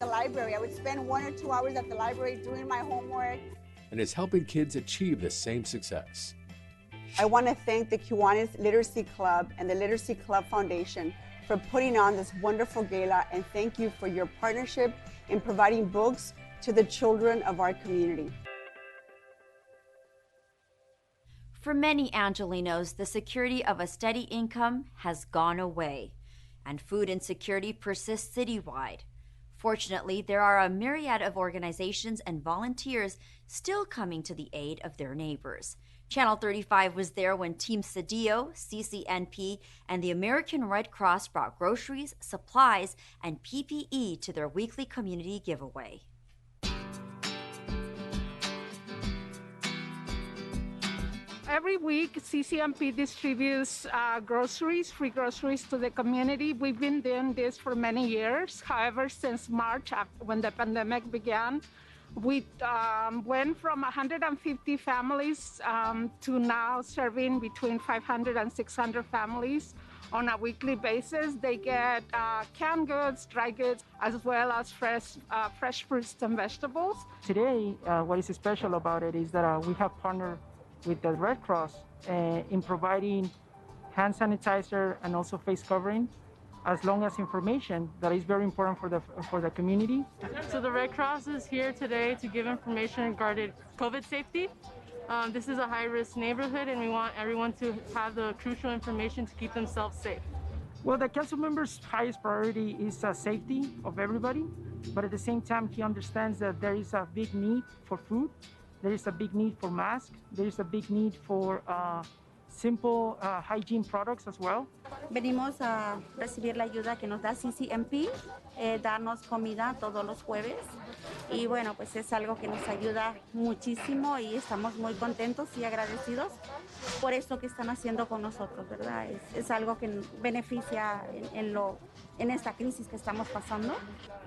the library. I would spend 1 or 2 hours at the library doing my homework. And is helping kids achieve the same success. I want to thank the Kiwanis Literacy Club and the Literacy Club Foundation for putting on this wonderful gala, and thank you for your partnership in providing books to the children of our community. For many Angelenos, the security of a steady income has gone away, and food insecurity persists citywide. Fortunately, there are a myriad of organizations and volunteers still coming to the aid of their neighbors. Channel 35 was there when Team Cedillo, CCNP, and the American Red Cross brought groceries, supplies, and PPE to their weekly community giveaway. Every week, CCNP distributes groceries, free groceries to the community. We've been doing this for many years. However, since March, when the pandemic began, we went from 150 families to now serving between 500 and 600 families on a weekly basis. They get canned goods, dry goods, as well as fresh fruits and vegetables. Today, what is special about it is that we have partnered with the Red Cross in providing hand sanitizer and also face covering, as long as information that is very important for the community. So the Red Cross is here today to give information regarding COVID safety. This is a high-risk neighborhood, and we want everyone to have the crucial information to keep themselves safe. Well, the council member's highest priority is safety of everybody, but at the same time, he understands that there is a big need for food. There is a big need for masks. There is a big need for simple hygiene products as well. Venimos a recibir la ayuda que nos da CCNP, darnos comida todos los jueves. Y bueno, pues es algo que nos ayuda muchísimo y estamos muy contentos y agradecidos por esto que están haciendo con nosotros, ¿verdad? Es algo que beneficia en esta crisis que estamos pasando.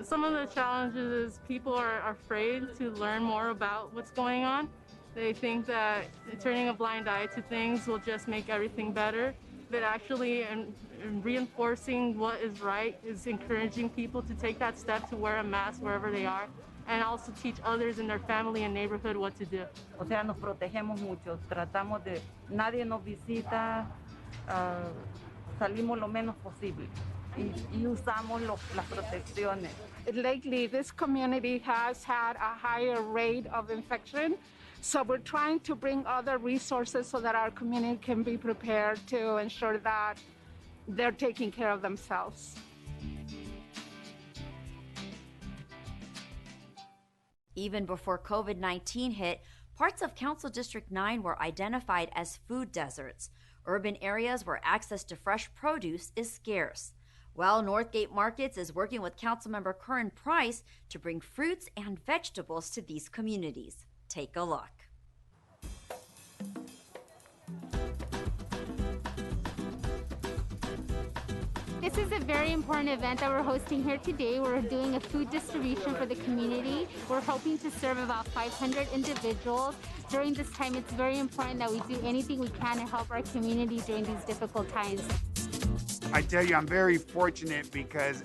Some of the challenges is people are afraid to learn more about what's going on. They think that turning a blind eye to things will just make everything better. But actually, in reinforcing what is right is encouraging people to take that step to wear a mask wherever they are, and also teach others in their family and neighborhood what to do. O sea, nos protegemos mucho. Tratamos de, nadie nos visita, salimos lo menos posible y usamos las protecciones. Lately, this community has had a higher rate of infection. So we're trying to bring other resources so that our community can be prepared to ensure that they're taking care of themselves. Even before COVID-19 hit, parts of Council District 9 were identified as food deserts, urban areas where access to fresh produce is scarce. Well, Northgate Markets is working with Councilmember Curran Price to bring fruits and vegetables to these communities. Take a look. This is a very important event that we're hosting here today. We're doing a food distribution for the community. We're hoping to serve about 500 individuals. During this time, it's very important that we do anything we can to help our community during these difficult times. I tell you, I'm very fortunate because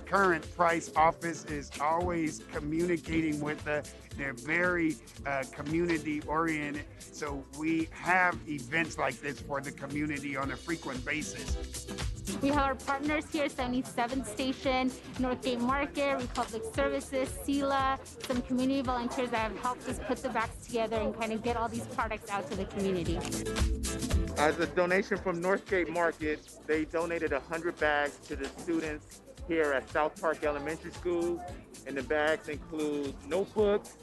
Curran Price office is always communicating with us. They're very community oriented. So we have events like this for the community on a frequent basis. We have our partners here, 77th Station, Northgate Market, Republic Services, SELA, some community volunteers that have helped us put the bags together and kind of get all these products out to the community. As a donation from Northgate Market, they donated 100 bags to the students here at South Park Elementary School. And the bags include notebooks,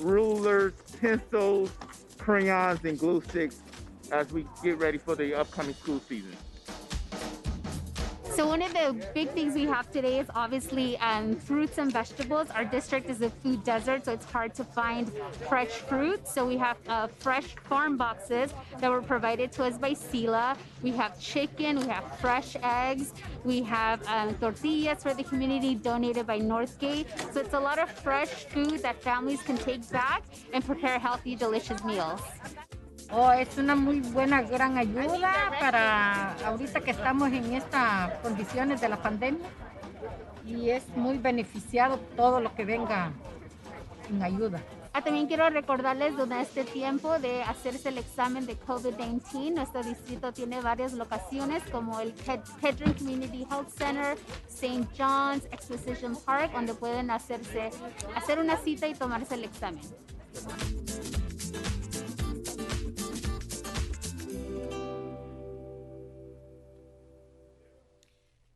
rulers, pencils, crayons, and glue sticks as we get ready for the upcoming school season. So one of the big things we have today is obviously fruits and vegetables. Our district is a food desert, so it's hard to find fresh fruit. So we have fresh farm boxes that were provided to us by SELA. We have chicken, we have fresh eggs, we have tortillas for the community donated by Northgate. So it's a lot of fresh food that families can take back and prepare healthy, delicious meals. Oh, es una muy buena, gran ayuda para ahorita que estamos en estas condiciones de la pandemia. y es muy beneficiado todo lo que venga en ayuda. También quiero recordarles durante este tiempo de hacerse el examen de COVID-19. Nuestro distrito tiene varias locaciones como el Kedron Community Health Center, St. John's, Exposition Park, donde pueden hacer una cita y tomarse el examen.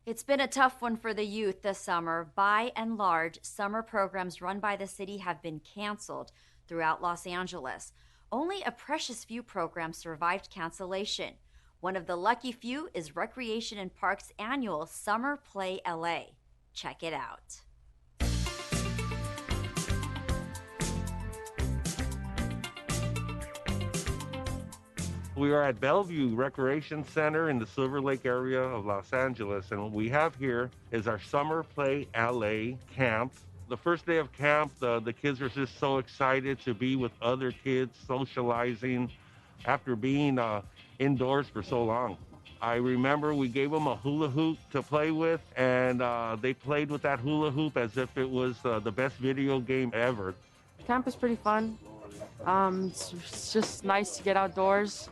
It's been a tough one for the youth this summer. By and large, summer programs run by the city have been canceled throughout Los Angeles. Only a precious few programs survived cancellation. One of the lucky few is Recreation and Parks' annual Summer Play LA. Check it out. We are at Bellevue Recreation Center in the Silver Lake area of Los Angeles, and what we have here is our Summer Play LA camp. The first day of camp, the kids are just so excited to be with other kids, socializing after being indoors for so long. I remember we gave them a hula hoop to play with, and they played with that hula hoop as if it was the best video game ever. Camp is pretty fun. It's just nice to get outdoors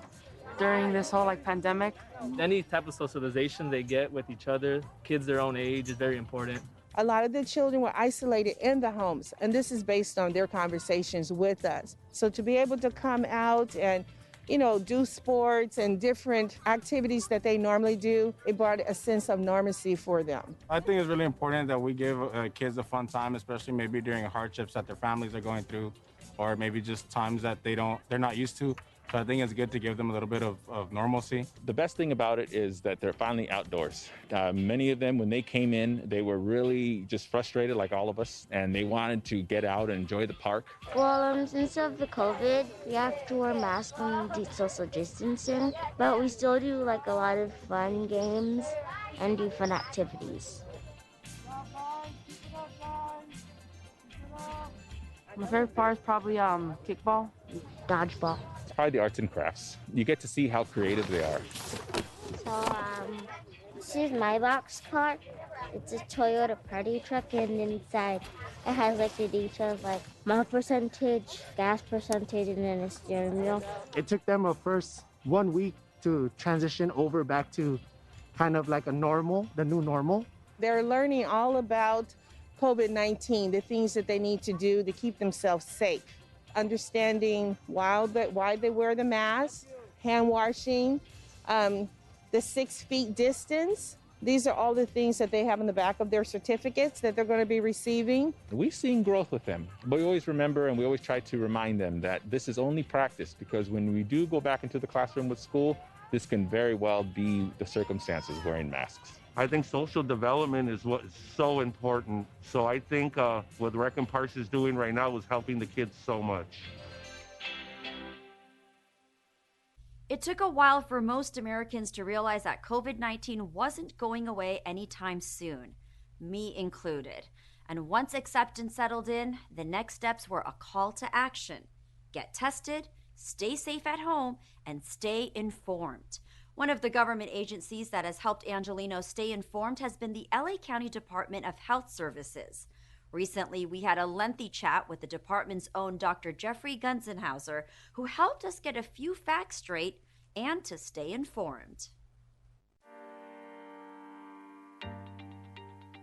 during this whole pandemic. Any type of socialization they get with each other, kids their own age, is very important. A lot of the children were isolated in the homes, and this is based on their conversations with us. So to be able to come out and, do sports and different activities that they normally do, it brought a sense of normalcy for them. I think it's really important that we give kids a fun time, especially maybe during hardships that their families are going through, or maybe just times that they're not used to. So I think it's good to give them a little bit of normalcy. The best thing about it is that they're finally outdoors. Many of them, when they came in, they were really just frustrated like all of us, and they wanted to get out and enjoy the park. Well, since of the COVID, we have to wear masks and do social distancing, but we still do a lot of fun games and do fun activities. My favorite part is probably kickball, dodgeball. It's probably the arts and crafts. You get to see how creative they are. So, this is my box car. It's a Toyota party truck, and inside it has the details like mile percentage, gas percentage, and then a steering wheel. It took them a first 1 week to transition over back to kind of like the new normal. They're learning all about COVID-19, the things that they need to do to keep themselves safe. Understanding why they wear the mask, hand washing, the 6 feet distance. These are all the things that they have in the back of their certificates that they're going to be receiving. We've seen growth with them, but we always remember and we always try to remind them that this is only practice, because when we do go back into the classroom with school, this can very well be the circumstances wearing masks. I think social development is what is so important. So I think what Rec and Parks is doing right now is helping the kids so much. It took a while for most Americans to realize that COVID-19 wasn't going away anytime soon, me included. And once acceptance settled in, the next steps were a call to action. Get tested, stay safe at home, and stay informed. One of the government agencies that has helped Angelenos stay informed has been the LA County Department of Health Services. Recently, we had a lengthy chat with the department's own Dr. Jeffrey Gunzenhauser, who helped us get a few facts straight and to stay informed.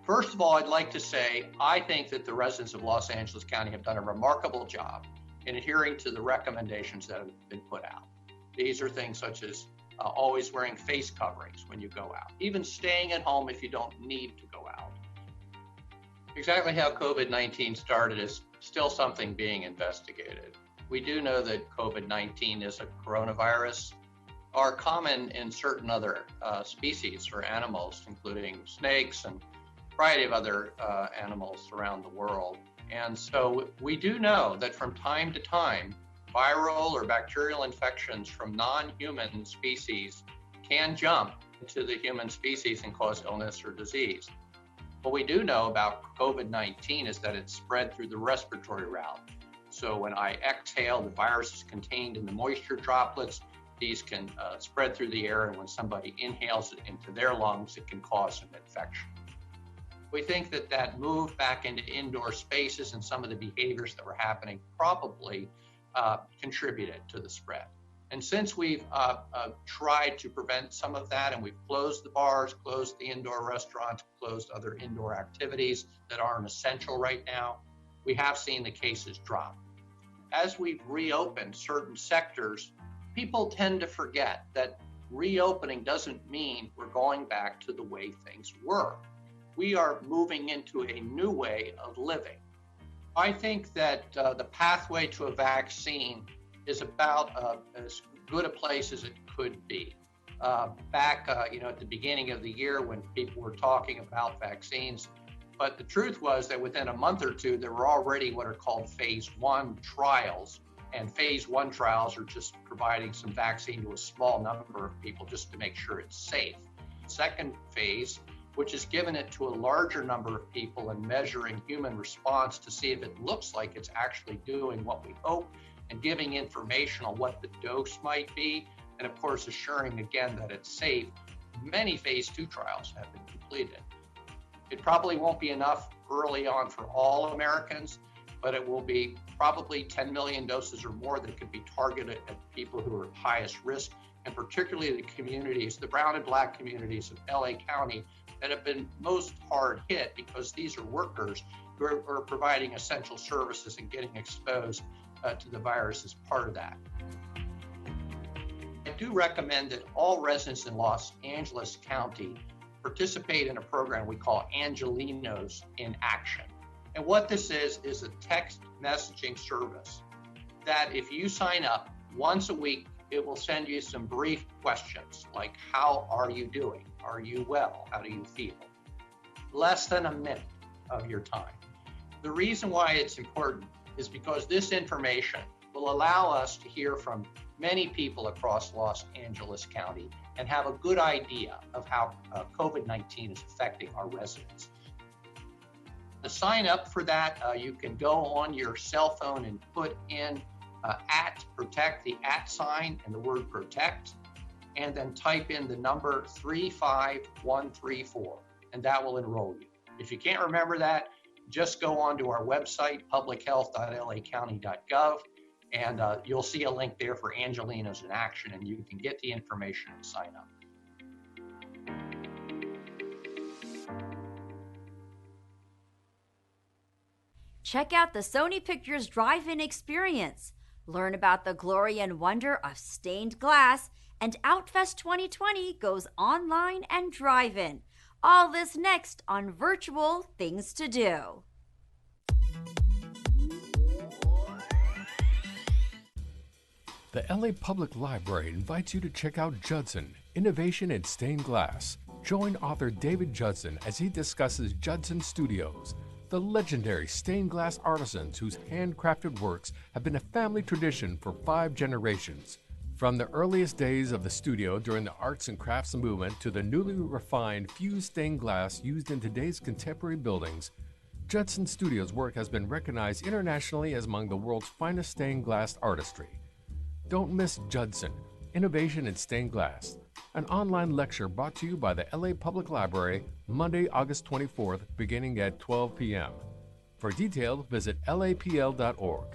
First of all, I'd like to say I think that the residents of Los Angeles County have done a remarkable job in adhering to the recommendations that have been put out. These are things such as always wearing face coverings when you go out, even staying at home if you don't need to go out. Exactly how COVID-19 started is still something being investigated. We do know that COVID-19 is a coronavirus, are common in certain other species or animals, including snakes and a variety of other animals around the world. And so we do know that from time to time, viral or bacterial infections from non-human species can jump into the human species and cause illness or disease. What we do know about COVID-19 is that it's spread through the respiratory route. So when I exhale, the virus is contained in the moisture droplets. These can spread through the air, and when somebody inhales it into their lungs, it can cause an infection. We think that that move back into indoor spaces and some of the behaviors that were happening probably contributed to the spread. And since we've tried to prevent some of that, and we've closed the bars, closed the indoor restaurants, closed other indoor activities that aren't essential right now, we have seen the cases drop. As we've reopened certain sectors, people tend to forget that reopening doesn't mean we're going back to the way things were. We are moving into a new way of living. I think that the pathway to a vaccine is about as good a place as it could be. Back at the beginning of the year when people were talking about vaccines, but the truth was that within a month or two, there were already what are called phase 1 trials. And phase 1 trials are just providing some vaccine to a small number of people just to make sure it's safe. Second phase, which is giving it to a larger number of people and measuring human response to see if it looks like it's actually doing what we hope, and giving information on what the dose might be, and of course assuring again that it's safe. Many phase 2 trials have been completed. It probably won't be enough early on for all Americans, but it will be probably 10 million doses or more that could be targeted at people who are at highest risk, and particularly the communities, the brown and black communities of LA County that have been most hard hit, because these are workers who are providing essential services and getting exposed to the virus as part of that. I do recommend that all residents in Los Angeles County participate in a program we call Angelenos in Action. And what this is a text messaging service that if you sign up once a week, it will send you some brief questions like, how are you doing? Are you well? How do you feel? Less than a minute of your time. The reason why it's important is because this information will allow us to hear from many people across Los Angeles County and have a good idea of how COVID-19 is affecting our residents. To sign up for that, you can go on your cell phone and put in @protect, the @ and the word protect, and then type in the number 35134, and that will enroll you. If you can't remember that, just go onto our website, publichealth.lacounty.gov, and you'll see a link there for Angelenos in Action, and you can get the information and sign up. Check out the Sony Pictures Drive-In Experience. Learn about the glory and wonder of stained glass, and Outfest 2020 goes online and drive-in. All this next on Virtual Things to Do. The LA Public Library invites you to check out Judson, Innovation in Stained Glass. Join author David Judson as he discusses Judson Studios, the legendary stained glass artisans whose handcrafted works have been a family tradition for 5 generations. From the earliest days of the studio during the arts and crafts movement to the newly refined fused stained glass used in today's contemporary buildings, Judson Studios' work has been recognized internationally as among the world's finest stained glass artistry. Don't miss Judson, Innovation in Stained Glass, an online lecture brought to you by the LA Public Library, Monday, August 24th, beginning at 12 p.m. For details, visit lapl.org.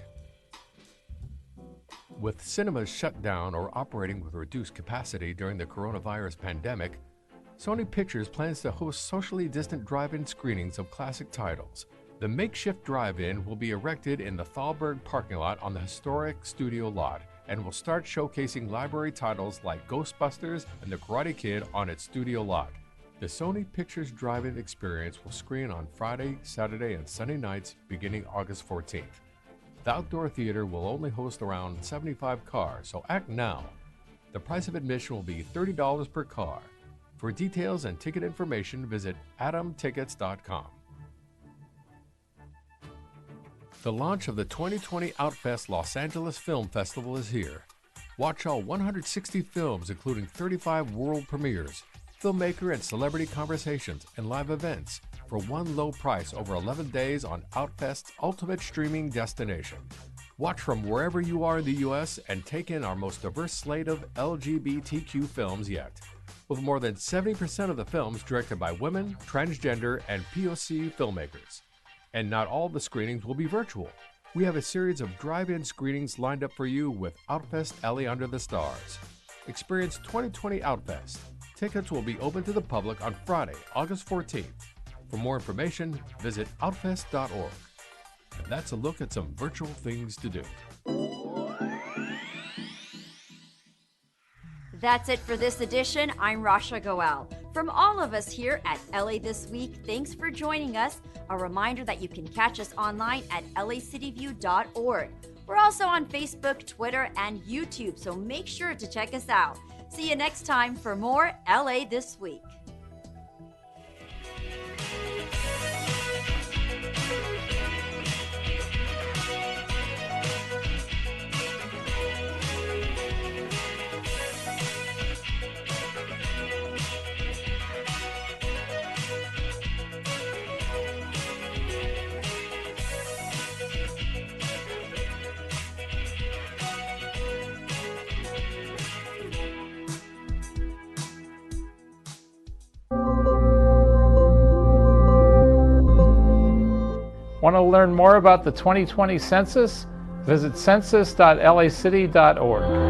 With cinemas shut down or operating with reduced capacity during the coronavirus pandemic, Sony Pictures plans to host socially distant drive-in screenings of classic titles. The makeshift drive-in will be erected in the Thalberg parking lot on the historic studio lot, and will start showcasing library titles like Ghostbusters and The Karate Kid on its studio lot. The Sony Pictures Drive-In experience will screen on Friday, Saturday, and Sunday nights beginning August 14th. The outdoor theater will only host around 75 cars, so act now. The price of admission will be $30 per car. For details and ticket information, visit adamtickets.com. The launch of the 2020 Outfest Los Angeles Film Festival is here. Watch all 160 films, including 35 world premieres, filmmaker and celebrity conversations, and live events for one low price over 11 days on Outfest's ultimate streaming destination. Watch from wherever you are in the U.S. and take in our most diverse slate of LGBTQ films yet. With more than 70% of the films directed by women, transgender, and POC filmmakers. And not all the screenings will be virtual. We have a series of drive-in screenings lined up for you with Outfest LA Under the Stars. Experience 2020 Outfest. Tickets will be open to the public on Friday, August 14th. For more information, visit outfest.org. And that's a look at some virtual things to do. That's it for this edition. I'm Rasha Goel. From all of us here at LA This Week, thanks for joining us. A reminder that you can catch us online at lacityview.org. We're also on Facebook, Twitter, and YouTube, so make sure to check us out. See you next time for more LA This Week. Want to learn more about the 2020 census? Visit census.lacity.org.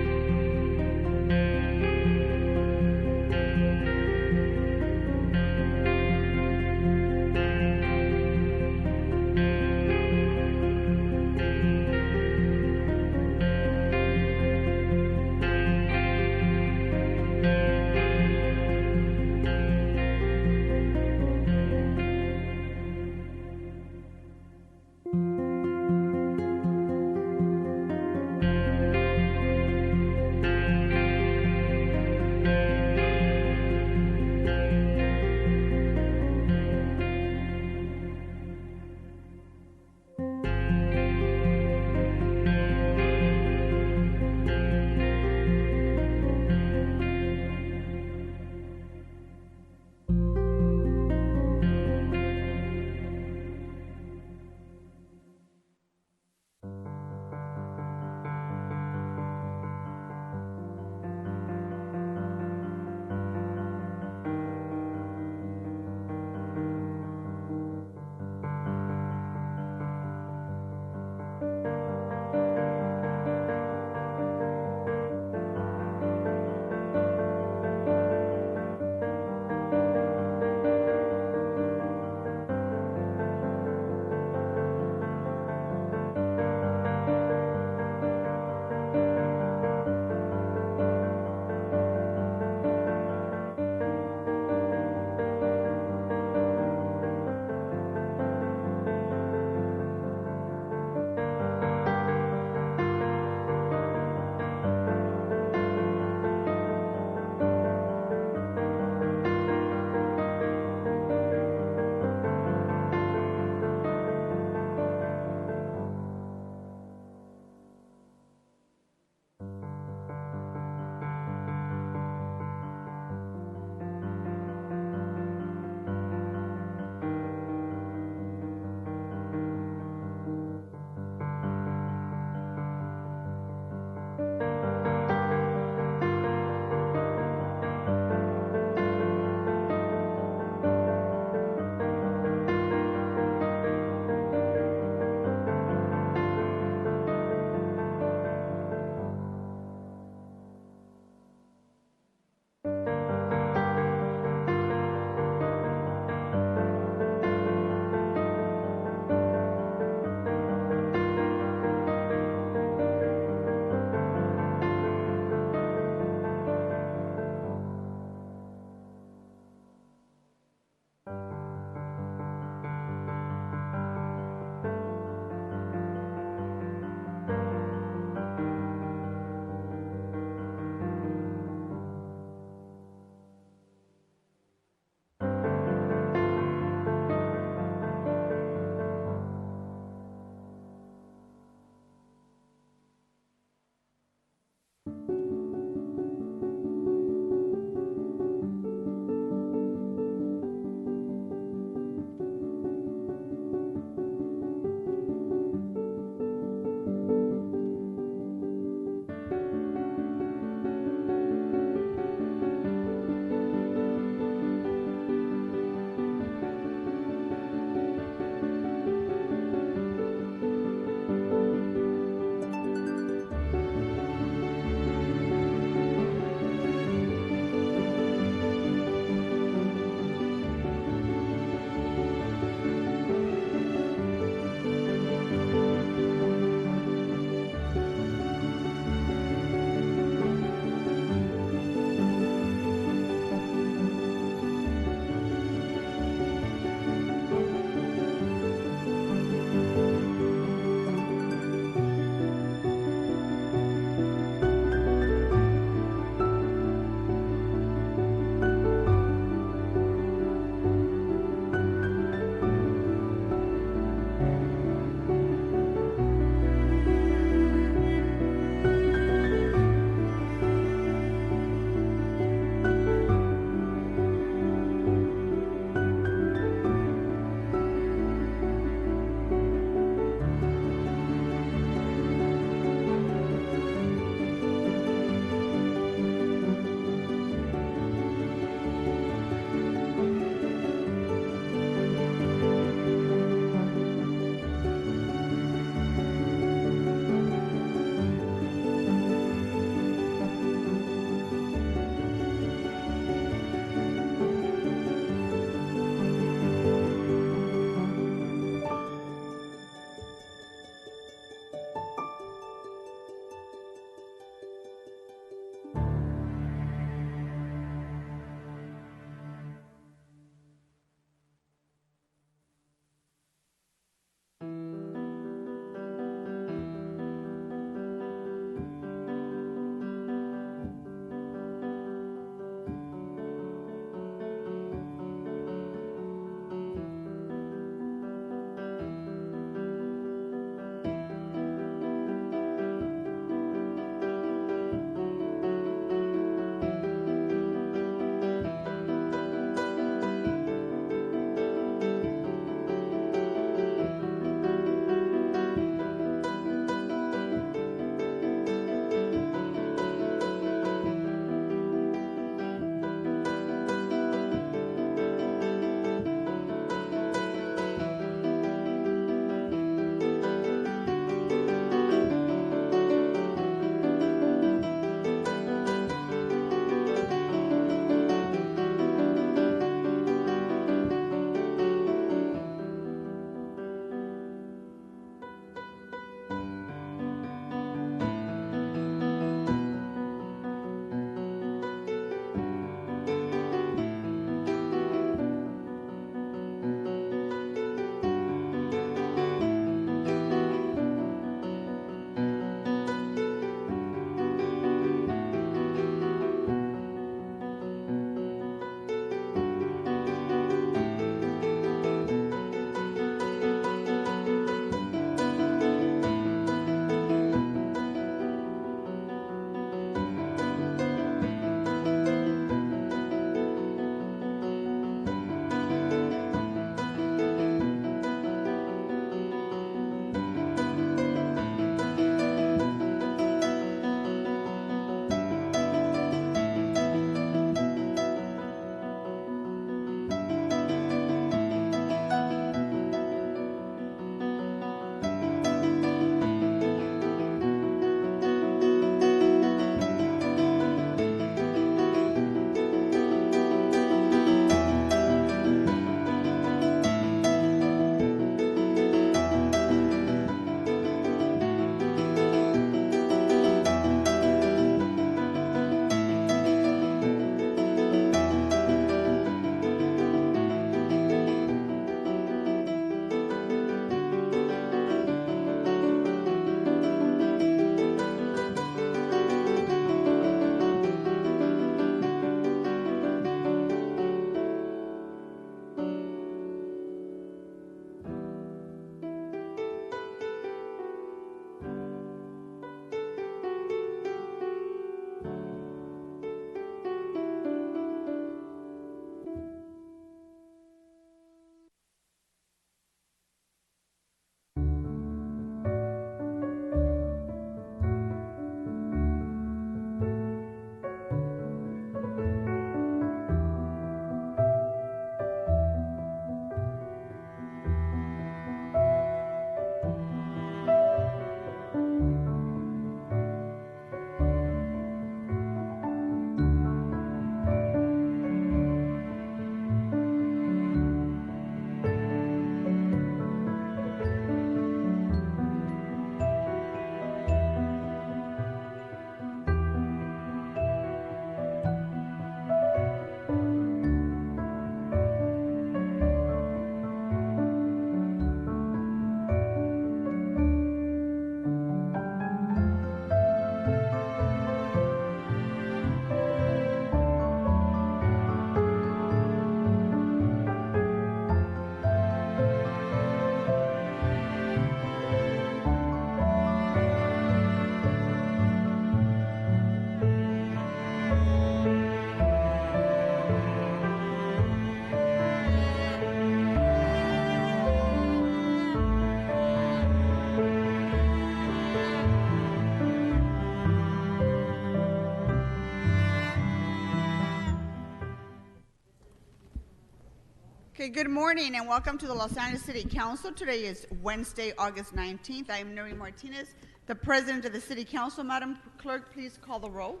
Okay, good morning and welcome to the Los Angeles City Council. Today is Wednesday, August 19th. I am Nuri Martinez, the President of the City Council. Madam Clerk, please call the roll.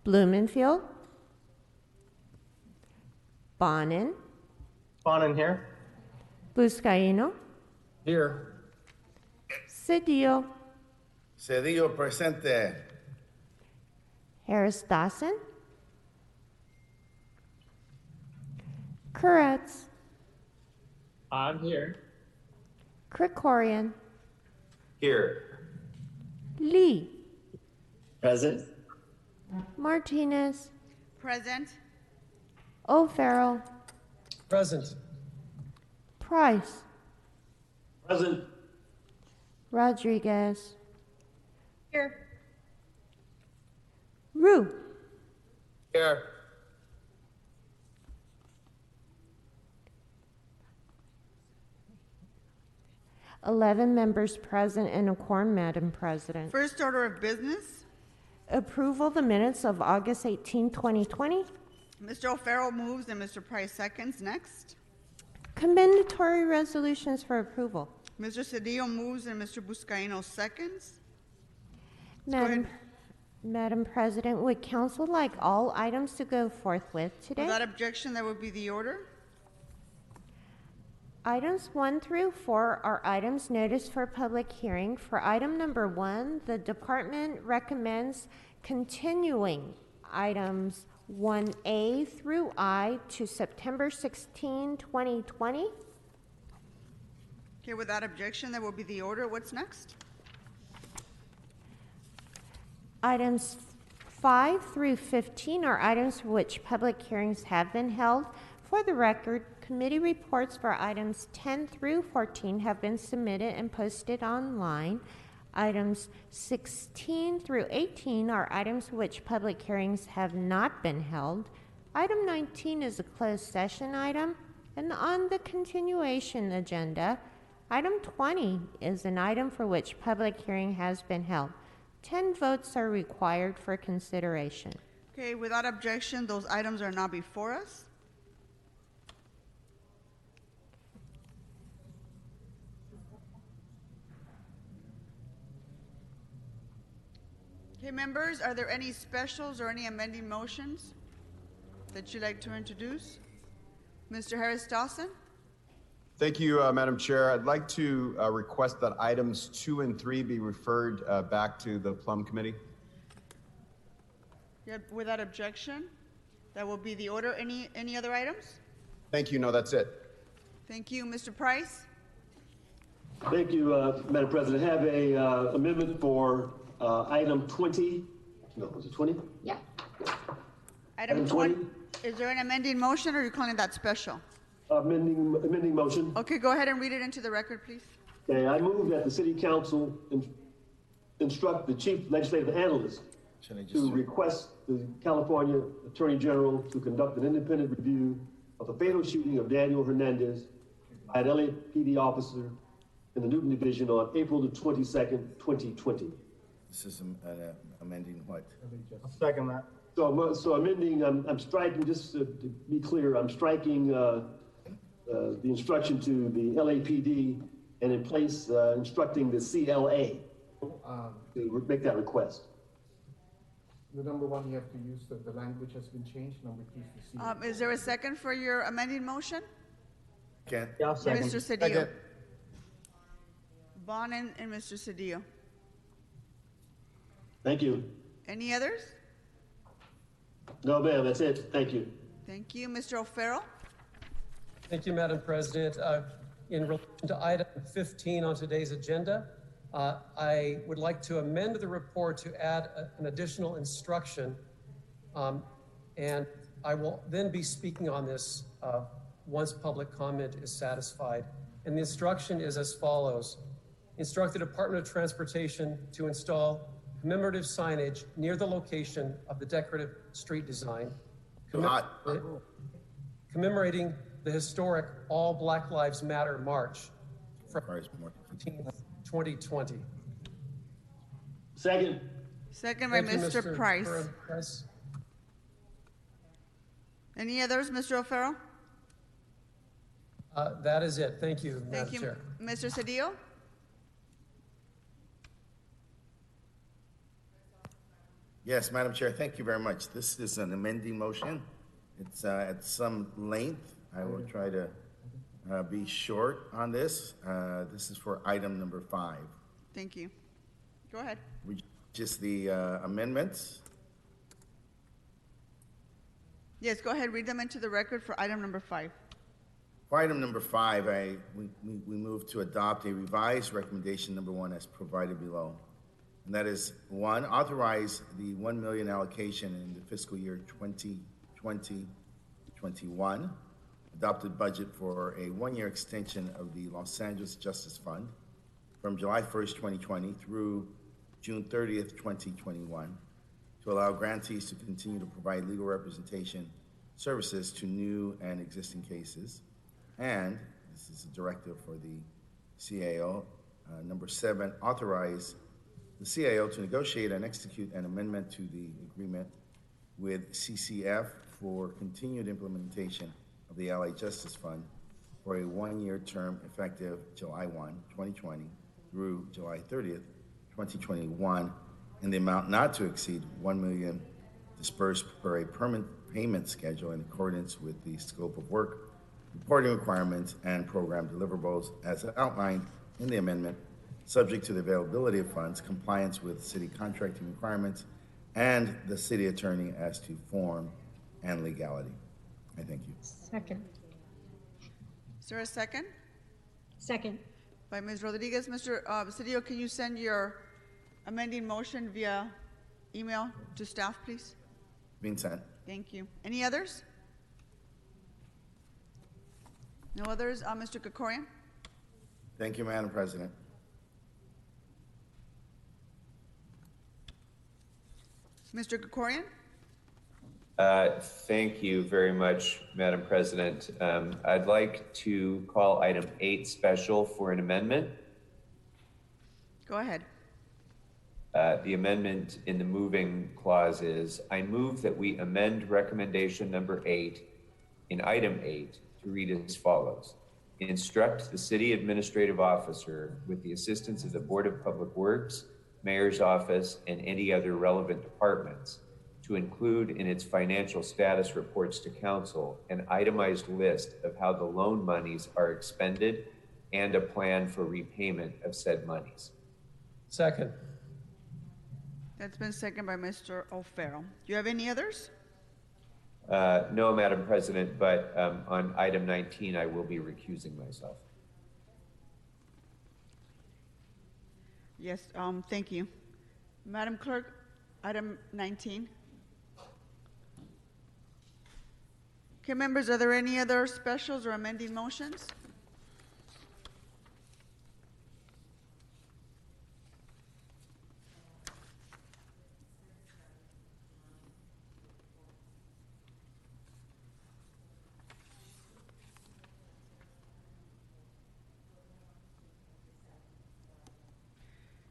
Blumenfield. Bonin. Bonin here. Buscaino. Here. Cedillo. Cedillo presente. Harris Dawson. Kuretz. I'm here. Krikorian. Here. Lee. Present. Martinez. Present. O'Farrell. Present. Price. Present. Rodriguez. Here. Rue. Here. $11 members present and a quorum, Madam President. First order of business. Approval the minutes of August 18, 2020. Mr. O'Farrell moves and Mr. Price seconds. Next. Commendatory resolutions for approval. Mr. Cedillo moves and Mr. Buscaino seconds. Madam President, would council like all items to go forthwith today? Without objection, that would be the order. Items 1 through 4 are items noticed for public hearing. For item number 1, the department recommends continuing items 1A through I to September 16, 2020. Okay, without objection, that will be the order. What's next? Items 5 through 15 are items for which public hearings have been held. For the record, committee reports for items 10 through 14 have been submitted and posted online. Items 16 through 18 are items for which public hearings have not been held. Item 19 is a closed session item. And on the continuation agenda, item 20 is an item for which public hearing has been held. 10 votes are required for consideration. Okay, without objection, those items are now before us. Okay, members, are there any specials or any amending motions that you'd like to introduce? Mr. Harris Dawson? Thank you, Madam Chair. I'd like to request that items 2 and 3 be referred back to the Plum Committee. Yeah, without objection, that will be the order. Any other items? Thank you. No, that's it. Thank you. Mr. Price? Thank you, Madam President. I have a amendment for item 20. No, was it 20? Yeah. Item 20. Is there an amending motion or are you calling that special? Amending motion. Okay, go ahead and read it into the record, please. Okay, I move that the City Council instruct the Chief Legislative Analyst to request the California Attorney General to conduct an independent review of the fatal shooting of Daniel Hernandez by an LAPD officer in the Newton Division on April the 22nd, 2020. This is amending what? I'll second that. So amending, I'm striking, just to be clear, I'm striking the instruction to the LAPD and in place instructing the CLA to make that request. The number 1, you have to use the language has been changed. Number 2 is the C. Is there a second for your amending motion? Okay. Yeah, I'll second. Mr. Cedillo. Bonin and Mr. Cedillo. Thank you. Any others? No, ma'am, that's it. Thank you. Thank you. Mr. O'Farrell? Thank you, Madam President. In relation to item 15 on today's agenda, I would like to amend the report to add an additional instruction, and I will then be speaking on this once public comment is satisfied. And the instruction is as follows. Instruct the Department of Transportation to install commemorative signage near the location of the decorative street design, commemorating the historic All Black Lives Matter March from 2020. Second. Second by Thank you, Mr. Price. Any others, Mr. O'Farrell? That is it. Thank you, Thank Madam you. Chair. Mr. Cedillo? Yes, Madam Chair, thank you very much. This is an amending motion. It's at some length. I will try to be short on this. This is for item number 5, Thank you. Go ahead. which is the amendments. Yes, go ahead. Read them into the record for item number 5. For item number 5, we move to adopt a revised recommendation number 1 as provided below. And that is 1, authorize the $1 million allocation in the fiscal year 2020-21 adopted budget for a 1-year extension of the Los Angeles Justice Fund from July 1st, 2020 through June 30th, 2021 to allow grantees to continue to provide legal representation services to new and existing cases. And this is a directive for the CAO. Number 7, authorize the CAO to negotiate and execute an amendment to the agreement with CCF for continued implementation of the Allied Justice Fund for a 1-year term effective July 1, 2020 through July 30th, 2021, in the amount not to exceed $1 million dispersed per a permanent payment schedule in accordance with the scope of work, reporting requirements, and program deliverables as outlined in the amendment, subject to the availability of funds, compliance with city contracting requirements, and the city attorney as to form and legality. I thank you. Second. Is there a second? Second. By Ms. Rodriguez. Mr. Cedillo, can you send your amending motion via email to staff, please? Being sent. Thank you. Any others? No others? Mr. Krikorian? Thank you, Madam President. Mr. Krikorian? Thank you very much, Madam President. I'd like to call item 8 special for an amendment. Go ahead. The amendment in the moving clause is, I move that we amend recommendation number 8 in item 8 to read as follows. Instruct the city administrative officer with the assistance of the Board of Public Works, Mayor's Office, and any other relevant departments to include in its financial status reports to council an itemized list of how the loan monies are expended and a plan for repayment of said monies. Second. That's been seconded by Mr. O'Farrell. Do you have any others? No, Madam President, but on item 19, I will be recusing myself. Yes, thank you. Madam Clerk, item 19. Okay, members, are there any other specials or amending motions?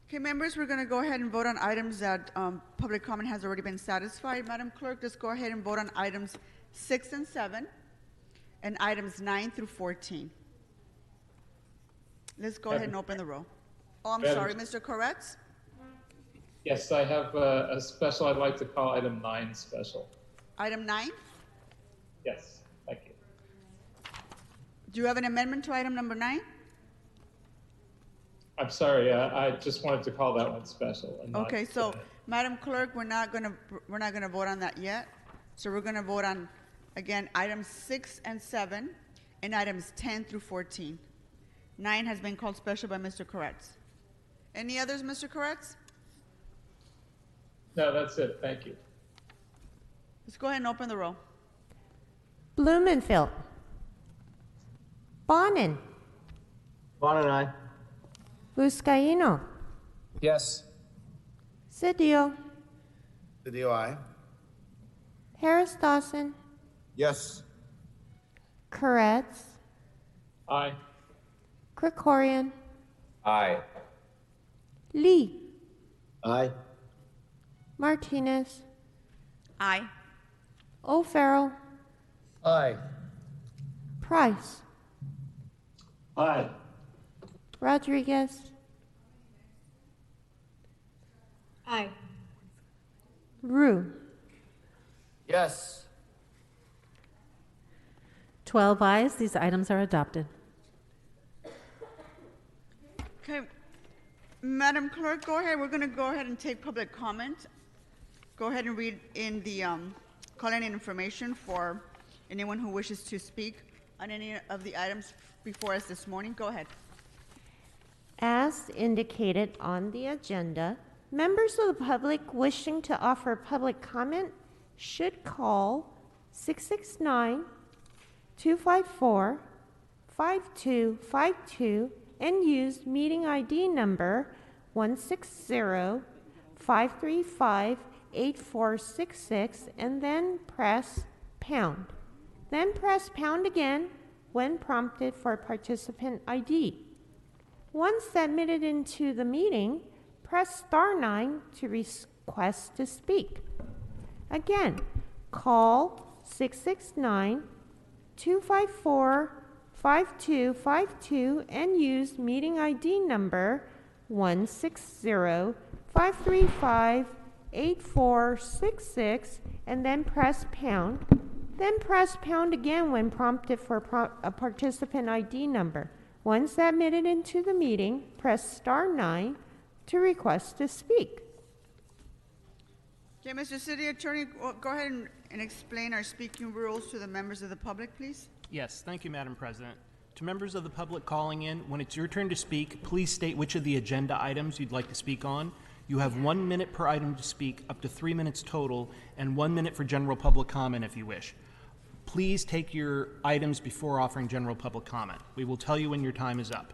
Okay, members, we're going to go ahead and vote on items that public comment has already been satisfied. Madam Clerk, let's go ahead and vote on items 6 and 7 and items 9 through 14. Let's go ahead and open the roll. Oh, I'm sorry, Mr. Koretz? Yes, I have a special I'd like to call item 9 special. Item 9? Yes, thank you. Do you have an amendment to item number 9? I'm sorry, I just wanted to call that one special. And not, Okay, so Madam Clerk, we're not gonna vote on that yet. So we're gonna vote on, again, items 6 and 7 and items 10 through 14. 9 has been called special by Mr. Koretz. Any others, Mr. Koretz? No, that's it. Thank you. Let's go ahead and open the roll. Blumenfield. Bonin. Bonin, aye. Vizcaíno. Yes. Cedillo. Cedillo, aye. Harris Dawson. Yes. Koretz. Aye. Krikorian. Aye. Lee. Aye. Martinez. Aye. O'Farrell. Aye. Price. Aye. Rodriguez. Aye. Rue. Yes. 12 ayes. These items are adopted. Okay, Madam Clerk, go ahead. We're going to go ahead and take public comment. Go ahead and read in the call-in information for anyone who wishes to speak on any of the items before us this morning. Go ahead. As indicated on the agenda, members of the public wishing to offer public comment should call 669-254-5252 and use meeting ID number 160-535-8466 and then press pound. Then press pound again when prompted for participant ID. Once admitted into the meeting, press *9 to request to speak. Again, call 669-254-5252 and use meeting ID number 160-535-8466 and then press pound. Then press pound again when prompted for a participant ID number. Once admitted into the meeting, press *9 to request to speak. Okay, Mr. City Attorney, go ahead and explain our speaking rules to the members of the public, please. Yes, thank you, Madam President. To members of the public calling in, when it's your turn to speak, please state which of the agenda items you'd like to speak on. You have 1 minute per item to speak, up to 3 minutes total, and 1 minute for general public comment if you wish. Please take your items before offering general public comment. We will tell you when your time is up.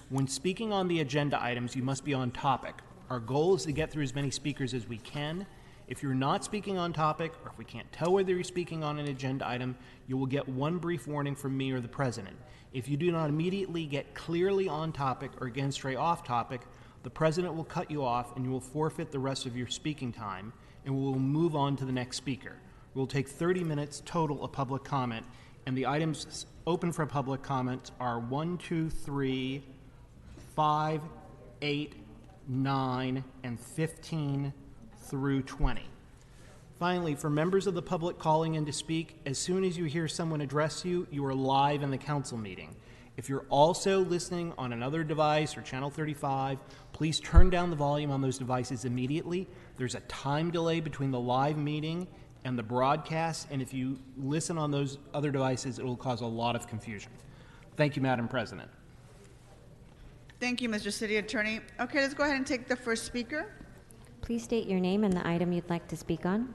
When speaking on the agenda items, you must be on topic. Our goal is to get through as many speakers as we can. If you're not speaking on topic, or if we can't tell whether you're speaking on an agenda item, you will get one brief warning from me or the President. If you do not immediately get clearly on topic or again stray off topic, the President will cut you off and you will forfeit the rest of your speaking time, and we will move on to the next speaker. We'll take 30 minutes total of public comment, and the items open for public comment are 1, 2, 3, 5, 8, 9, and 15 through 20. Finally, for members of the public calling in to speak, as soon as you hear someone address you, you are live in the council meeting. If you're also listening on another device or Channel 35, please turn down the volume on those devices immediately. There's a time delay between the live meeting and the broadcast, and if you listen on those other devices, it will cause a lot of confusion. Thank you, Madam President. Thank you, Mr. City Attorney. Okay, let's go ahead and take the first speaker. Please state your name and the item you'd like to speak on.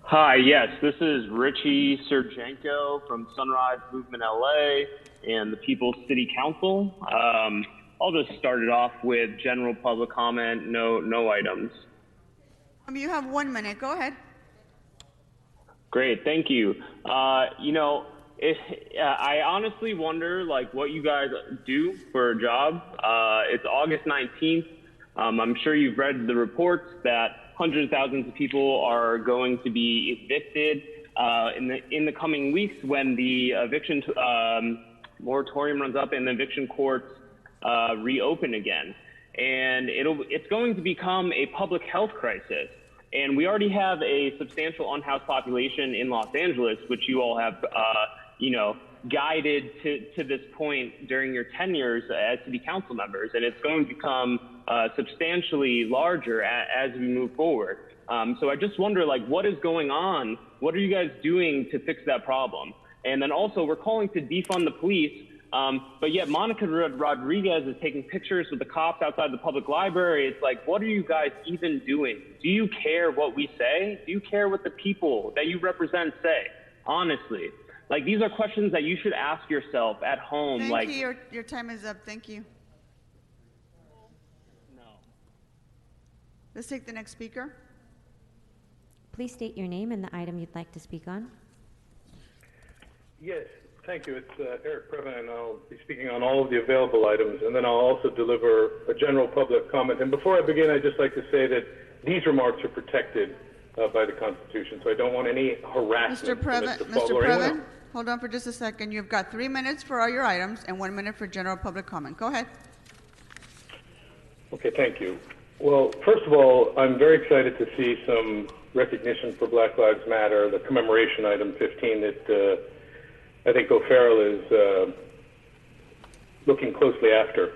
Hi, yes, this is Richie Sergenko from Sunrise Movement LA and the People's City Council. I'll just start it off with general public comment, no items. You have 1 minute. Go ahead. Great, thank you. I honestly wonder what you guys do for a job. It's August 19th. I'm sure you've read the reports that hundreds of thousands of people are going to be evicted in the coming weeks when the eviction moratorium runs up and the eviction courts reopen again. And it's going to become a public health crisis. And we already have a substantial unhoused population in Los Angeles, which you all have, guided to this point during your tenures as city council members. And it's going to become substantially larger as we move forward. So I just wonder, what is going on? What are you guys doing to fix that problem? And then also, we're calling to defund the police. But yet Monica Rodriguez is taking pictures with the cops outside the public library. It's what are you guys even doing? Do you care what we say? Do you care what the people that you represent say? Honestly, these are questions that you should ask yourself at home. Thank you. Your time is up. Thank you. No. Let's take the next speaker. Please state your name and the item you'd like to speak on. Yes. Thank you. It's Eric Previn, and I'll be speaking on all of the available items, and then I'll also deliver a general public comment. And before I begin, I'd just like to say that these remarks are protected by the Constitution, so I don't want any harassment. Mr. Previn, Hold on for just a second. You've got 3 minutes for all your items and 1 minute for general public comment. Go ahead. Okay, thank you. Well, first of all, I'm very excited to see some recognition for Black Lives Matter, the commemoration item 15 that I think O'Farrell is looking closely after.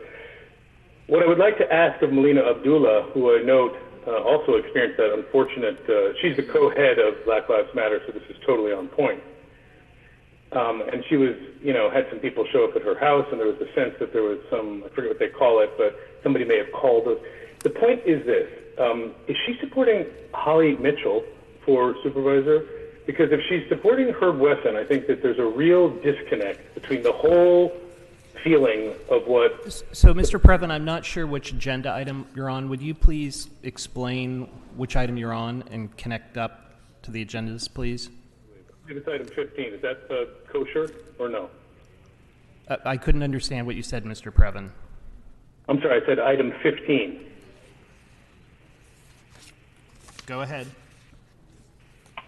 What I would like to ask of Melina Abdullah, who I note also experienced that unfortunate, she's the co-head of Black Lives Matter, so this is totally on point. And she was, had some people show up at her house, and there was a sense that there was some, I forget what they call it, but somebody may have called us. The point is this, is she supporting Holly Mitchell for supervisor? Because if she's supporting Herb Wesson, I think that there's a real disconnect between the whole feeling of what... So, Mr. Previn, I'm not sure which agenda item you're on. Would you please explain which item you're on and connect up to the agendas, please? It's item 15. Is that kosher or no? I couldn't understand what you said, Mr. Previn. I'm sorry, I said item 15. Go ahead.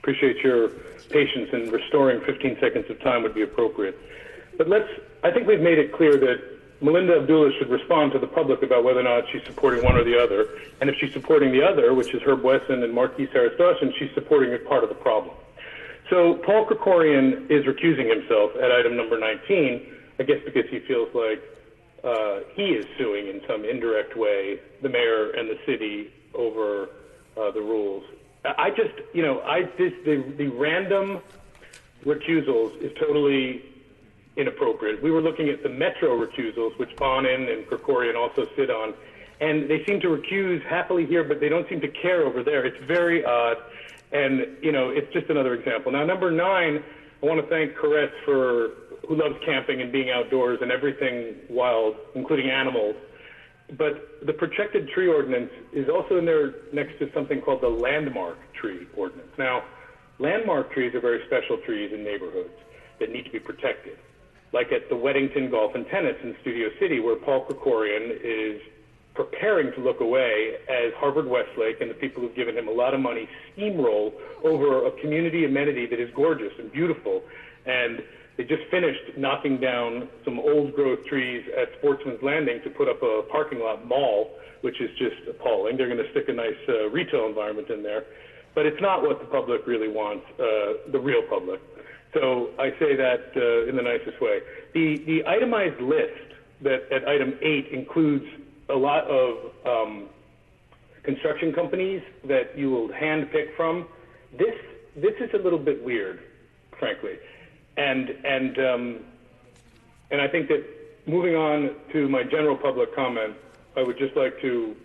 Appreciate your patience in restoring 15 seconds of time would be appropriate. But I think we've made it clear that Melinda Abdullah should respond to the public about whether or not she's supporting one or the other. And if she's supporting the other, which is Herb Wesson and Marquis Harris Dawson, she's supporting part of the problem. So Paul Krikorian is recusing himself at item number 19, I guess because he feels like he is suing in some indirect way the mayor and the city over the rules. I just, the random recusals is totally inappropriate. We were looking at the Metro recusals, which Bonin and Krikorian also sit on, and they seem to recuse happily here, but they don't seem to care over there. It's very odd, and, it's just another example. Now, number 9, I want to thank Koretz who loves camping and being outdoors and everything wild, including animals. But the protected tree ordinance is also in there next to something called the landmark tree ordinance. Now, landmark trees are very special trees in neighborhoods that need to be protected, like at the Weddington Golf and Tennis in Studio City, where Paul Krikorian is preparing to look away as Harvard Westlake and the people who've given him a lot of money steamroll over a community amenity that is gorgeous and beautiful. And they just finished knocking down some old growth trees at Sportsman's Landing to put up a parking lot mall, which is just appalling. They're going to stick a nice retail environment in there. But it's not what the public really wants, the real public. So I say that in the nicest way. The itemized list that at item 8 includes a lot of construction companies that you will hand pick from. This is a little bit weird, frankly. And I think that moving on to my general public comment, I would just like to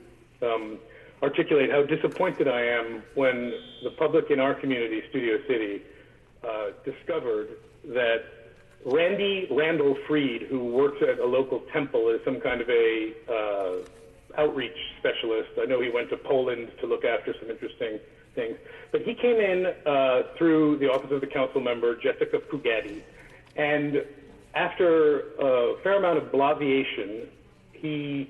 articulate how disappointed I am when the public in our community, Studio City, discovered that Randy Randall Freed, who works at a local temple as some kind of a outreach specialist. I know he went to Poland to look after some interesting things. But he came in through the office of the council member, Jessica Fugatti, and after a fair amount of bloviation, he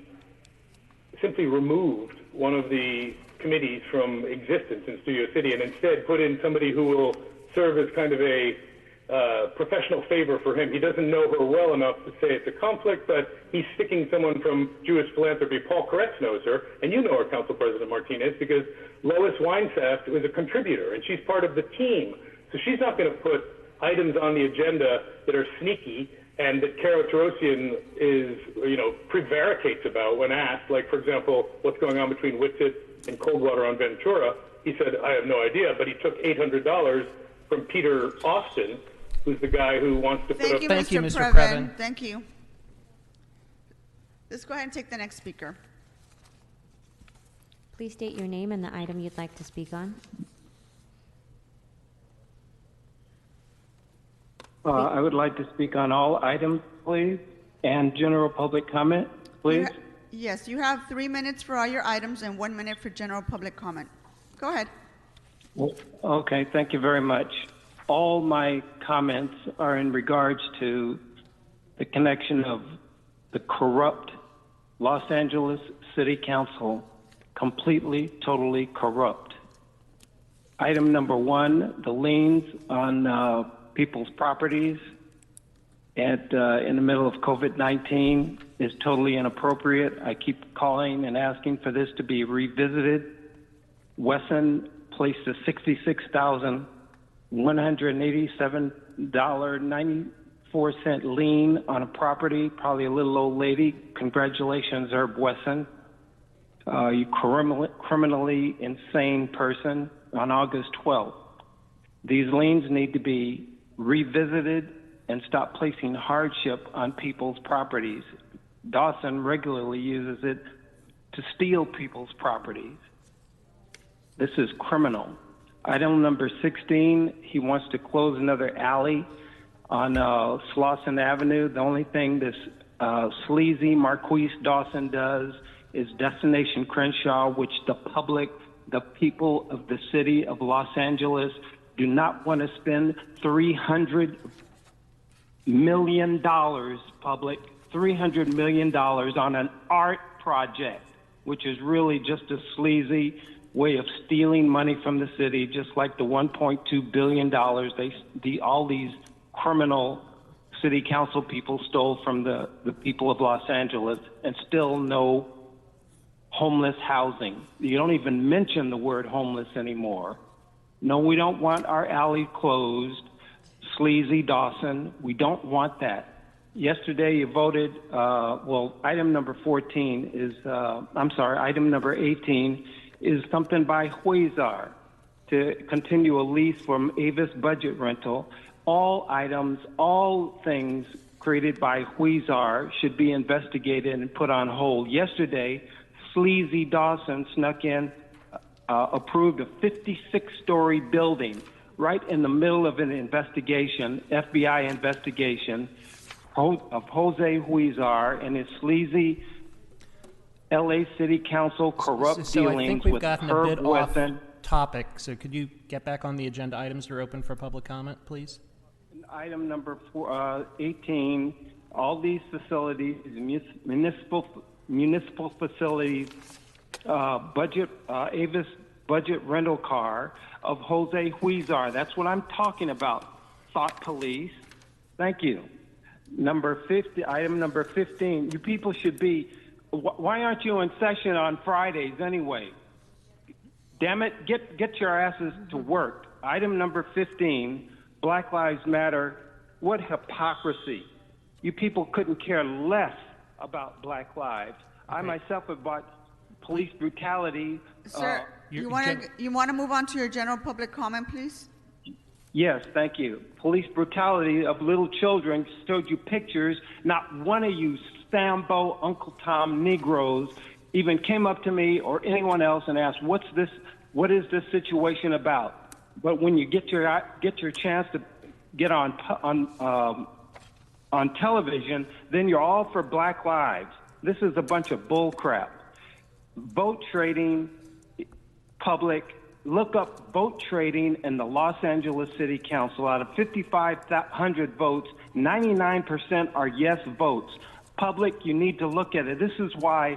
simply removed one of the committees from existence in Studio City and instead put in somebody who will serve as kind of a professional favor for him. He doesn't know her well enough to say it's a conflict, but he's sticking someone from Jewish Philanthropy. Paul Koretz knows her, and you know her, Council President Martinez, because Lois Weinsaft was a contributor, and she's part of the team. So she's not going to put items on the agenda that are sneaky and that Kara Tarosian is, prevaricates about when asked, like, for example, what's going on between Whitsett and Coldwater on Ventura. He said, I have no idea, but he took $800 from Peter Austin, who's the guy who wants to put up... Thank you, Mr. Previn. Thank you. Let's go ahead and take the next speaker. Please state your name and the item you'd like to speak on. I would like to speak on all items, please, and general public comment, please. Yes, you have 3 minutes for all your items and 1 minute for general public comment. Go ahead. Okay, thank you very much. All my comments are in regards to the connection of the corrupt Los Angeles City Council, completely, totally corrupt. Item number 1, the liens on people's properties in the middle of COVID-19 is totally inappropriate. I keep calling and asking for this to be revisited. Wesson placed a $66,187.94 lien on a property, probably a little old lady. Congratulations, Herb Wesson. You criminally insane person on August 12th. These liens need to be revisited and stop placing hardship on people's properties. Dawson regularly uses it to steal people's properties. This is criminal. Item number 16, he wants to close another alley on Slauson Avenue. The only thing this sleazy Marquise Dawson does is Destination Crenshaw, which the public, the people of the city of Los Angeles do not want to spend $300 million, public, $300 million on an art project, which is really just a sleazy way of stealing money from the city, just like the $1.2 billion all these criminal city council people stole from the people of Los Angeles, and still no homeless housing. You don't even mention the word homeless anymore. No, we don't want our alley closed. Sleazy Dawson, we don't want that. Yesterday you voted, item number 14 is, item number 18 is something by Huizar to continue a lease from Avis Budget Rental. All items, all things created by Huizar should be investigated and put on hold. Yesterday, Sleazy Dawson snuck in, approved a 56-story building right in the middle of an investigation, FBI investigation, of Jose Huizar and his sleazy LA City Council corrupt So I dealings think we've with gotten a Herb bit off Wesson. topic. So could you get back on the agenda items that are open for public comment, please? Item number 18, all these facilities, municipal facilities, Avis budget rental car of Jose Huizar. That's what I'm talking about, thought police. Thank you. Item number 15, you people should be, why aren't you in session on Fridays anyway? Damn it, get your asses to work. Item number 15, Black Lives Matter. What hypocrisy. You people couldn't care less about Black lives. I myself have bought police brutality. Sir, you want to move on to your general public comment, please? Yes, thank you. Police brutality of little children, showed you pictures. Not one of you Sambo, Uncle Tom Negroes even came up to me or anyone else and asked, what is this situation about? But when you get your chance to get on television, then you're all for Black lives. This is a bunch of bull crap. Vote trading, public, look up vote trading in the Los Angeles City Council. Out of 5,500 votes, 99% are yes votes. Public, you need to look at it. This is why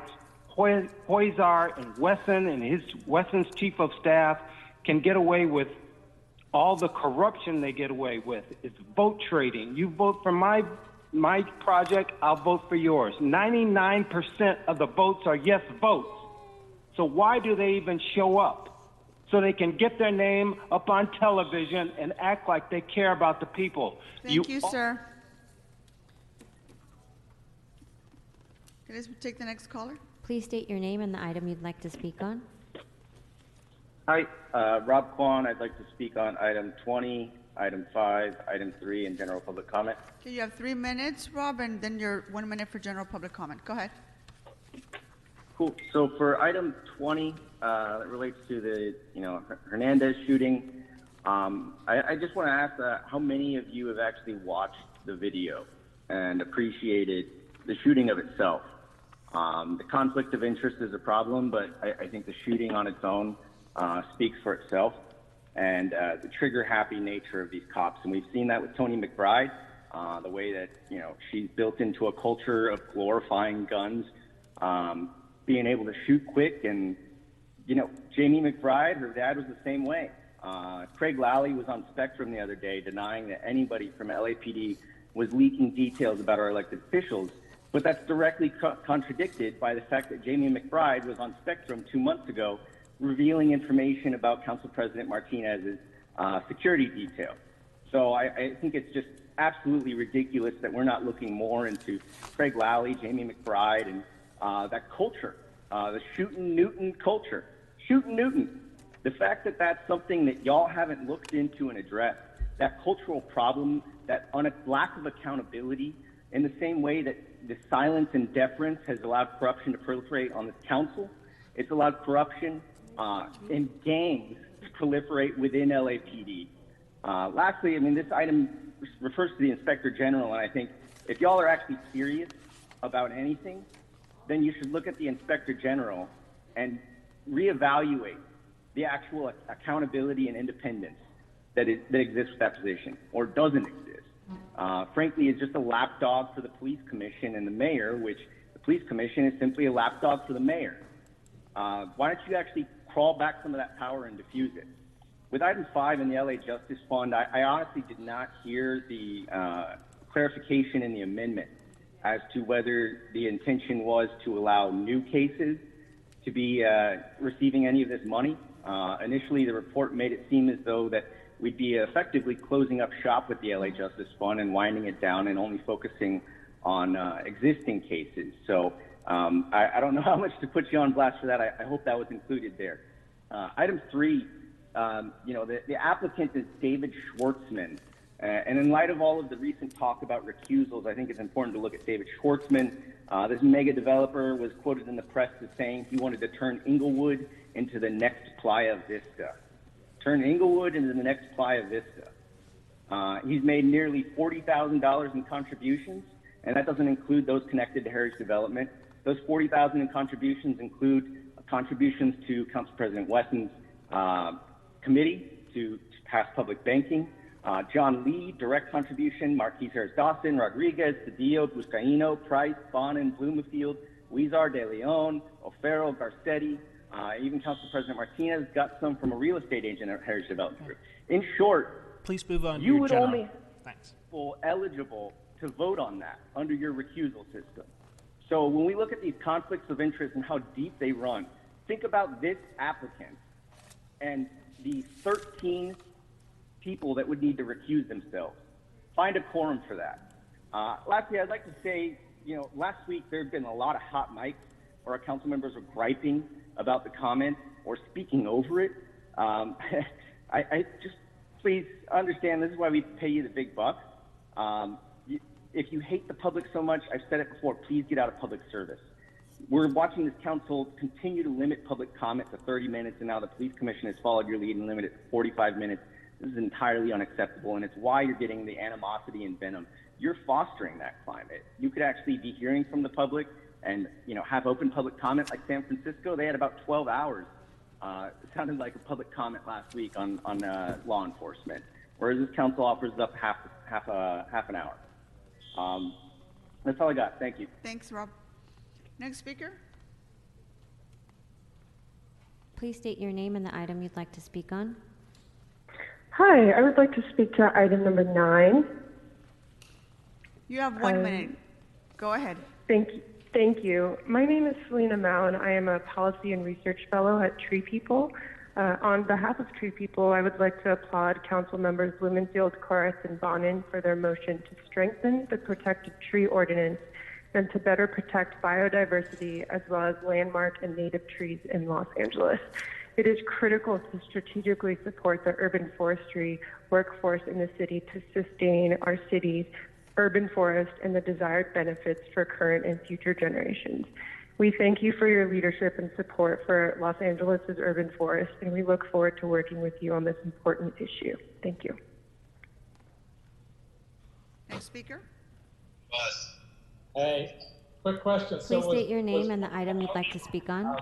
Huizar and Wesson and Wesson's chief of staff can get away with all the corruption they get away with. It's vote trading. You vote for my project, I'll vote for yours. 99% of the votes are yes votes. So why do they even show up? So they can get their name up on television and act like they care about the people. Thank you, sir. Can I take the next caller? Please state your name and the item you'd like to speak on. Hi, Rob Kwan. I'd like to speak on item 20, item 5, item 3, and general public comment. Okay, you have 3 minutes, Rob, and then your 1 minute for general public comment. Go ahead. Cool. So for item 20, that relates to the Hernandez shooting. I just want to ask how many of you have actually watched the video and appreciated the shooting of itself? The conflict of interest is a problem, but I think the shooting on its own speaks for itself, and the trigger-happy nature of these cops. And we've seen that with Tony McBride, the way that she's built into a culture of glorifying guns, being able to shoot quick. And Jamie McBride, her dad was the same way. Craig Lally was on Spectrum the other day denying that anybody from LAPD was leaking details about our elected officials, but that's directly contradicted by the fact that Jamie McBride was on Spectrum 2 months ago revealing information about Council President Martinez's security detail. So I think it's just absolutely ridiculous that we're not looking more into Craig Lally, Jamie McBride, and that culture, the shootin' Newton culture. Shootin' Newton. The fact that that's something that y'all haven't looked into and addressed, that cultural problem, that lack of accountability, in the same way that the silence and deference has allowed corruption to proliferate on this council, it's allowed corruption and gangs to proliferate within LAPD. Lastly, I mean, this item refers to the Inspector General, and I think if y'all are actually serious about anything, then you should look at the Inspector General and reevaluate the actual accountability and independence that exists with that position, or doesn't exist. Frankly, it's just a lapdog for the police commission and the mayor, which the police commission is simply a lapdog for the mayor. Why don't you actually crawl back some of that power and diffuse it? With item 5 in the LA Justice Fund, I honestly did not hear the clarification in the amendment as to whether the intention was to allow new cases to be receiving any of this money. Initially, the report made it seem as though that we'd be effectively closing up shop with the LA Justice Fund and winding it down and only focusing on existing cases. So I don't know how much to put you on blast for that. I hope that was included there. Item 3, the applicant is David Schwartzman. And in light of all of the recent talk about recusals, I think it's important to look at David Schwartzman. This mega developer was quoted in the press as saying he wanted to turn Inglewood into the next Playa Vista. Turn Inglewood into the next Playa Vista. He's made nearly $40,000 in contributions, and that doesn't include those connected to Heritage Development. Those $40,000 in contributions include contributions to Council President Wesson's committee to pass public banking. John Lee, direct contribution, Marquise Harris-Dawson, Rodriguez, Cedillo, Buscaino, Price, Bonin, Blumenfield, Huizar, De Leon, O'Farrell, Garcetti, even Council President Martinez got some from a real estate agent at Heritage Development Group. In short, please move on. You would general. only Thanks. be eligible to vote on that under your recusal system. So when we look at these conflicts of interest and how deep they run, think about this applicant and the 13 people that would need to recuse themselves. Find a quorum for that. Lastly, I'd like to say, last week there have been a lot of hot mics where our council members were griping about the comment or speaking over it. I just, please understand, this is why we pay you the big bucks. If you hate the public so much, I've said it before, please get out of public service. We're watching this council continue to limit public comment to 30 minutes, and now the police commission has followed your lead and limited it to 45 minutes. This is entirely unacceptable, and it's why you're getting the animosity and venom. You're fostering that climate. You could actually be hearing from the public and have open public comment like San Francisco. They had about 12 hours. It sounded like a public comment last week on law enforcement, whereas this council offers up half an hour. That's all I got. Thank you. Thanks, Rob. Next speaker. Please state your name and the item you'd like to speak on. Hi, I would like to speak to item number 9. You have 1 minute. Go ahead. Thank you. My name is Selena Mao, and I am a Policy and Research Fellow at Tree People. On behalf of Tree People, I would like to applaud Council Members Blumenfield, Corus, and Bonin for their motion to strengthen the Protected Tree Ordinance and to better protect biodiversity as well as landmark and native trees in Los Angeles. It is critical to strategically support the urban forestry workforce in the city to sustain our city's urban forest and the desired benefits for current and future generations. We thank you for your leadership and support for Los Angeles' urban forest, and we look forward to working with you on this important issue. Thank you. Next speaker. Hey, quick question. Please state your name and the item you'd like to speak on.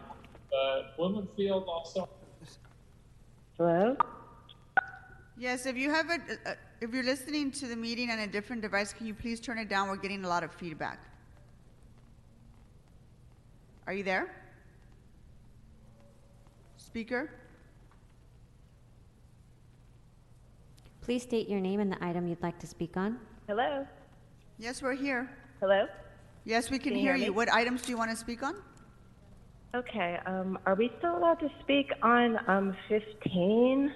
Blumenfield also. Hello? Yes, if you have if you're listening to the meeting on a different device, can you please turn it down? We're getting a lot of feedback. Are you there? Speaker? Please state your name and the item you'd like to speak on. Hello? Yes, we're here. Hello? Yes, we can Can you hear hear you. me? What items do you want to speak on? Okay, are we still allowed to speak on 15?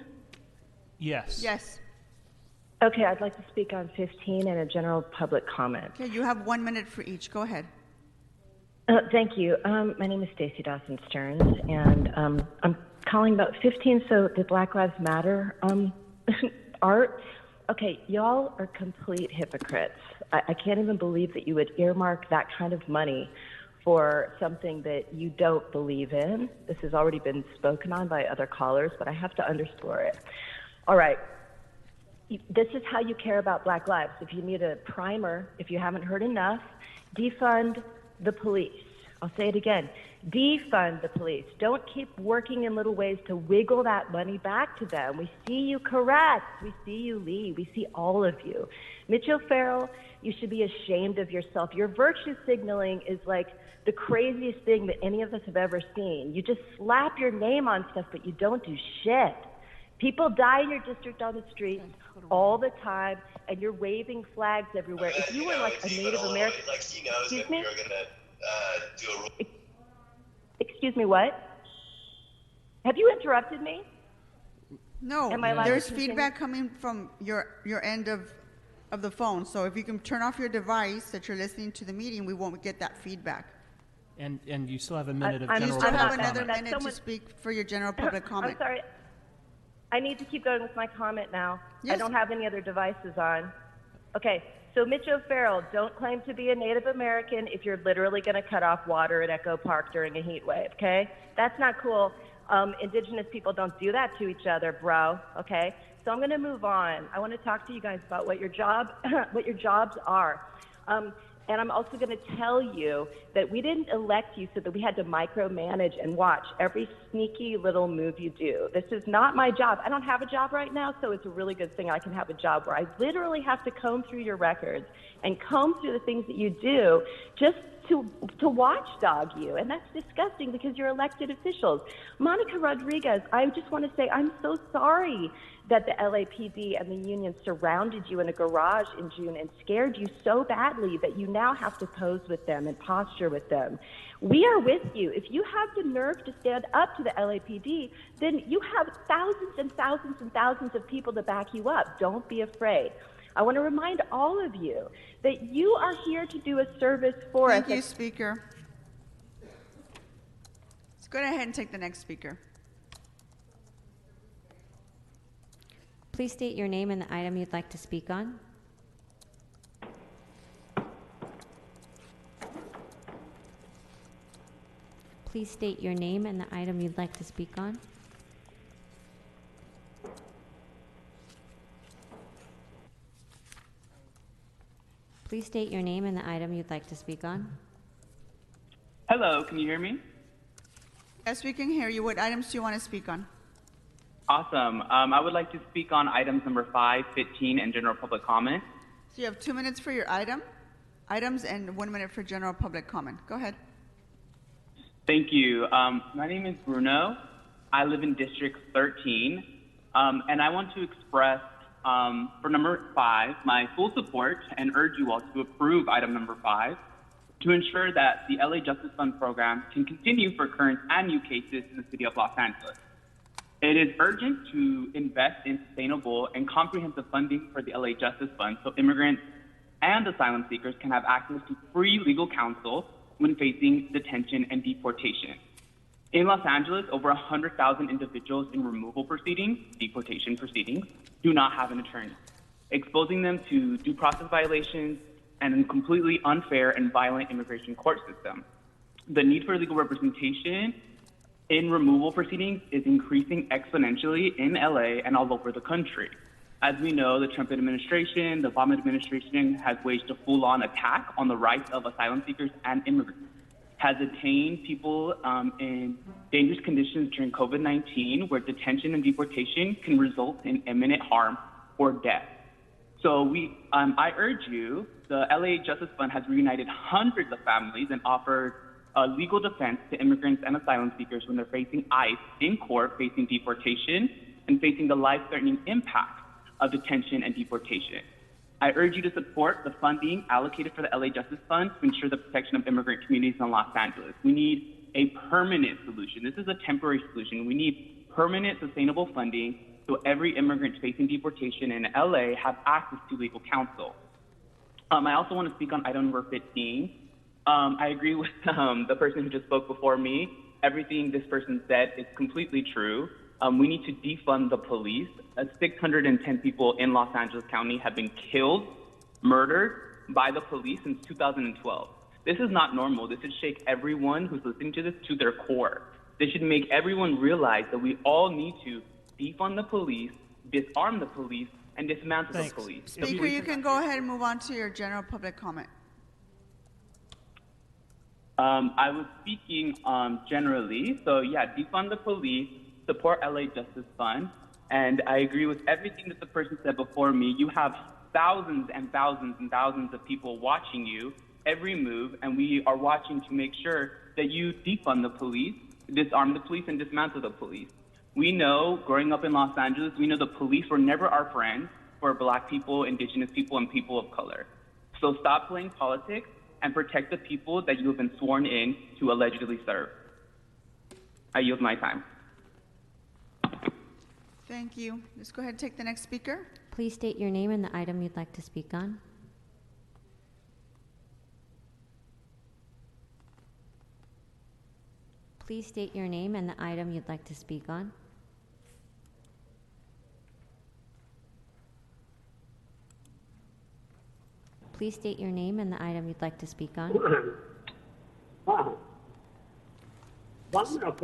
Yes. Yes. Okay, I'd like to speak on 15 and a general public comment. Okay, you have 1 minute for each. Go ahead. Thank you. My name is Stacy Dawson Stearns, and I'm calling about 15, so the Black Lives Matter art. Okay, y'all are complete hypocrites. I can't even believe that you would earmark that kind of money for something that you don't believe in. This has already been spoken on by other callers, but I have to underscore it. All right. This is how you care about Black lives. If you need a primer, if you haven't heard enough, defund the police. I'll say it again. Defund the police. Don't keep working in little ways to wiggle that money back to them. We see you, correct. We see you, Lee. We see all of you. Mitch O'Farrell, you should be ashamed of yourself. Your virtue signaling is like the craziest thing that any of us have ever seen. You just slap your name on stuff, but you don't do shit. People die in your district on the streets all the time, and you're waving flags everywhere. If you were like a Native American, excuse me? Excuse me, what? Have you interrupted me? No, Am I allowed there's to continue? feedback coming from your end of the phone. So if you can turn off your device that you're listening to the meeting, we won't get that feedback. And you still have a minute of I'm- general You still have public another comment. minute to speak for your general public comment. I'm sorry. I need to keep going with my comment now. Yes. I don't have any other devices on. Okay, so Mitch O'Farrell, don't claim to be a Native American if you're literally going to cut off water at Echo Park during a heat wave, okay? That's not cool. Indigenous people don't do that to each other, bro, okay? So I'm going to move on. I want to talk to you guys about what your jobs are. And I'm also going to tell you that we didn't elect you so that we had to micromanage and watch every sneaky little move you do. This is not my job. I don't have a job right now, so it's a really good thing I can have a job where I literally have to comb through your records and comb through the things that you do just to watchdog you. And that's disgusting because you're elected officials. Monica Rodriguez, I just want to say I'm so sorry that the LAPD and the union surrounded you in a garage in June and scared you so badly that you now have to pose with them and posture with them. We are with you. If you have the nerve to stand up to the LAPD, then you have thousands and thousands and thousands of people to back you up. Don't be afraid. I want to remind all of you that you are here to do a service for us. Thank you, Speaker. Let's go ahead and take the next speaker. Please state your name and the item you'd like to speak on. Please state your name and the item you'd like to speak on. Please state your name and the item you'd like to speak on. Hello, can you hear me? Yes, we can hear you. What items do you want to speak on? Awesome. I would like to speak on items number 5, 15, and general public comment. So you have 2 minutes for your items, and 1 minute for general public comment. Go ahead. Thank you. My name is Bruno. I live in District 13, and I want to express for number 5 my full support and urge you all to approve item number 5 to ensure that the LA Justice Fund program can continue for current and new cases in the city of Los Angeles. It is urgent to invest in sustainable and comprehensive funding for the LA Justice Fund so immigrants and asylum seekers can have access to free legal counsel when facing detention and deportation. In Los Angeles, over 100,000 individuals in removal proceedings, deportation proceedings, do not have an attorney, exposing them to due process violations and a completely unfair and violent immigration court system. The need for legal representation in removal proceedings is increasing exponentially in LA and all over the country. As we know, the Trump administration, the Obama administration has waged a full-on attack on the rights of asylum seekers and immigrants, has detained people in dangerous conditions during COVID-19, where detention and deportation can result in imminent harm or death. So I urge you, the LA Justice Fund has reunited hundreds of families and offered a legal defense to immigrants and asylum seekers when they're facing ICE in court, facing deportation, and facing the life-threatening impact of detention and deportation. I urge you to support the funding allocated for the LA Justice Fund to ensure the protection of immigrant communities in Los Angeles. We need a permanent solution. This is a temporary solution. We need permanent, sustainable funding so every immigrant facing deportation in LA have access to legal counsel. I also want to speak on item number 15. I agree with the person who just spoke before me. Everything this person said is completely true. We need to defund the police. 610 people in Los Angeles County have been killed, murdered by the police since 2012. This is not normal. This should shake everyone who's listening to this to their core. This should make everyone realize that we all need to defund the police, disarm the police, and dismantle the police. Speaker, you can go ahead and move on to your general public comment. I was speaking generally. So yeah, defund the police, support LA Justice Fund, and I agree with everything that the person said before me. You have thousands and thousands and thousands of people watching you every move, and we are watching to make sure that you defund the police, disarm the police, and dismantle the police. We know, growing up in Los Angeles, we know the police were never our friends for Black people, Indigenous people, and people of color. So stop playing politics and protect the people that you have been sworn in to allegedly serve. I yield my time. Thank you. Let's go ahead and take the next speaker. Please state your name and the item you'd like to speak on. Please state your name and the item you'd like to speak on. Please state your name and the item you'd like to speak on.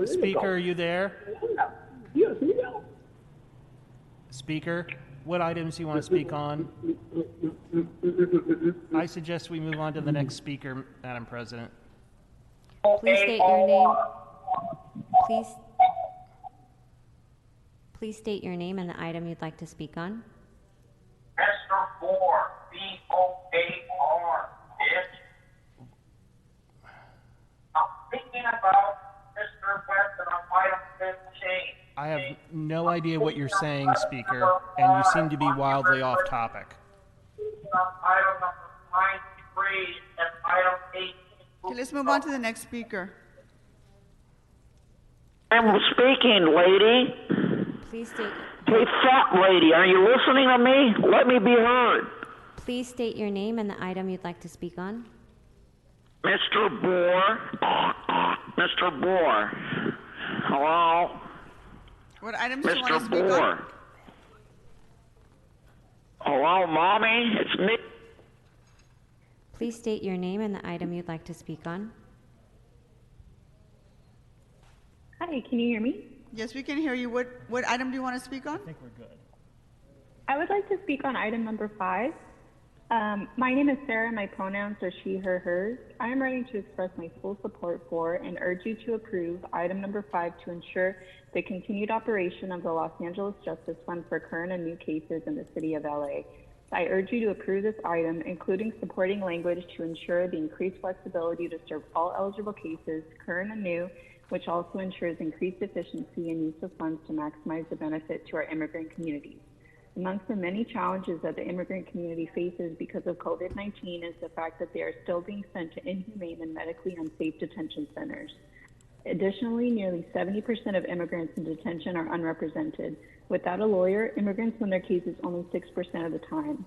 Speaker, are you there? Speaker, what items do you want to speak on? I suggest we move on to the next speaker, Madam President. Please state your name. Please state your name and the item you'd like to speak on. Mr. Boar, B-O-A-R, bitch. I'm thinking about Mr. Weston on item 15. I have no idea what you're saying, Speaker, and you seem to be wildly off topic. Item number 93 and item 18. Okay, let's move on to the next speaker. I'm speaking, lady. Please state. Hey, fat lady, are you listening to me? Let me be heard. Please state your name and the item you'd like to speak on. Mr. Boar. Mr. Boar. Hello? What items do you want to Mr. speak on? Boar. Hello, Mommy? It's me. Please state your name and the item you'd like to speak on. Hi, can you hear me? Yes, we can hear you. What item do you want to speak on? I think we're good. I would like to speak on item number 5. My name is Sarah. My pronouns are she, her, hers. I am writing to express my full support for and urge you to approve item number 5 to ensure the continued operation of the Los Angeles Justice Fund for current and new cases in the city of LA. I urge you to approve this item, including supporting language to ensure the increased flexibility to serve all eligible cases, current and new, which also ensures increased efficiency and use of funds to maximize the benefit to our immigrant communities. Amongst the many challenges that the immigrant community faces because of COVID-19 is the fact that they are still being sent to inhumane and medically unsafe detention centers. Additionally, nearly 70% of immigrants in detention are unrepresented. Without a lawyer, immigrants win their cases only 6% of the time.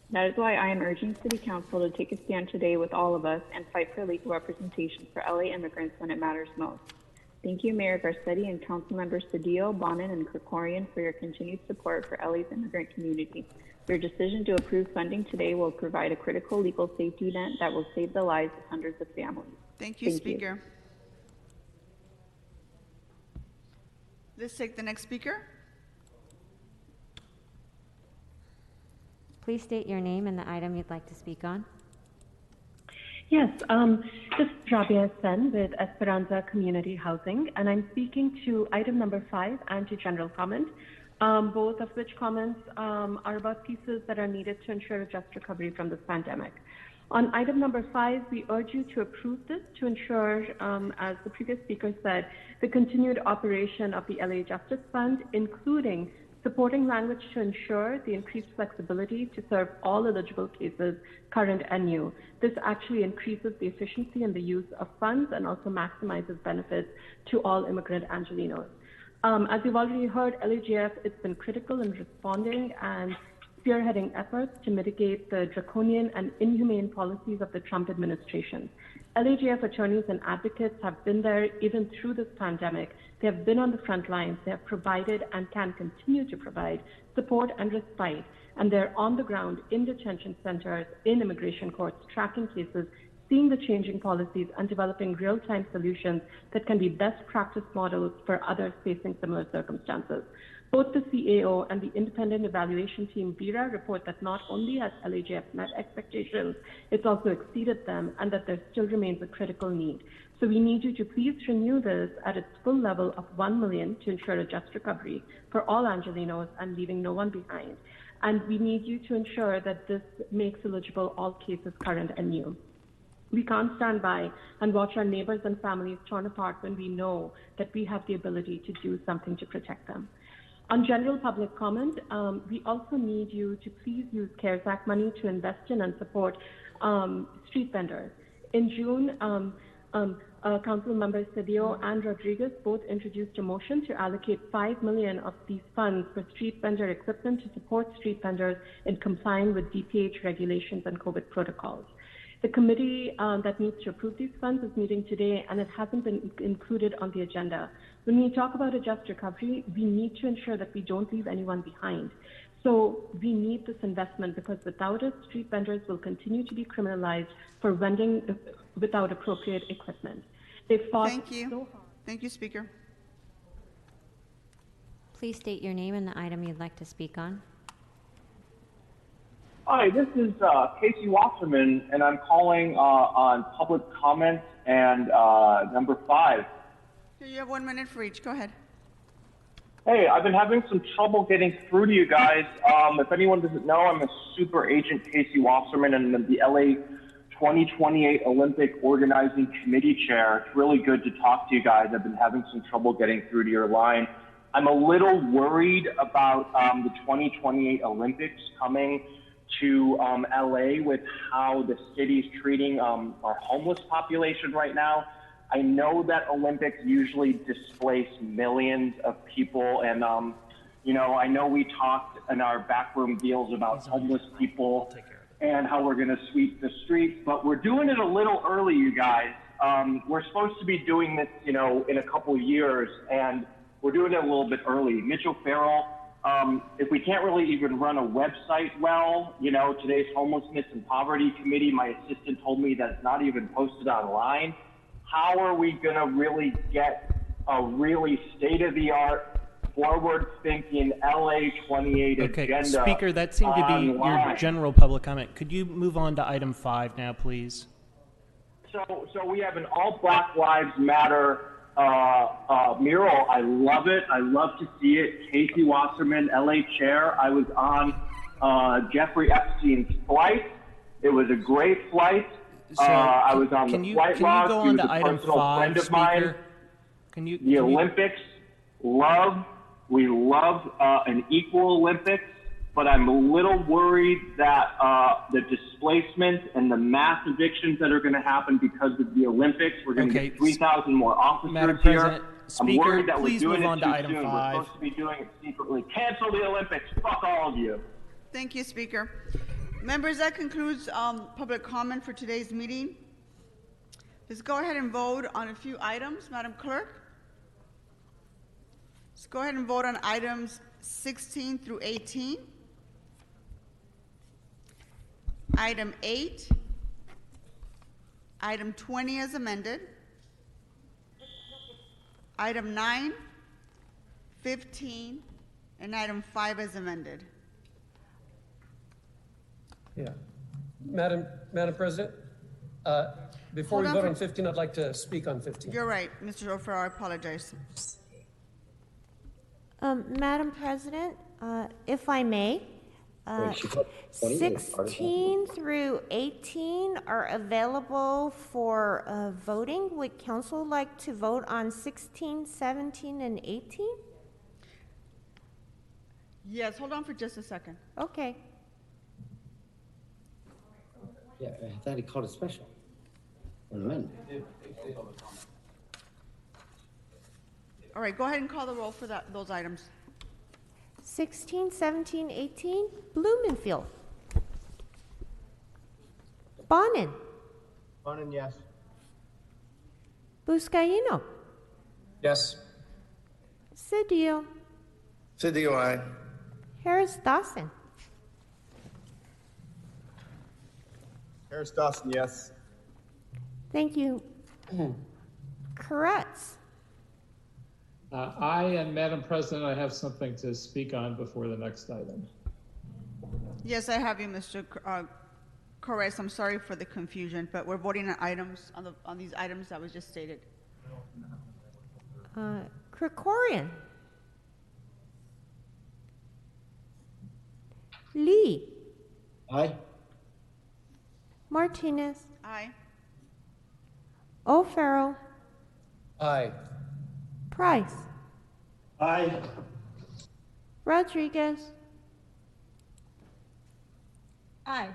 That is why I am urging City Council to take a stand today with all of us and fight for legal representation for LA immigrants when it matters most. Thank you, Mayor Garcetti and Council Members Cedillo, Bonin, and Krikorian for your continued support for LA's immigrant community. Your decision to approve funding today will provide a critical legal safety net that will save the lives of hundreds of families. Thank you, Speaker. Let's take the next speaker. Please state your name and the item you'd like to speak on. Yes, this is Rabia Sen with Esperanza Community Housing, and I'm speaking to item number 5 and to general comment, both of which comments are about pieces that are needed to ensure a just recovery from this pandemic. On item number 5, we urge you to approve this to ensure, as the previous speaker said, the continued operation of the LA Justice Fund, including supporting language to ensure the increased flexibility to serve all eligible cases, current and new. This actually increases the efficiency in the use of funds and also maximizes benefits to all immigrant Angelenos. As you've already heard, LAGF, it's been critical in responding and spearheading efforts to mitigate the draconian and inhumane policies of the Trump administration. LAGF attorneys and advocates have been there even through this pandemic. They have been on the front lines. They have provided and can continue to provide support and respite. And they're on the ground in detention centers, in immigration courts, tracking cases, seeing the changing policies, and developing real-time solutions that can be best practice models for others facing similar circumstances. Both the CAO and the independent evaluation team, VERA, report that not only has LAGF met expectations, it's also exceeded them, and that there still remains a critical need. So we need you to please renew this at its full level of $1 million to ensure a just recovery for all Angelenos and leaving no one behind. And we need you to ensure that this makes eligible all cases current and new. We can't stand by and watch our neighbors and families torn apart when we know that we have the ability to do something to protect them. On general public comment, we also need you to please use CARES Act money to invest in and support street vendors. In June, Council members Cedillo and Rodriguez both introduced a motion to allocate $5 million of these funds for street vendor equipment to support street vendors in complying with DPH regulations and COVID protocols. The committee that needs to approve these funds is meeting today, and it hasn't been included on the agenda. When we talk about a just recovery, we need to ensure that we don't leave anyone behind. So we need this investment, because without it, street vendors will continue to be criminalized for vending without appropriate equipment. They fought Thank you. so hard. Thank you, Speaker. Please state your name and the item you'd like to speak on. Hi, this is Casey Wasserman, and I'm calling on public comment and number 5. Here, you have 1 minute for each. Go ahead. Hey, I've been having some trouble getting through to you guys. If anyone doesn't know, I'm a super agent Casey Wasserman, and I'm the LA 2028 Olympic Organizing Committee Chair. It's really good to talk to you guys. I've been having some trouble getting through to your line. I'm a little worried about the 2028 Olympics coming to LA with how the city's treating our homeless population right now. I know that Olympics usually displace millions of people, and you know, I know we talked in our backroom deals about homeless people and how we're going to sweep the streets, but we're doing it a little early, you guys. We're supposed to be doing this, you know, in a couple of years, and we're doing it a little bit early. Mitch O'Farrell, if we can't really even run a website well, you know, today's Homelessness and Poverty Committee, my assistant told me that it's not even posted online. How are we going to really get a really state-of-the-art, forward-thinking LA 28 agenda? Speaker, that seemed to be online? your general public comment. Could you move on to item 5 now, please? So we have an All Black Lives Matter mural. I love it. I love to see it. Casey Wasserman, LA chair. I was on Jeffrey Epstein's flight. It was a great flight. I was on the flight log. Can you go He on was to a item personal 5, friend of mine. Speaker? The Olympics, we love an equal Olympics, but I'm a little worried that the displacement and the mass evictions that are going to happen because of the Olympics, we're going to get 3,000 more officers Madam here. President, I'm Speaker, worried that please we're doing move on it to too item soon. 5. We're supposed to be doing it secretly. Cancel the Olympics. Fuck all of you. Thank you, Speaker. Members, that concludes public comment for today's meeting. Let's go ahead and vote on a few items, Madam Clerk. Let's go ahead and vote on items 16 through 18. Item 8. Item 20 as amended. Item 9, 15, and item 5 as amended. Yeah. Madam President, before we vote on 15, I'd like to speak on 15. You're right, Mr. O'Farrell, I apologize. Madam President, if I may, 16 through 18 are available for voting. Would council like to vote on 16, 17, and 18? Yes, hold on for just a second. Okay. Yeah, I thought he called it special. An amendment. All right, go ahead and call the roll for those items. 16, 17, 18, Blumenfield. Bonin. Bonin, yes. Buscaino. Yes. Cedillo. Cedillo, aye. Harris Dawson. Harris Dawson, yes. Thank you. Koretz. And Madam President, I have something to speak on before the next item. Yes, I have you, Mr. Corres. I'm sorry for the confusion, but we're voting on items on these items that was just stated. Krikorian. Lee. Aye. Martinez. Aye. O'Farrell. Aye. Price. Aye. Rodriguez. Aye.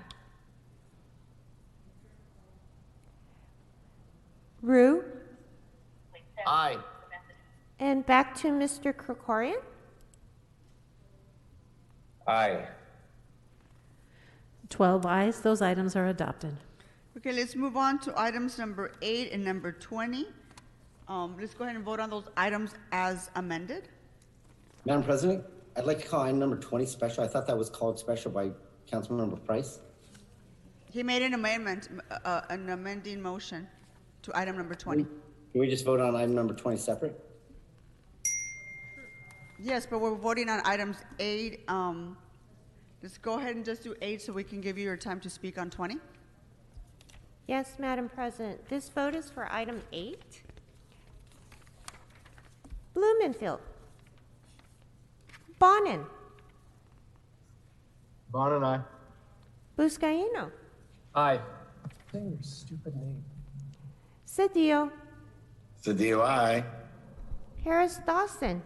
Rue. Aye. And back to Mr. Krikorian. Aye. 12 ayes, those items are adopted. Okay, let's move on to items number 8 and number 20. Let's go ahead and vote on those items as amended. Madam President, I'd like to call item number 20 special. I thought that was called special by Councilmember Price. He made an amendment, an amending motion to item number 20. Can we just vote on item number 20 separate? Yes, but we're voting on items 8. Let's go ahead and just do 8 so we can give you your time to speak on 20. Yes, Madam President. This vote is for item 8. Blumenfield. Bonin. Bonin, aye. Buscaino. Aye. Say your stupid name. Cedillo. Cedillo, aye. Harris Dawson.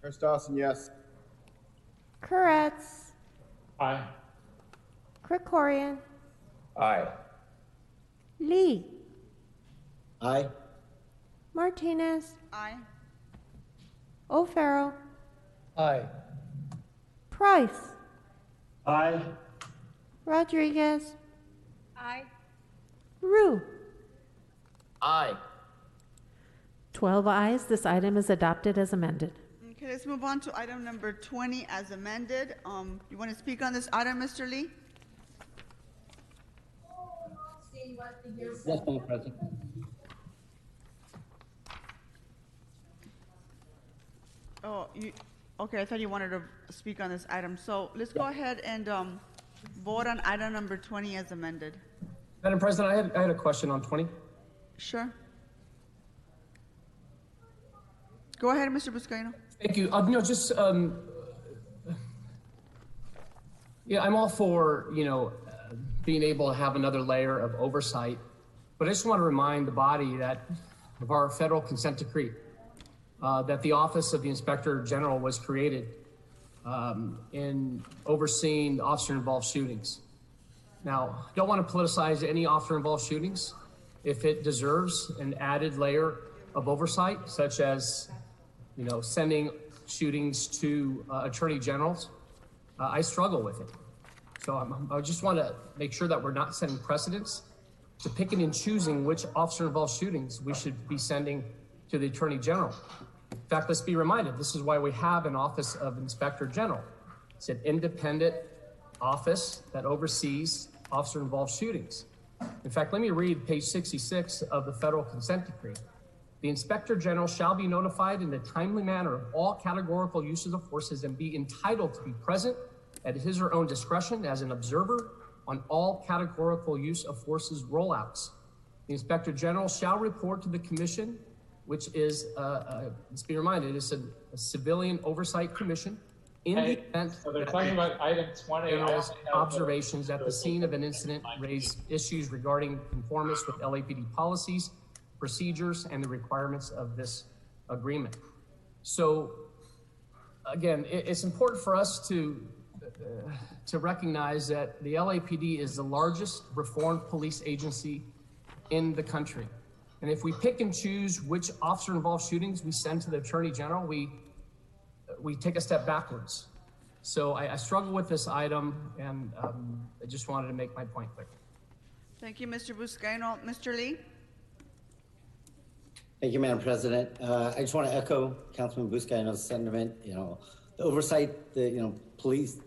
Harris Dawson, yes. Koretz. Aye. Krikorian. Aye. Lee. Aye. Martinez. Aye. O'Farrell. Aye. Price. Aye. Rodriguez. Aye. Rue. Aye. 12 ayes, this item is adopted as amended. Okay, let's move on to item number 20 as amended. You want to speak on this item, Mr. Lee? Yes, Madam President. Oh, okay, I thought you wanted to speak on this item. So let's go ahead and vote on item number 20 as amended. Madam President, I had a question on 20. Sure. Go ahead, Mr. Buscaino. Thank you. I'm all for, being able to have another layer of oversight, but I just want to remind the body of our federal consent decree, that the Office of the Inspector General was created in overseeing officer-involved shootings. Now, I don't want to politicize any officer-involved shootings. If it deserves an added layer of oversight, such as, sending shootings to attorney generals, I struggle with it. So I just want to make sure that we're not setting precedents to picking and choosing which officer-involved shootings we should be sending to the attorney general. In fact, let's be reminded, this is why we have an Office of Inspector General. It's an independent office that oversees officer-involved shootings. In fact, let me read page 66 of the federal consent decree. The Inspector General shall be notified in a timely manner of all categorical uses of forces and be entitled to be present at his or her own discretion as an observer on all categorical use of forces rollouts. The Inspector General shall report to the Commission, which is, let's be reminded, it's a civilian oversight commission, in the event So they're talking about item 20. general's observations at the scene of an incident raise issues regarding conformance with LAPD policies, procedures, and the requirements of this agreement. So again, it's important for us to recognize that the LAPD is the largest reformed police agency in the country. And if we pick and choose which officer-involved shootings we send to the Attorney General, we take a step backwards. So I struggle with this item, and I just wanted to make my point clear. Thank you, Mr. Buscaino. Mr. Lee? Thank you, Madam President. I just want to echo Councilman Buscaino's sentiment. You know, the oversight, the police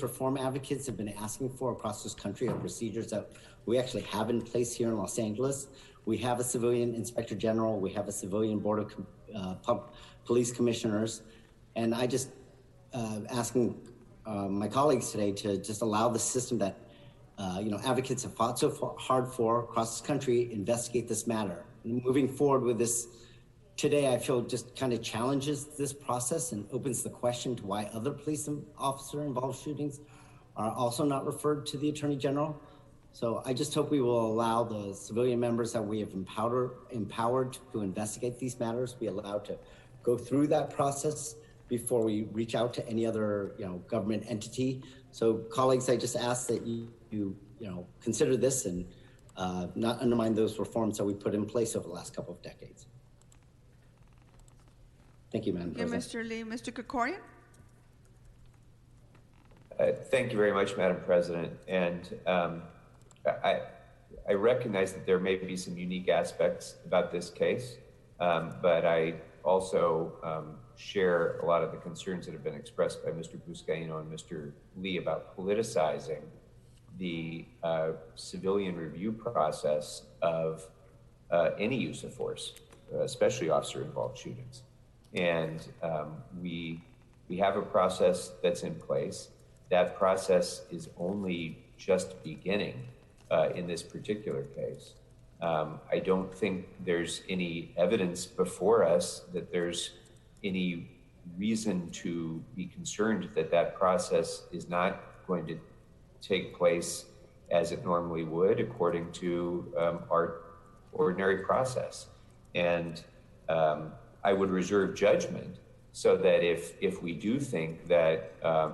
reform advocates have been asking for across this country are procedures that we actually have in place here in Los Angeles. We have a civilian inspector general. We have a civilian board of police commissioners. And I just asking my colleagues today to just allow the system that advocates have fought so hard for across this country investigate this matter. And moving forward with this today, I feel just kind of challenges this process and opens the question to why other police officer-involved shootings are also not referred to the Attorney General. So I just hope we will allow the civilian members that we have empowered to investigate these matters be allowed to go through that process before we reach out to any other government entity. So colleagues, I just ask that you consider this and not undermine those reforms that we put in place over the last couple of decades. Thank you, Madam President. Mr. Lee. Mr. Krikorian? Thank you very much, Madam President. And I recognize that there may be some unique aspects about this case, but I also share a lot of the concerns that have been expressed by Mr. Buscaino and Mr. Lee about politicizing the civilian review process of any use of force, especially officer-involved shootings. And we have a process that's in place. That process is only just beginning in this particular case. I don't think there's any evidence before us that there's any reason to be concerned that that process is not going to take place as it normally would according to our ordinary process. And I would reserve judgment so that if we do think that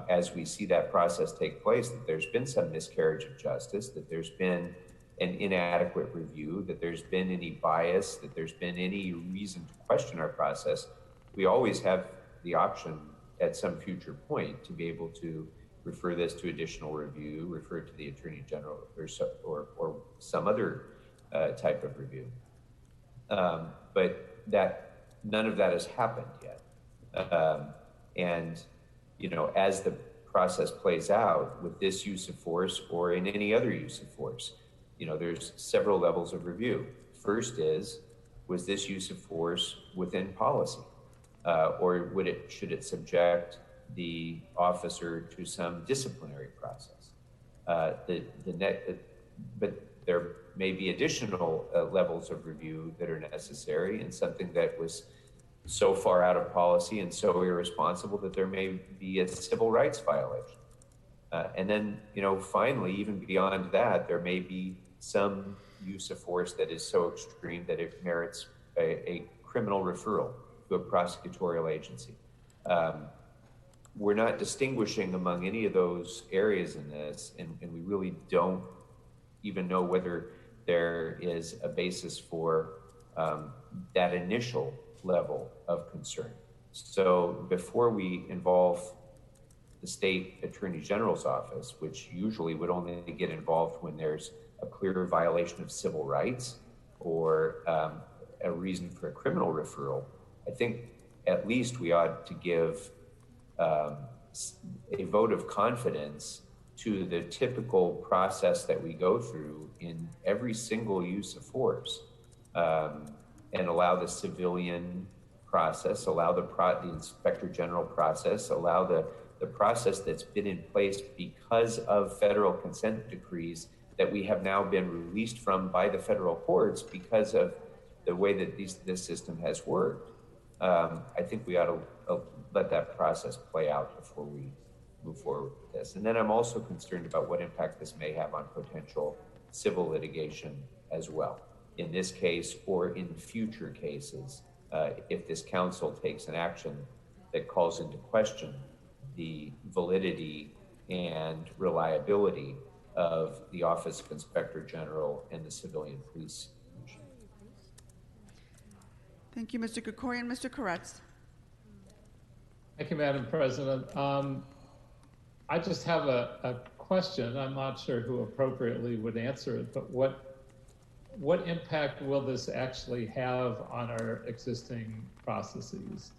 as we see that process take place, that there's been some miscarriage of justice, that there's been an inadequate review, that there's been any bias, that there's been any reason to question our process, we always have the option at some future point to be able to refer this to additional review, refer it to the Attorney General or some other type of review. But none of that has happened yet. And as the process plays out with this use of force or in any other use of force, there's several levels of review. First was this use of force within policy? Or should it subject the officer to some disciplinary process? But there may be additional levels of review that are necessary, and something that was so far out of policy and so irresponsible that there may be a civil rights violation. And then, finally, even beyond that, there may be some use of force that is so extreme that it merits a criminal referral to a prosecutorial agency. We're not distinguishing among any of those areas in this, and we really don't even know whether there is a basis for that initial level of concern. So before we involve the state attorney general's office, which usually would only get involved when there's a clear violation of civil rights or a reason for a criminal referral, I think at least we ought to give a vote of confidence to the typical process that we go through in every single use of force, and allow the civilian process, allow the inspector general process, allow the process that's been in place because of federal consent decrees that we have now been released from by the federal courts because of the way that this system has worked. I think we ought to let that process play out before we move forward with this. And then I'm also concerned about what impact this may have on potential civil litigation as well. In this case or in future cases, if this council takes an action that calls into question the validity and reliability of the Office of Inspector General and the Civilian Police Commission. Thank you, Mr. Krikorian. Mr. Koretz. Thank you, Madam President. I just have a question. I'm not sure who appropriately would answer it, but what impact will this actually have on our existing processes?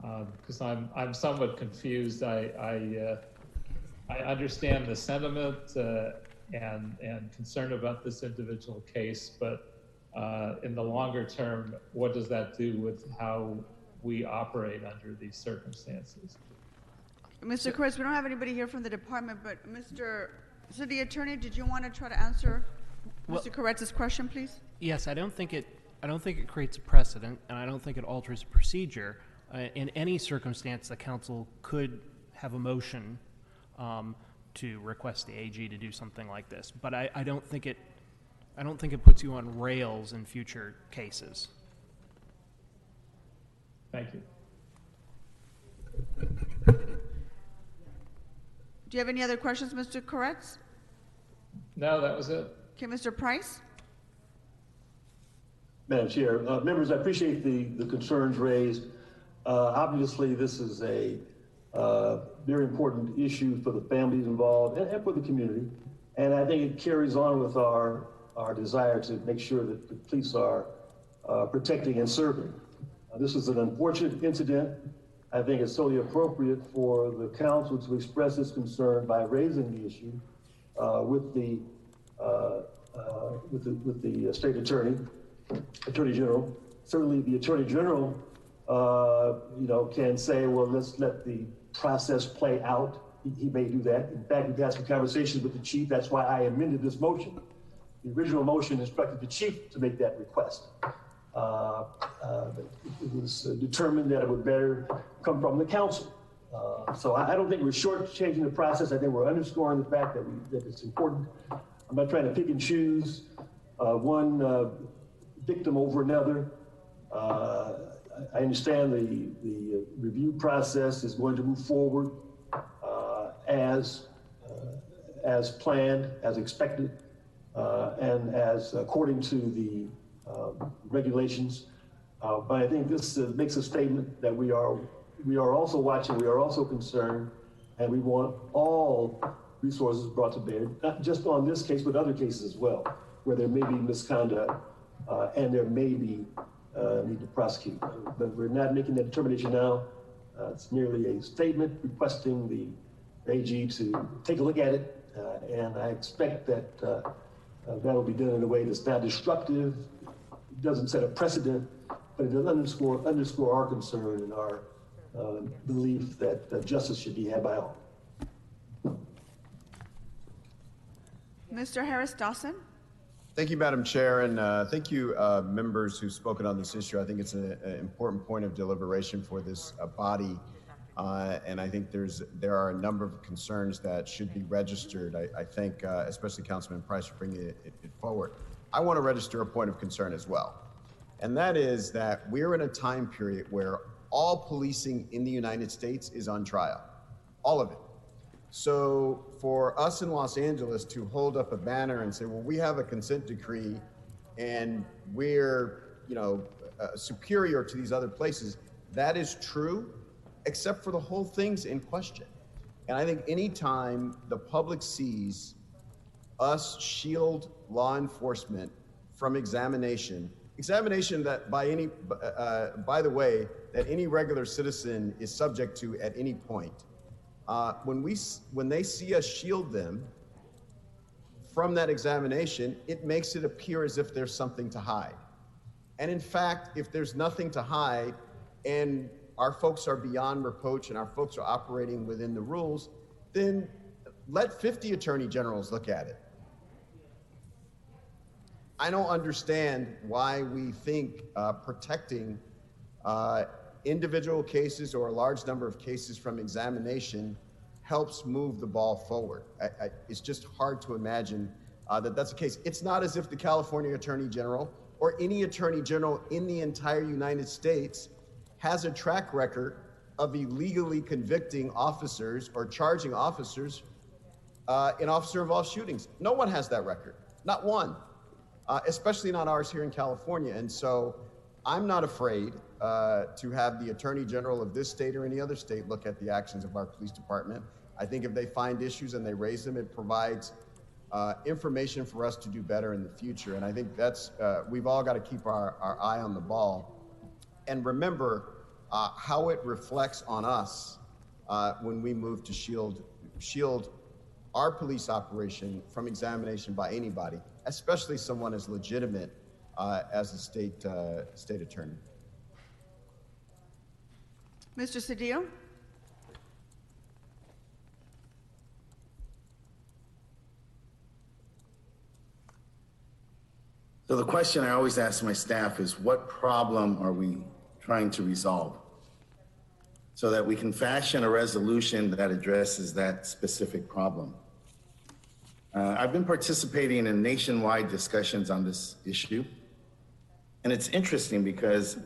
Because I'm somewhat confused. I understand the sentiment and concern about this individual case, but in the longer term, what does that do with how we operate under these circumstances? Mr. Koretz, we don't have anybody here from the department, but Mr. City Attorney, did you want to try to answer Mr. Koretz's question, please? Yes, I don't think it creates a precedent, and I don't think it alters a procedure. In any circumstance, the council could have a motion to request the AG to do something like this, but I don't think it puts you on rails in future cases. Thank you. Do you have any other questions, Mr. Koretz? No, that was it. Okay, Mr. Price? Madam Chair, members, I appreciate the concerns raised. Obviously, this is a very important issue for the families involved and for the community. And I think it carries on with our desire to make sure that the police are protecting and serving. This is an unfortunate incident. I think it's totally appropriate for the council to express its concern by raising the issue with the state attorney general. Certainly, the attorney general, can say, well, let's let the process play out. He may do that. In fact, we've had some conversations with the chief. That's why I amended this motion. The original motion instructed the chief to make that request. It was determined that it would better come from the council. So I don't think we're shortchanging the process. I think we're underscoring the fact that it's important. I'm not trying to pick and choose one victim over another. I understand the review process is going to move forward as planned, as expected, and as according to the regulations. But I think this makes a statement that we are also watching, we are also concerned, and we want all resources brought to bear, not just on this case, but other cases as well, where there may be misconduct and there may be need to prosecute. But we're not making that determination now. It's merely a statement requesting the AG to take a look at it, and I expect that that'll be done in a way that's not destructive, doesn't set a precedent, but it does underscore our concern and our belief that justice should be had by all. Mr. Harris Dawson? Thank you, Madam Chair, and thank you, members who've spoken on this issue. I think it's an important point of deliberation for this body, and I think there are a number of concerns that should be registered. I think, especially Councilman Price, for bringing it forward. I want to register a point of concern as well, and that is that we're in a time period where all policing in the United States is on trial, all of it. So for us in Los Angeles to hold up a banner and say, well, we have a consent decree and we're, superior to these other places, that is true, except for the whole thing's in question. And I think anytime the public sees us shield law enforcement from examination that by the way, that any regular citizen is subject to at any point, when they see us shield them from that examination, it makes it appear as if there's something to hide. And in fact, if there's nothing to hide and our folks are beyond reproach and our folks are operating within the rules, then let 50 attorney generals look at it. I don't understand why we think protecting individual cases or a large number of cases from examination helps move the ball forward. It's just hard to imagine that that's the case. It's not as if the California Attorney General or any Attorney General in the entire United States has a track record of illegally convicting officers or charging officers in officer-involved shootings. No one has that record, not one, especially not ours here in California. And so I'm not afraid to have the Attorney General of this state or any other state look at the actions of our police department. I think if they find issues and they raise them, it provides information for us to do better in the future. And I think that's, we've all got to keep our eye on the ball and remember how it reflects on us when we move to shield our police operation from examination by anybody, especially someone as legitimate as a state attorney. Mr. Cedillo? So the question I always ask my staff is, what problem are we trying to resolve? So that we can fashion a resolution that addresses that specific problem. I've been participating in nationwide discussions on this issue. And it's interesting because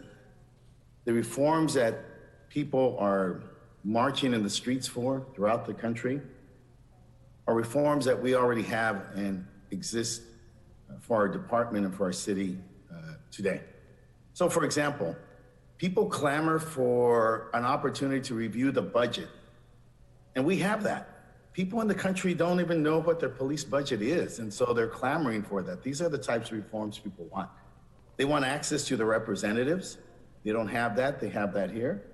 the reforms that people are marching in the streets for throughout the country are reforms that we already have and exist for our department and for our city today. So for example, people clamor for an opportunity to review the budget. And we have that. People in the country don't even know what their police budget is. And so they're clamoring for that. These are the types of reforms people want. They want access to the representatives. They don't have that. They have that here.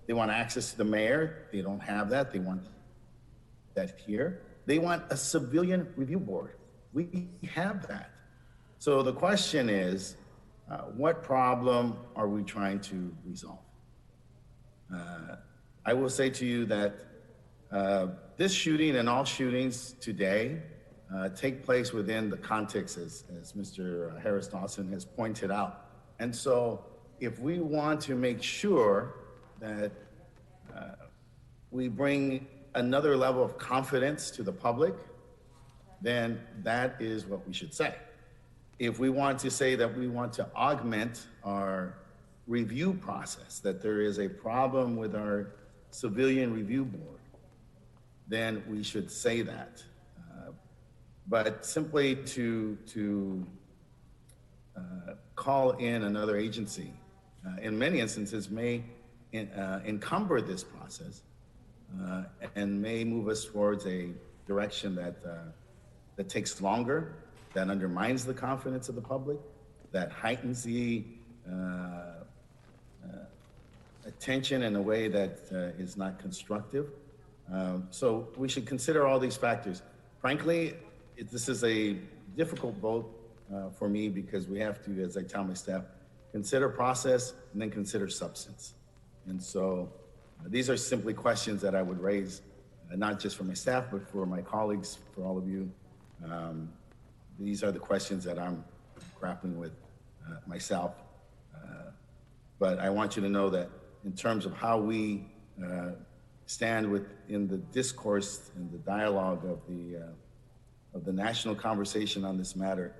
They want access to the mayor. They don't have that. They want that here. They want a civilian review board. We have that. So the question is, what problem are we trying to resolve? I will say to you that this shooting and all shootings today take place within the context, as Mr. Harris Dawson has pointed out. And so if we want to make sure that we bring another level of confidence to the public, then that is what we should say. If we want to say that we want to augment our review process, that there is a problem with our civilian review board, then we should say that. But simply to call in another agency, in many instances may encumber this process and may move us towards a direction that takes longer, that undermines the confidence of the public, that heightens the attention in a way that is not constructive. So we should consider all these factors. Frankly, this is a difficult vote for me because we have to, as I tell my staff, consider process and then consider substance. And so these are simply questions that I would raise, not just for my staff, but for my colleagues, for all of you. These are the questions that I'm grappling with myself. But I want you to know that in terms of how we stand within the discourse and the dialogue of the national conversation on this matter,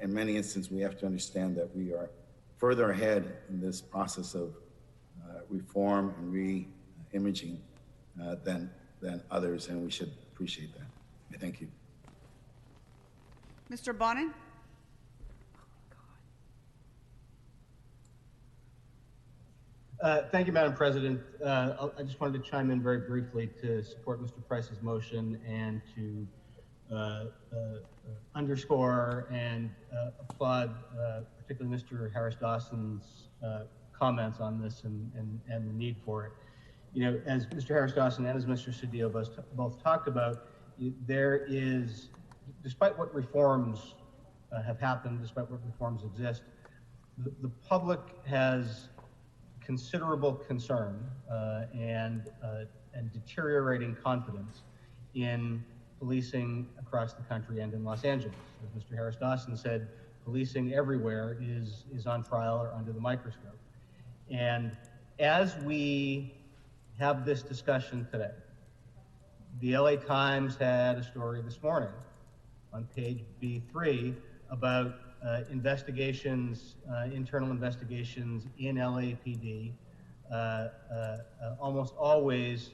in many instances, we have to understand that we are further ahead in this process of reform and re-imaging than others, and we should appreciate that. I thank you. Mr. Bonin? Thank you, Madam President. I just wanted to chime in very briefly to support Mr. Price's motion and to underscore and applaud particularly Mr. Harris Dawson's comments on this and the need for it. You know, as Mr. Harris Dawson and as Mr. Cedillo both talked about, there is, despite what reforms have happened, despite what reforms exist, the public has considerable concern and deteriorating confidence in policing across the country and in Los Angeles. As Mr. Harris Dawson said, policing everywhere is on trial or under the microscope. And as we have this discussion today, the LA Times had a story this morning on page B3 about investigations, internal investigations in LAPD almost always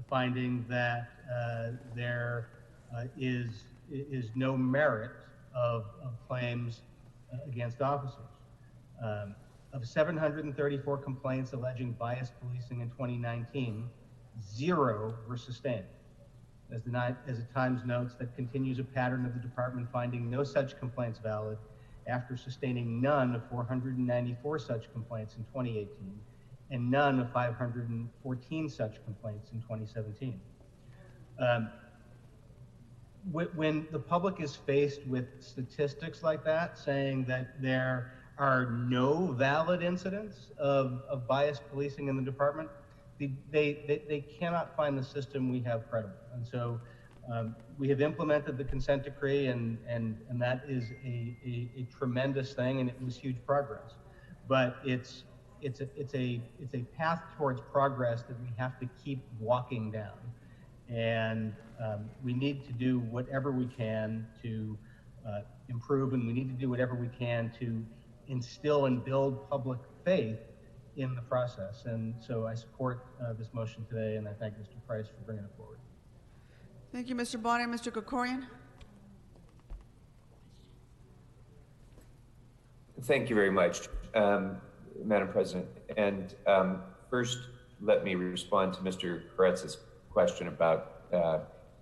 finding that there is no merit of claims against officers. Of 734 complaints alleging biased policing in 2019, 0 were sustained. As the Times notes, that continues a pattern of the department finding no such complaints valid after sustaining none of 494 such complaints in 2018 and none of 514 such complaints in 2017. When the public is faced with statistics like that, saying that there are no valid incidents of biased policing in the department, they cannot find the system we have credible. And so we have implemented the consent decree, and that is a tremendous thing, and it was huge progress. But it's a path towards progress that we have to keep walking down. And we need to do whatever we can to improve, and we need to do whatever we can to instill and build public faith in the process. And so I support this motion today, and I thank Mr. Price for bringing it forward. Thank you, Mr. Bonner. Mr. Krikorian? Thank you very much, Madam President. And first, let me respond to Mr. Koretz's question about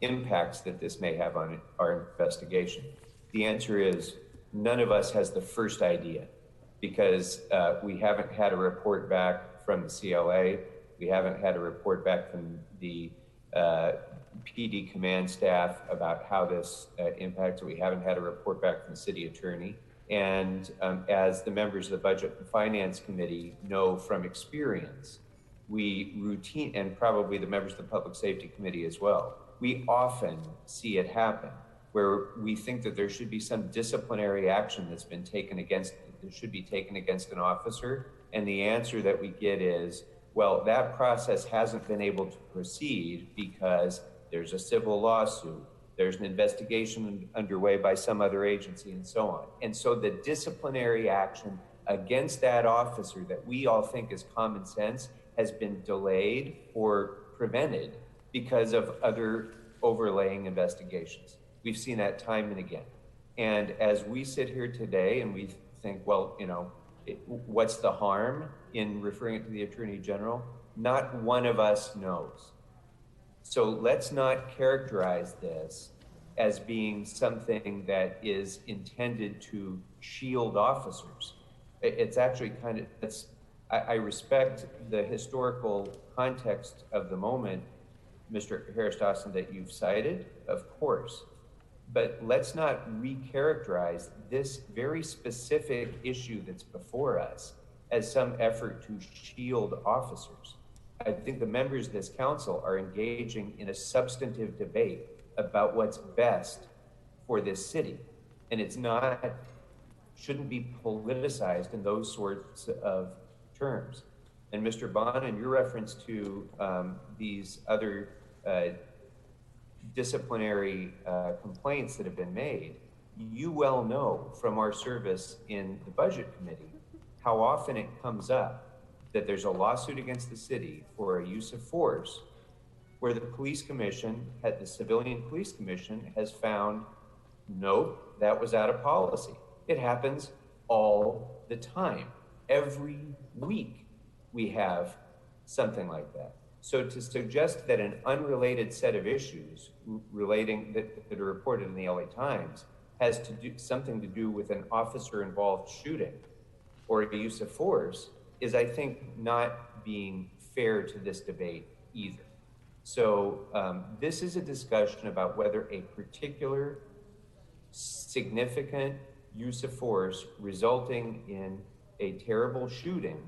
impacts that this may have on our investigation. The answer is none of us has the first idea, because we haven't had a report back from the CLA. We haven't had a report back from the PD command staff about how this impacts. We haven't had a report back from the city attorney. And as the members of the Budget and Finance Committee know from experience, and probably the members of the Public Safety Committee as well, we often see it happen where we think that there should be some disciplinary action that's been taken against an officer. And the answer that we get is, well, that process hasn't been able to proceed because there's a civil lawsuit, there's an investigation underway by some other agency, and so on. And so the disciplinary action against that officer that we all think is common sense has been delayed or prevented because of other overlaying investigations. We've seen that time and again. And as we sit here today and we think, well, what's the harm in referring it to the Attorney General? Not one of us knows. So let's not characterize this as being something that is intended to shield officers. It's actually I respect the historical context of the moment, Mr. Harris-Dawson, that you've cited, of course. But let's not recharacterize this very specific issue that's before us as some effort to shield officers. I think the members of this council are engaging in a substantive debate about what's best for this city. And shouldn't be politicized in those sorts of terms. And Mr. Bond, in your reference to these other disciplinary complaints that have been made, you well know from our service in the Budget Committee how often it comes up that there's a lawsuit against the city for a use of force where the police commission, the Civilian Police Commission, has found, nope, that was out of policy. It happens all the time. Every week we have something like that. So to suggest that an unrelated set of issues that are reported in the LA Times has to do something to do with an officer-involved shooting or a use of force is, I think, not being fair to this debate either. So this is a discussion about whether a particular significant use of force resulting in a terrible shooting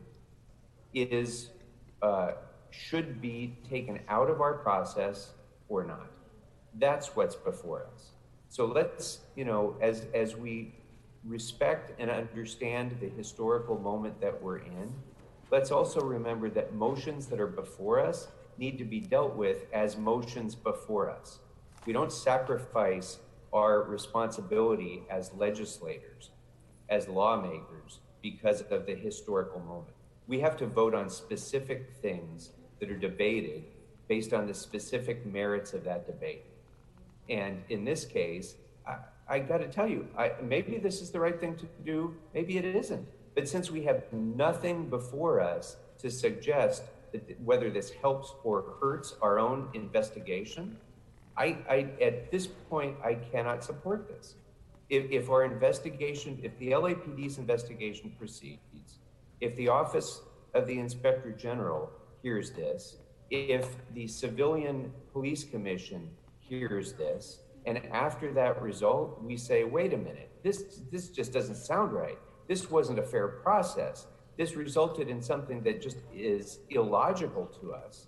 should be taken out of our process or not. That's what's before us. So let's, as we respect and understand the historical moment that we're in, let's also remember that motions that are before us need to be dealt with as motions before us. We don't sacrifice our responsibility as legislators, as lawmakers, because of the historical moment. We have to vote on specific things that are debated based on the specific merits of that debate. And in this case, I got to tell you, maybe this is the right thing to do, maybe it isn't. But since we have nothing before us to suggest that whether this helps or hurts our own investigation, at this point, I cannot support this. If our investigation, if the LAPD's investigation proceeds, if the Office of the Inspector General hears this, if the Civilian Police Commission hears this, and after that result, we say, wait a minute, this just doesn't sound right. This wasn't a fair process. This resulted in something that just is illogical to us.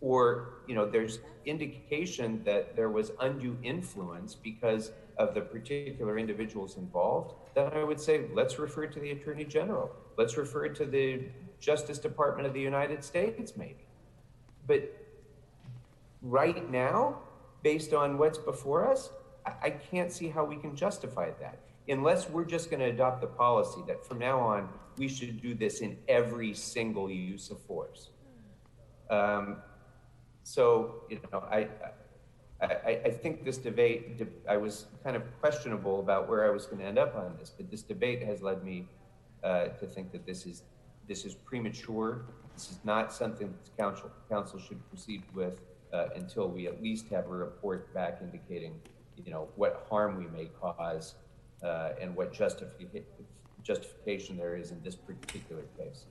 Or, there's indication that there was undue influence because of the particular individuals involved, then I would say, let's refer it to the Attorney General. Let's refer it to the Justice Department of the United States, maybe. But right now, based on what's before us, I can't see how we can justify that, unless we're just going to adopt the policy that from now on, we should do this in every single use of force. I think this debate, I was kind of questionable about where I was going to end up on this, but this debate has led me to think that this is premature. This is not something that council should proceed with until we at least have a report back indicating, what harm we may cause and what justification there is in this particular case.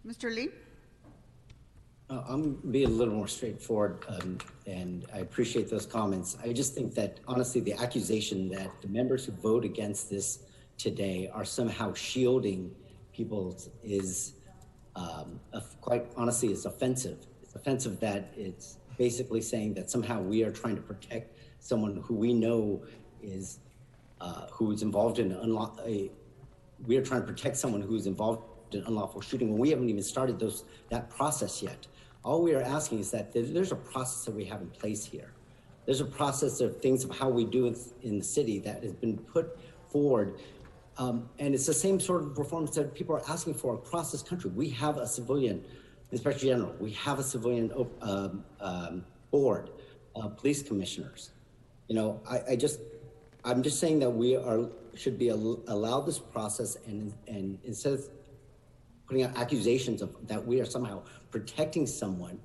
Mr. Lee? I'm being a little more straightforward, and I appreciate those comments. I just think that, honestly, the accusation that the members who vote against this today are somehow shielding people is, quite honestly, is offensive. It's offensive that it's basically saying that somehow we are trying to protect someone who we know is, who's involved in we are trying to protect someone who's involved in unlawful shooting when we haven't even started that process yet. All we are asking is that there's a process that we have in place here. There's a process of things of how we do it in the city that has been put forward. And it's the same sort of performance that people are asking for across this country. We have a civilian inspector general. We have a civilian board, police commissioners. I'm just saying that should be allowed this process, and instead of putting out accusations that we are somehow protecting someone,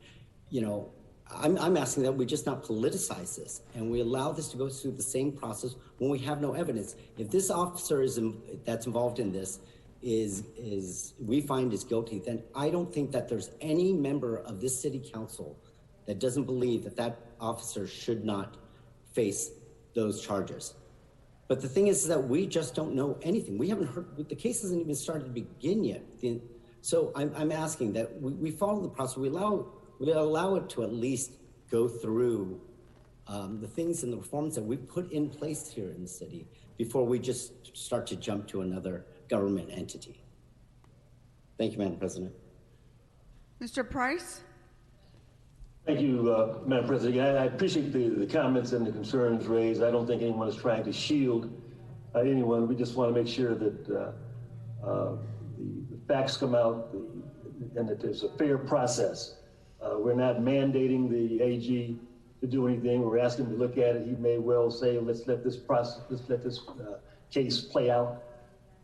I'm asking that we just not politicize this and we allow this to go through the same process when we have no evidence. If this officer that's involved in this we find is guilty, then I don't think that there's any member of this city council that doesn't believe that officer should not face those charges. But the thing is that we just don't know anything. We haven't heard, the case hasn't even started to begin yet. So I'm asking that we follow the process. We allow it to at least go through the things and the reforms that we put in place here in the city before we just start to jump to another government entity. Thank you, Madam President. Mr. Price? Thank you, Madam President. I appreciate the comments and the concerns raised. I don't think anyone is trying to shield anyone. We just want to make sure that the facts come out and that there's a fair process. We're not mandating the AG to do anything. We're asking him to look at it. He may well say, let's let this case play out,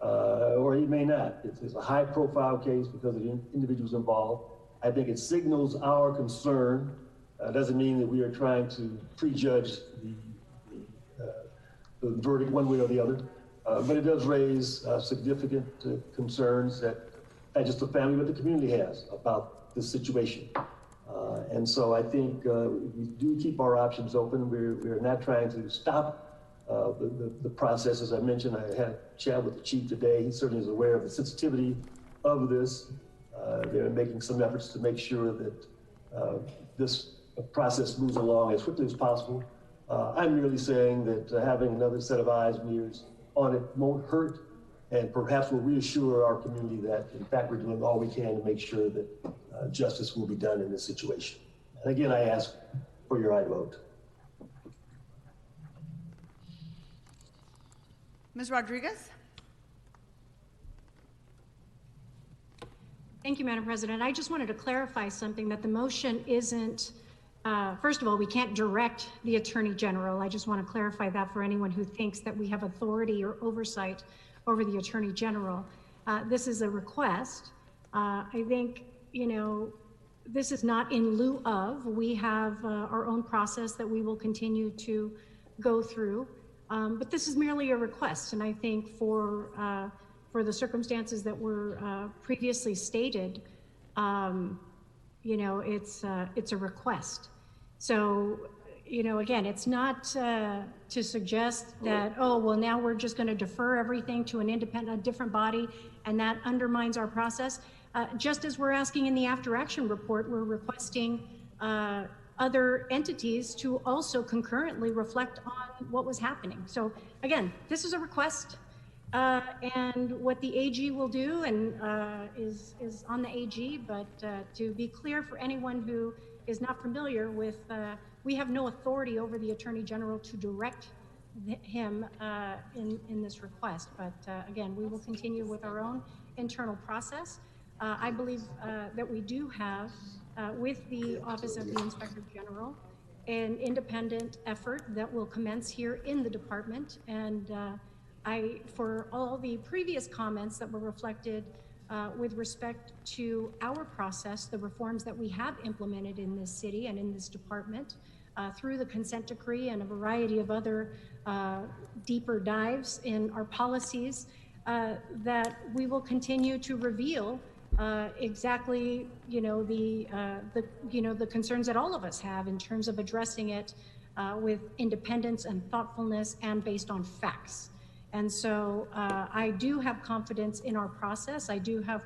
or he may not. It's a high-profile case because of the individuals involved. I think it signals our concern. Doesn't mean that we are trying to prejudge the verdict one way or the other, but it does raise significant concerns that not just the family, but the community has about this situation. And so I think we do keep our options open. We're not trying to stop the process. As I mentioned, I had a chat with the chief today. He certainly is aware of the sensitivity of this. They're making some efforts to make sure that this process moves along as quickly as possible. I'm merely saying that having another set of eyes and ears on it won't hurt, and perhaps will reassure our community that, in fact, we're doing all we can to make sure that justice will be done in this situation. And again, I ask for your aye vote. Ms. Rodriguez? Thank you, Madam President. I just wanted to clarify something, that the motion isn't, first of all, we can't direct the Attorney General. I just want to clarify that for anyone who thinks that we have authority or oversight over the Attorney General. This is a request. I think, you know, this is not in lieu of. We have our own process that we will continue to go through. But this is merely a request. And I think for the circumstances that were previously stated, you know, it's a request. So, you know, again, it's not to suggest that, oh, well, now we're just going to defer everything to a different body, and that undermines our process. Just as we're asking in the after action report, we're requesting other entities to also concurrently reflect on what was happening. So again, this is a request, and what the AG will do and is on the AG, but to be clear for anyone who is not familiar with, we have no authority over the Attorney General to direct him in this request. But again, we will continue with our own internal process. I believe that we do have, with the Office of the Inspector General, an independent effort that will commence here in the department. And for all the previous comments that were reflected with respect to our process, the reforms that we have implemented in this city and in this department through the consent decree and a variety of other deeper dives in our policies, that we will continue to reveal exactly, you know, the concerns that all of us have in terms of addressing it with independence and thoughtfulness and based on facts. And so I do have confidence in our process. I do have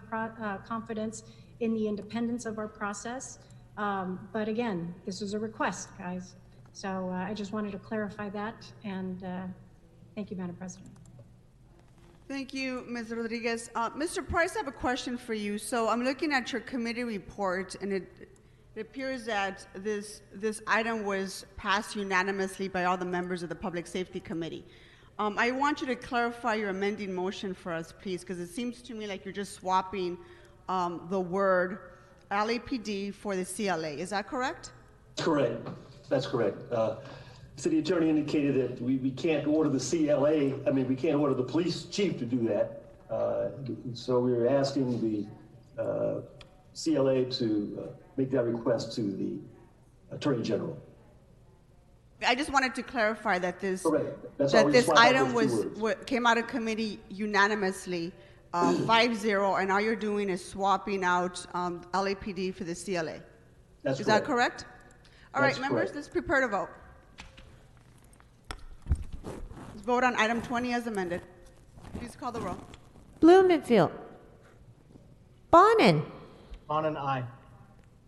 confidence in the independence of our process. But again, this is a request, guys. So I just wanted to clarify that. And thank you, Madam President. Thank you, Ms. Rodriguez. Mr. Price, I have a question for you. So I'm looking at your committee report, and it appears that this item was passed unanimously by all the members of the Public Safety Committee. I want you to clarify your amending motion for us, please, because it seems to me like you're just swapping the word LAPD for the CLA. Is that correct? Correct. That's correct. City Attorney indicated that we can't order the CLA. I mean, we can't order the police chief to do that. So we were asking the CLA to make that request to the Attorney General. I just wanted to clarify that this this item came out of committee unanimously, 5-0, and all you're doing is swapping out LAPD for the CLA. Is that correct? All right, members, let's prepare to vote. Let's vote on item 20 as amended. Please call the roll. Blumenfield. Bonin. Bonin, aye.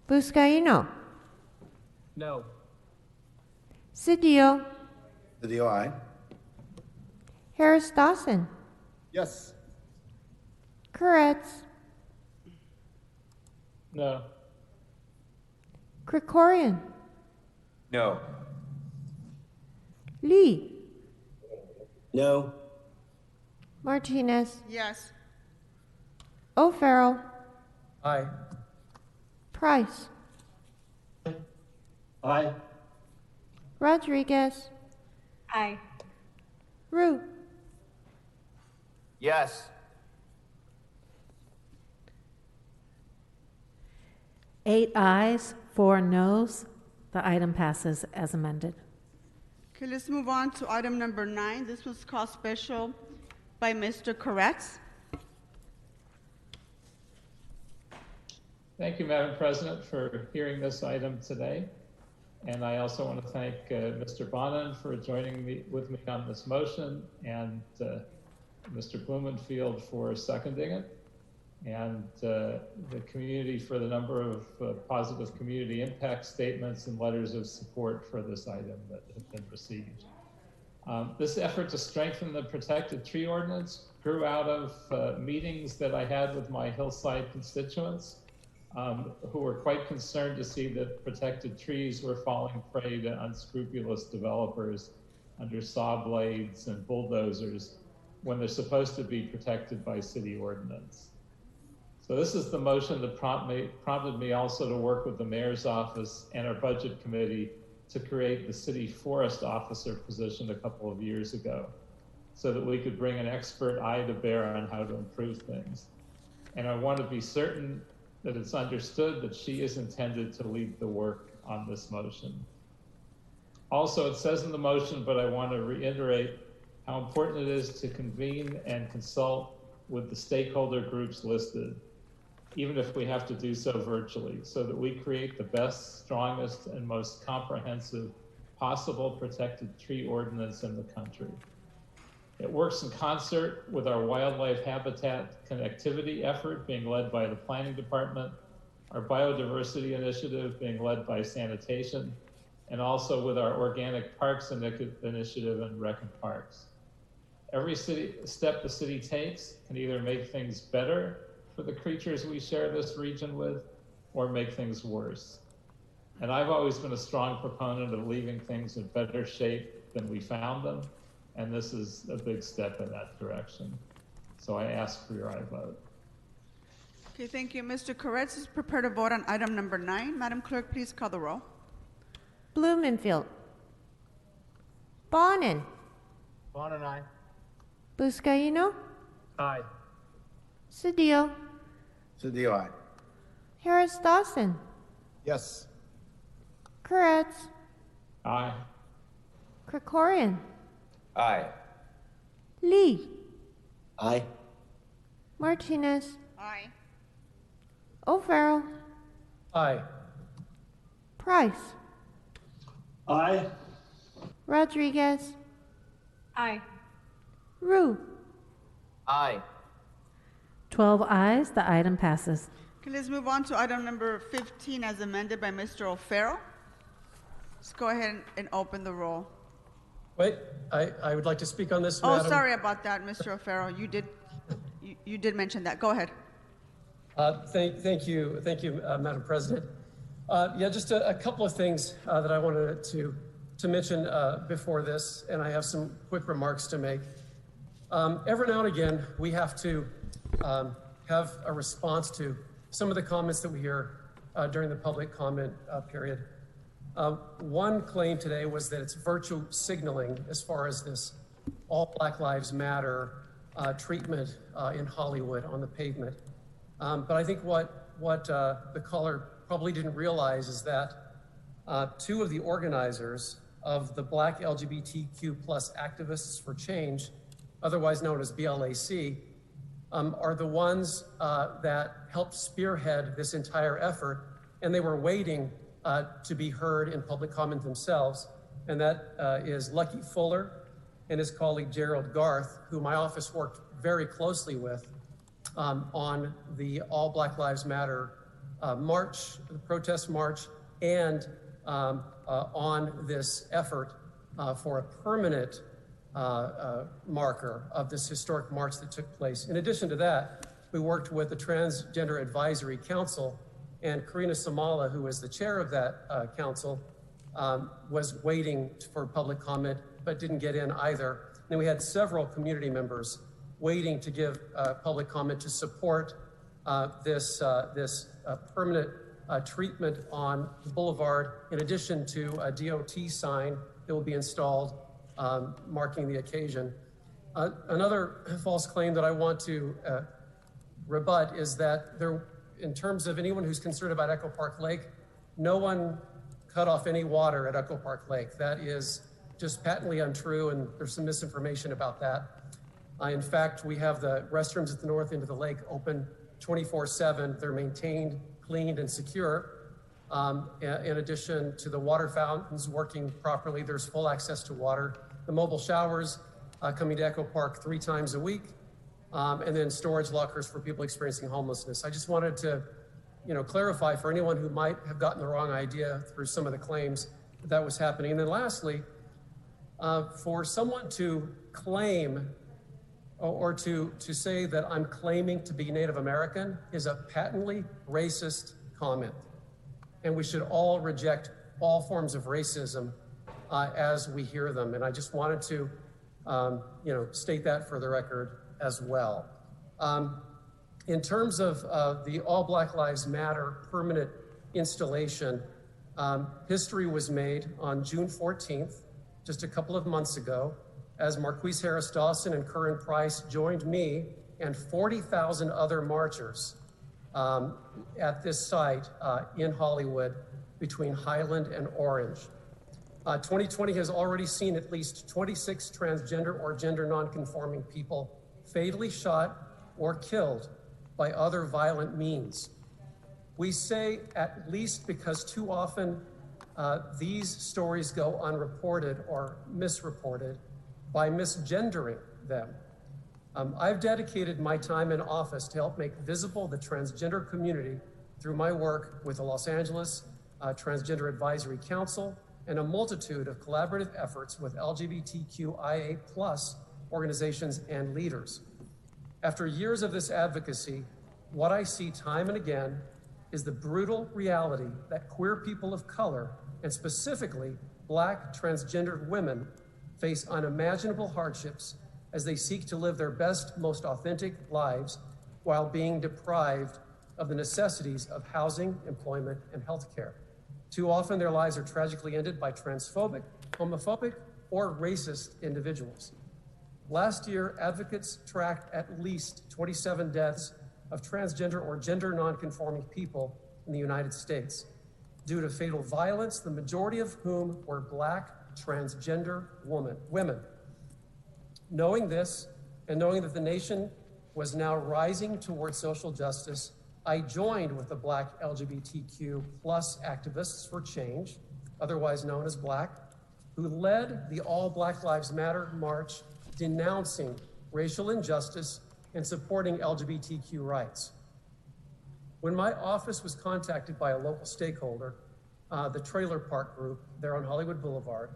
Buscaino. No. Cedillo. Cedillo, aye. Harris Dawson. Yes. Koretz. No. Krikorian. No. Lee. No. Martinez. Yes. O'Farrell. Aye. Price. Aye. Rodriguez. Aye. Rue. Yes. 8 ayes, 4 noes. The item passes as amended. Okay, let's move on to item number 9. This was called special by Mr. Koretz. Thank you, Madam President, for hearing this item today. And I also want to thank Mr. Bonin for joining with me on this motion, and Mr. Blumenfield for seconding it, and the community for the number of positive community impact statements and letters of support for this item that have been received. This effort to strengthen the protected tree ordinance grew out of meetings that I had with my hillside constituents, who were quite concerned to see that protected trees were falling prey to unscrupulous developers under saw blades and bulldozers when they're supposed to be protected by city ordinance. So this is the motion that prompted me also to work with the mayor's office and our budget committee to create the city forest officer position a couple of years ago, so that we could bring an expert eye to bear on how to improve things. And I want to be certain that it's understood that she is intended to lead the work on this motion. Also, it says in the motion, but I want to reiterate how important it is to convene and consult with the stakeholder groups listed, even if we have to do so virtually, so that we create the best, strongest, and most comprehensive possible protected tree ordinance in the country. It works in concert with our wildlife habitat connectivity effort being led by the planning department, our biodiversity initiative being led by sanitation, and also with our organic parks initiative and Rec and Parks. Every step the city takes can either make things better for the creatures we share this region with, or make things worse. And I've always been a strong proponent of leaving things in better shape than we found them, and this is a big step in that direction. So I ask for your aye vote. Okay, thank you. Mr. Koretz is prepared to vote on item number 9. Madam Clerk, please call the roll. Blumenfield. Bonin. Bonin, aye. Buscaino. Aye. Cedillo. Cedillo, aye. Harris Dawson. Yes. Koretz. Aye. Krikorian. Aye. Lee. Aye. Martinez. Aye. O'Farrell. Aye. Price. Aye. Rodriguez. Aye. Rue. Aye. 12 ayes, the item passes. Okay, let's move on to item number 15 as amended by Mr. O'Farrell. Let's go ahead and open the roll. Wait, I would like to speak on this, Oh, Madam. sorry about that, Mr. O'Farrell. You did mention that. Go ahead. Thank you, Madam President. Yeah, just a couple of things that I wanted to mention before this, and I have some quick remarks to make. Every now and again, we have to have a response to some of the comments that we hear during the public comment period. One claim today was that it's virtue signaling as far as this all Black Lives Matter treatment in Hollywood on the pavement. But I think what the caller probably didn't realize is that two of the organizers of the Black LGBTQ+ Activists for Change, otherwise known as BLAC, are the ones that helped spearhead this entire effort, and they were waiting to be heard in public comment themselves, and that is Lucky Fuller and his colleague Gerald Garth, who my office worked very closely with on the All Black Lives Matter march, the protest march, and on this effort for a permanent marker of this historic march that took place. In addition to that, we worked with the Transgender Advisory Council, and Karina Samala, who is the chair of that council, was waiting for public comment, but didn't get in either. And then we had several community members waiting to give public comment to support this permanent treatment on the boulevard, in addition to a DOT sign that will be installed marking the occasion. Another false claim that I want to rebut is that in terms of anyone who's concerned about Echo Park Lake, no one cut off any water at Echo Park Lake. That is just patently untrue, and there's some misinformation about that. In fact, we have the restrooms at the north end of the lake open 24/7. They're maintained, cleaned, and secure. In addition to the water fountains working properly, there's full access to water. The mobile showers coming to Echo Park 3 times a week, and then storage lockers for people experiencing homelessness. I just wanted to, clarify for anyone who might have gotten the wrong idea through some of the claims that was happening. And then lastly, for someone to claim or to say that I'm claiming to be Native American is a patently racist comment. And we should all reject all forms of racism as we hear them. And I just wanted to, state that for the record as well. In terms of the All Black Lives Matter permanent installation, history was made on June 14th, just a couple of months ago, as Marquise Harris Dawson and Curran Price joined me and 40,000 other marchers at this site in Hollywood between Highland and Orange. 2020 has already seen at least 26 transgender or gender nonconforming people fatally shot or killed by other violent means. We say at least because too often these stories go unreported or misreported by misgendering them. I've dedicated my time in office to help make visible the transgender community through my work with the Los Angeles Transgender Advisory Council and a multitude of collaborative efforts with LGBTQIA+ organizations and leaders. After years of this advocacy, what I see time and again is the brutal reality that queer people of color, and specifically Black transgendered women, face unimaginable hardships as they seek to live their best, most authentic lives while being deprived of the necessities of housing, employment, and health care. Too often their lives are tragically ended by transphobic, homophobic, or racist individuals. Last year, advocates tracked at least 27 deaths of transgender or gender nonconforming people in the United States due to fatal violence, the majority of whom were Black transgender women. Knowing this, and knowing that the nation was now rising towards social justice, I joined with the Black LGBTQ+ activists for change, otherwise known as Black, who led the All Black Lives Matter march denouncing racial injustice and supporting LGBTQ rights. When my office was contacted by a local stakeholder, the Trailer Park Group there on Hollywood Boulevard,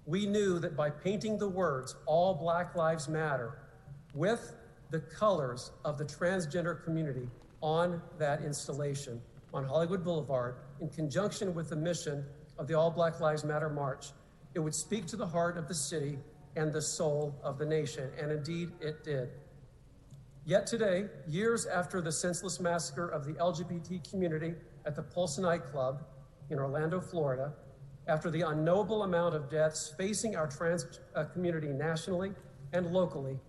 we knew that by painting the words All Black Lives Matter with the colors of the transgender community on that installation on Hollywood Boulevard, in conjunction with the mission of the All Black Lives Matter March, it would speak to the heart of the city and the soul of the nation, and indeed it did. Yet today, years after the senseless massacre of the LGBT community at the Pulse nightclub in Orlando, Florida, after the unknowable amount of deaths facing our trans community nationally and locally,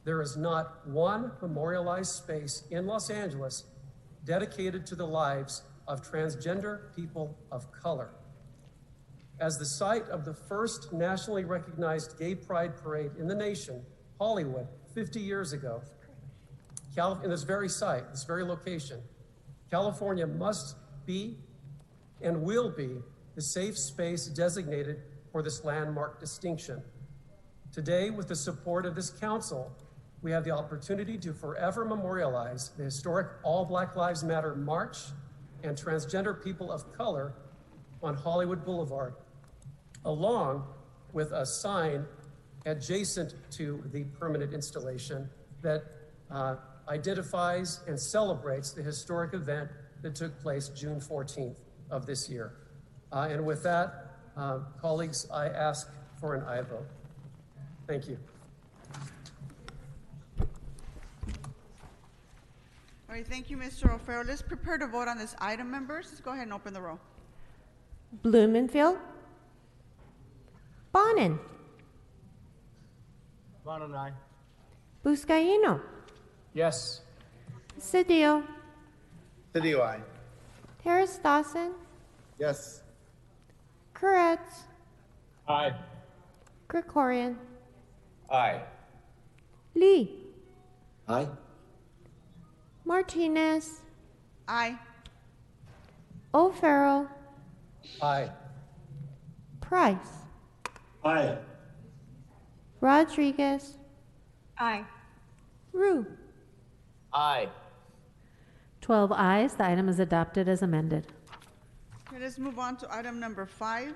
there is not one memorialized space in Los Angeles dedicated to the lives of transgender people of color. As the site of the first nationally recognized gay pride parade in the nation, Hollywood, 50 years ago, in this very site, this very location, California must be and will be the safe space designated for this landmark distinction. Today, with the support of this council, we have the opportunity to forever memorialize the historic All Black Lives Matter March and transgender people of color on Hollywood Boulevard, along with a sign adjacent to the permanent installation that identifies and celebrates the historic event that took place June 14th of this year. And with that, colleagues, I ask for an aye vote. Thank you. All right, thank you, Mr. O'Farrell. Let's prepare to vote on this item, members. Let's go ahead and open the roll. Blumenfield. Bonin. Bonin, aye. Buscaino. Yes. Cedillo. Cedillo, aye. Harris Dawson. Yes. Koretz. Aye. Krikorian. Aye. Lee. Aye. Martinez. Aye. O'Farrell. Aye. Price. Aye. Rodriguez. Aye. Rue. Aye. 12 ayes, the item is adopted as amended. Okay, let's move on to item number 5,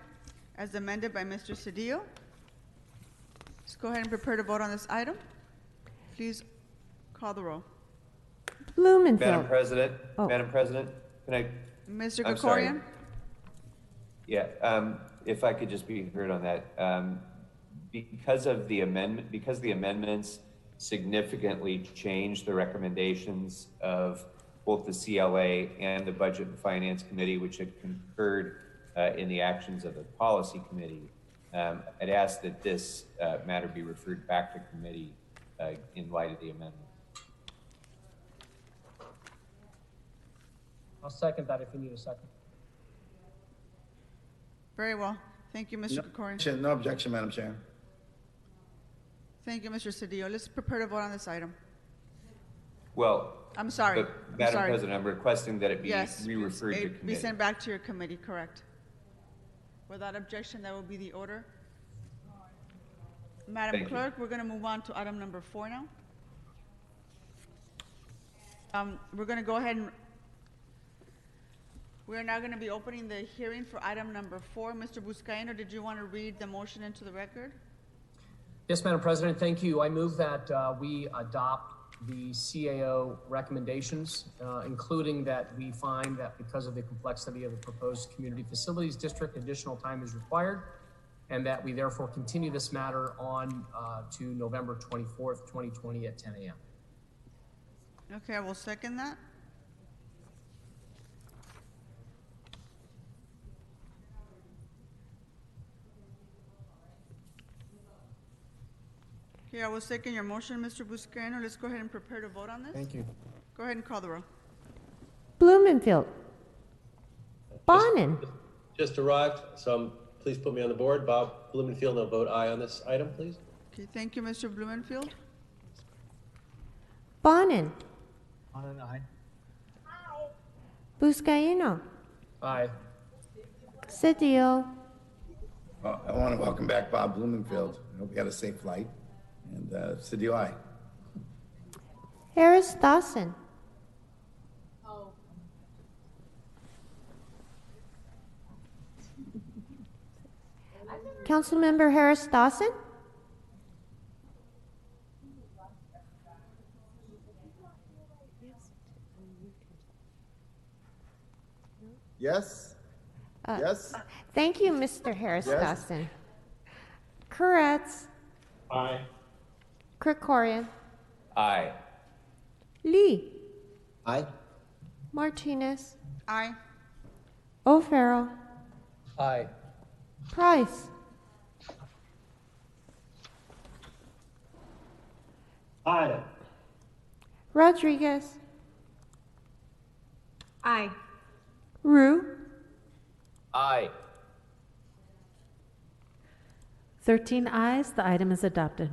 as amended by Mr. Cedillo. Let's go ahead and prepare to vote on this item. Please call the roll. Blumenfield. Madam President, Oh. Madam President, can I? Mr. I'm sorry. Krikorian? Yeah, if I could just be heard on that. Because the amendments significantly change the recommendations of both the CLA and the Budget and Finance Committee, which had concurred in the actions of the Policy Committee. I'd ask that this matter be referred back to committee in light of the amendment. I'll second that if you need a second. Very well. Thank you, Mr. Kukorian. No objection, Madam Chair. Thank you, Mr. Cedillo. Let's prepare to vote on this item. Well, I'm sorry. but Madam President, I'm requesting that it be Yes, re-referred to it be committee. sent back to your committee, correct. Without objection, that will be the order. Madam Thank you. Clerk, we're going to move on to item number 4 now. We're going to go ahead and we're now going to be opening the hearing for item number 4. Mr. Buscaino, did you want to read the motion into the record? Yes, Madam President, thank you. I move that we adopt the CAO recommendations, including that we find that because of the complexity of the proposed community facilities district, additional time is required, and that we therefore continue this matter on to November 24th, 2020 at 10 a.m. Okay, I will second that. Okay, I will second your motion, Mr. Buscaino. Let's go ahead and prepare to vote on this. Thank you. Go ahead and call the roll. Blumenfield. Bonin. Just arrived, so please put me on the board. Bob Blumenfield, and I'll vote aye on this item, please. Okay, thank you, Mr. Blumenfield. Bonin. Bonin, aye. Buscaino. Aye. Cedillo. Well, I want to welcome back Bob Blumenfield. I hope he had a safe flight. And Cedillo, aye. Harris Dawson. Councilmember Harris Dawson? Yes? Yes? Thank you, Mr. Harris Yes. Dawson. Koretz. Aye. Krikorian. Aye. Lee. Aye. Martinez. Aye. O'Farrell. Aye. Price. Aye. Rodriguez. Aye. Rue. Aye. 13 ayes, the item is adopted.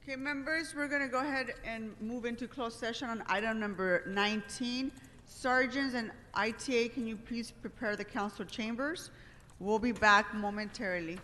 Okay, members, we're going to go ahead and move into closed session on item number 19. Sergeants and ITA, can you please prepare the council chambers? We'll be back momentarily.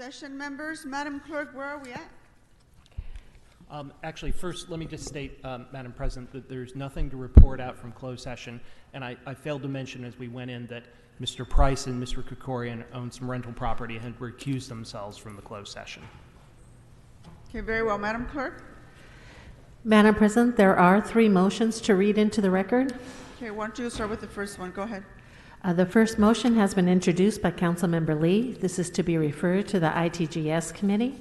session members. Madam Clerk, where are we at? Actually, first, let me just state, Madam President, that there's nothing to report out from closed session. And I failed to mention as we went in that Mr. Price and Mr. Krikorian own some rental property and had recused themselves from the closed session. Okay, very well. Madam Clerk? Madam President, there are 3 motions to read into the record. Okay, why don't you start with the first one? Go ahead. The first motion has been introduced by Councilmember Lee. This is to be referred to the ITGS committee.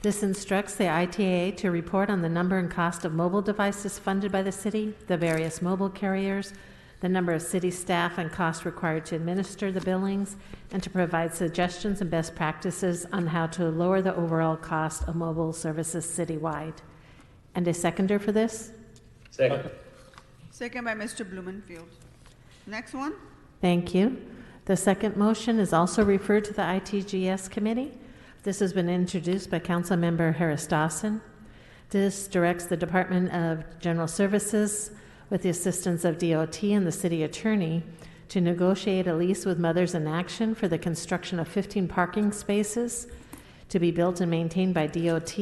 This instructs the ITAA to report on the number and cost of mobile devices funded by the city, the various mobile carriers, the number of city staff and costs required to administer the billings, and to provide suggestions and best practices on how to lower the overall cost of mobile services citywide. And a seconder for this? Second. Second by Mr. Blumenfield. Next one. Thank you. The second motion is also referred to the ITGS committee. This has been introduced by Councilmember Harris Dawson. This directs the Department of General Services, with the assistance of DOT and the city attorney, to negotiate a lease with Mothers in Action for the construction of 15 parking spaces to be built and maintained by DOT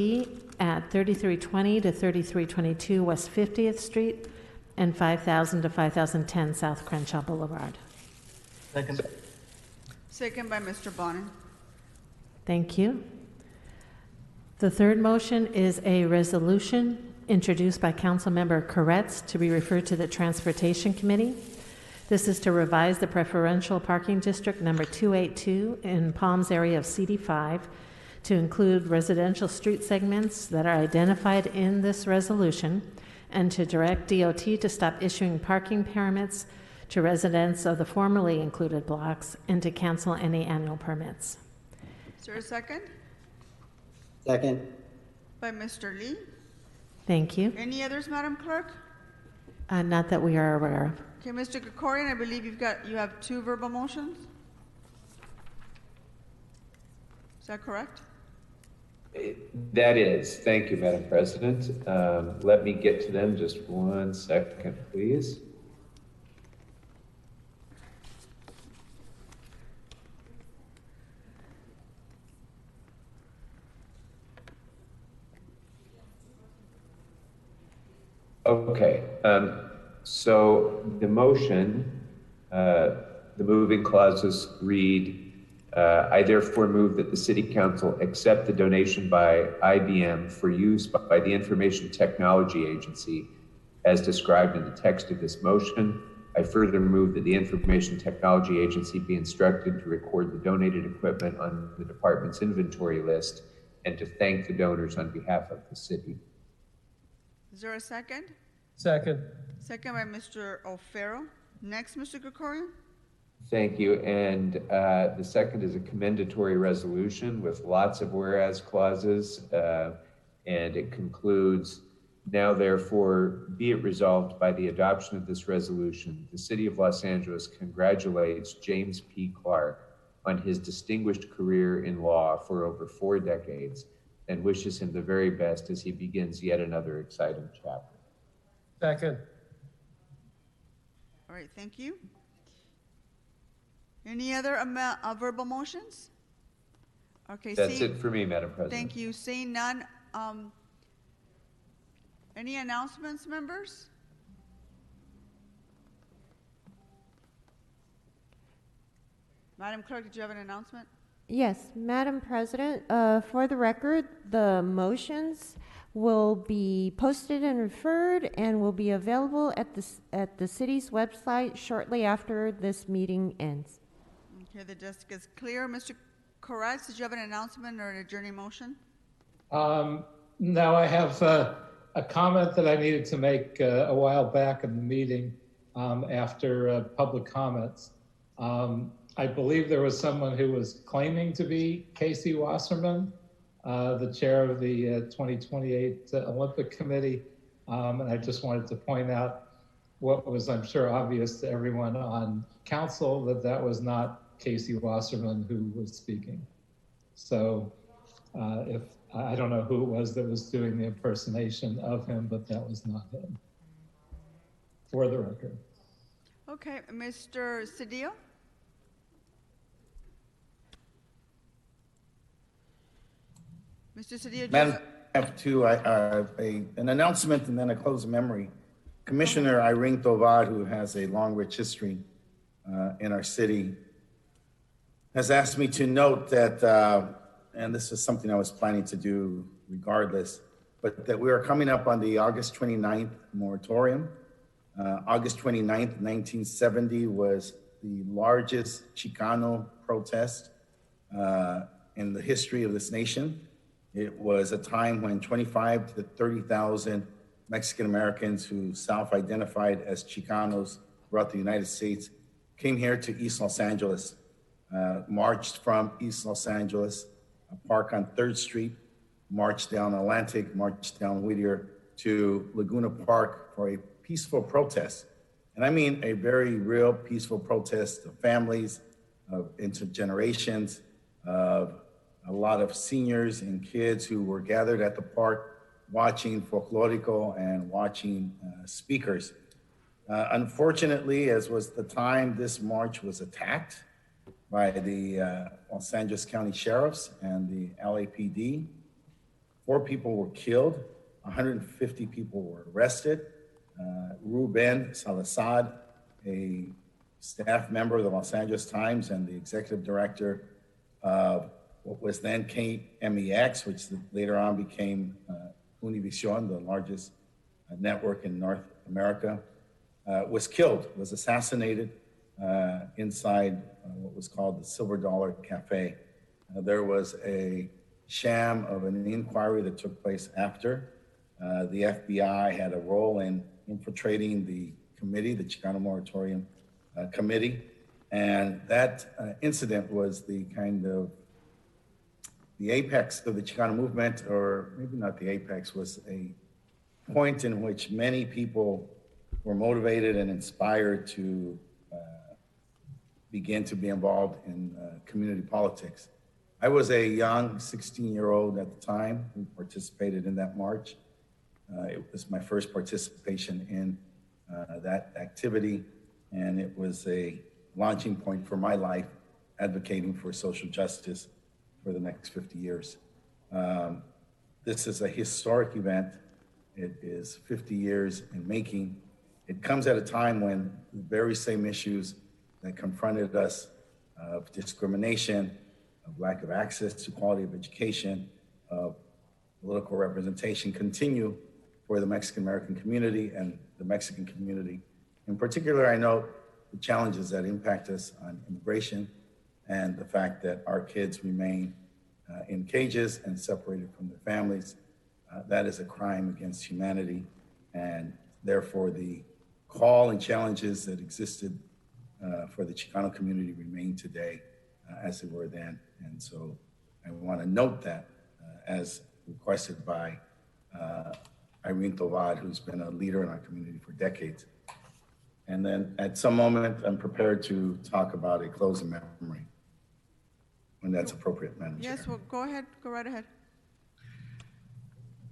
at 3320 to 3322 West 50th Street and 5000 to 5010 South Crenshaw Boulevard. Second. Second by Mr. Bonin. Thank you. The third motion is a resolution introduced by Councilmember Koretz to be referred to the Transportation Committee. This is to revise the preferential parking district number 282 in Palms area of CD5 to include residential street segments that are identified in this resolution, and to direct DOT to stop issuing parking permits to residents of the formerly included blocks and to cancel any annual permits. Is there a second? Second. By Mr. Lee. Thank you. Any others, Madam Clerk? Not that we are aware of. Okay, Mr. Krikorian, I believe you have 2 verbal motions. Is that correct? That is. Thank you, Madam President. Let me get to them. Just 1 second, please. Okay, so the motion, the moving clauses read, I therefore move that the City Council accept the donation by IBM for use by the Information Technology Agency as described in the text of this motion. I further move that the Information Technology Agency be instructed to record the donated equipment on the department's inventory list and to thank the donors on behalf of the city. Is there a second? Second. Second by Mr. O'Farrell. Next, Mr. Krikorian. Thank you. And the second is a commendatory resolution with lots of whereas clauses. And it concludes, now therefore be it resolved by the adoption of this resolution, the City of Los Angeles congratulates James P. Clark on his distinguished career in law for over 4 decades and wishes him the very best as he begins yet another exciting chapter. Second. All right, thank you. Any other verbal motions? Okay, That's it for me, Madam President. Thank you. Seeing none, any announcements, members? Madam Clerk, did you have an announcement? Yes, Madam President, for the record, the motions will be posted and referred and will be available at the city's website shortly after this meeting ends. Okay, the desk is clear. Mr. Koretz, did you have an announcement or an adjourning motion? No, I have a comment that I needed to make a while back in the meeting after public comments. I believe there was someone who was claiming to be Casey Wasserman, the chair of the 2028 Olympic Committee. And I just wanted to point out what was, I'm sure, obvious to everyone on council, that was not Casey Wasserman who was speaking. So if I don't know who it was that was doing the impersonation of him, but that was not him, for the record. Okay, Mr. Cedillo? Mr. Cedillo, Madam, I have two, an announcement and then a close memory. Commissioner Irene Tovar, who has a long, rich history in our city, has asked me to note that, and this is something I was planning to do regardless, but that we are coming up on the August 29th moratorium. August 29th, 1970 was the largest Chicano protest in the history of this nation. It was a time when 25 to 30,000 Mexican Americans who self-identified as Chicanos throughout the United States came here to East Los Angeles, marched from East Los Angeles, a park on 3rd Street, marched down Atlantic, marched down Whittier to Laguna Park for a peaceful protest. And I mean a very real peaceful protest of families, of intergenerations, of a lot of seniors and kids who were gathered at the park watching folklorico and watching speakers. Unfortunately, as was the time, this march was attacked by the Los Angeles County Sheriffs and the LAPD. 4 people were killed, 150 people were arrested. Ruben Salazar, a staff member of the Los Angeles Times and the executive director of what was then KMEX, which later on became Univision, the largest network in North America, was killed, was assassinated inside what was called the Silver Dollar Cafe. There was a sham of an inquiry that took place after. The FBI had a role in infiltrating the committee, the Chicano Moratorium Committee, and that incident was the kind of the apex of the Chicano movement, or maybe not the apex, was a point in which many people were motivated and inspired to begin to be involved in community politics. I was a young 16-year-old at the time who participated in that march. It was my first participation in that activity, and it was a launching point for my life advocating for social justice for the next 50 years. This is a historic event. It is 50 years in making. It comes at a time when the very same issues that confronted us of discrimination, of lack of access to quality of education, of political representation continue for the Mexican American community and the Mexican community. In particular, I note the challenges that impact us on immigration and the fact that our kids remain in cages and separated from their families. That is a crime against humanity, and therefore the call and challenges that existed for the Chicano community remain today as they were then. And so I want to note that as requested by Irene Tovar, who's been a leader in our community for decades. And then at some moment, I'm prepared to talk about a closing memory when that's appropriate, Madam Chair. Yes, well, go ahead, go right ahead.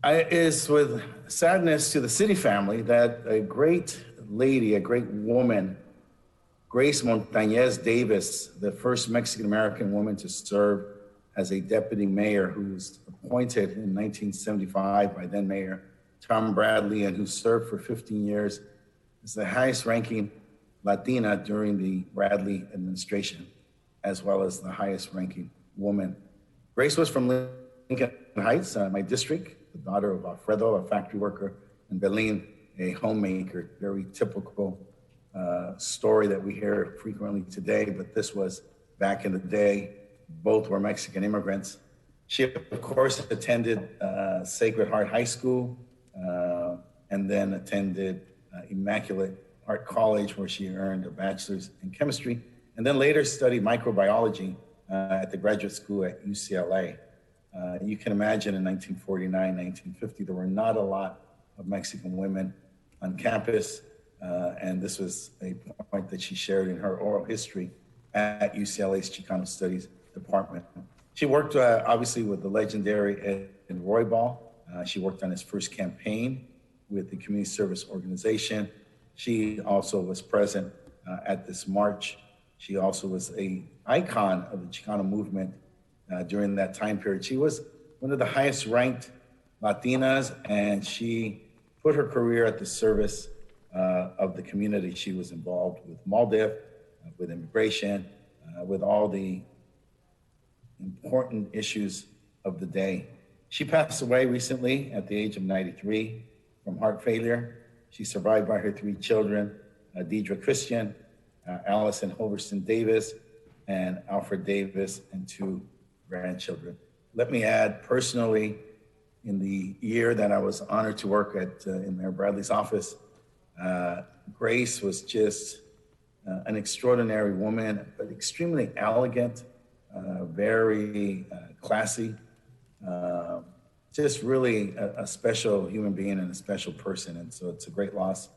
It is with sadness to the city family that a great lady, a great woman, Grace Montañez Davis, the first Mexican-American woman to serve as a deputy mayor, who was appointed in 1975 by then Mayor Tom Bradley, and who served for 15 years as the highest ranking Latina during the Bradley administration, as well as the highest ranking woman. Grace was from Lincoln Heights, my district, the daughter of Alfredo, a factory worker, and Belén, a homemaker. Very typical story that we hear frequently today, but this was back in the day. Both were Mexican immigrants. She, of course, attended Sacred Heart High School and then attended Immaculate Heart College, where she earned a bachelor's in chemistry, and then later studied microbiology at the graduate school at UCLA. You can imagine in 1949, 1950, there were not a lot of Mexican women on campus, and this was a point that she shared in her oral history at UCLA's Chicano Studies Department. She worked obviously with the legendary Ed Roybal. She worked on his first campaign with the Community Service Organization. She also was present at this march. She also was an icon of the Chicano movement during that time period. She was one of the highest ranked Latinas, and she put her career at the service of the community. She was involved with MALDIF, with immigration, with all the important issues of the day. She passed away recently at the age of 93 from heart failure. She's survived by her 3 children, Deidre Christian, Allison Hoverston Davis, and Alfred Davis, and 2 grandchildren. Let me add, personally, in the year that I was honored to work at in Mayor Bradley's office, Grace was just an extraordinary woman, but extremely elegant, very classy, just really a special human being and a special person. And so it's a great loss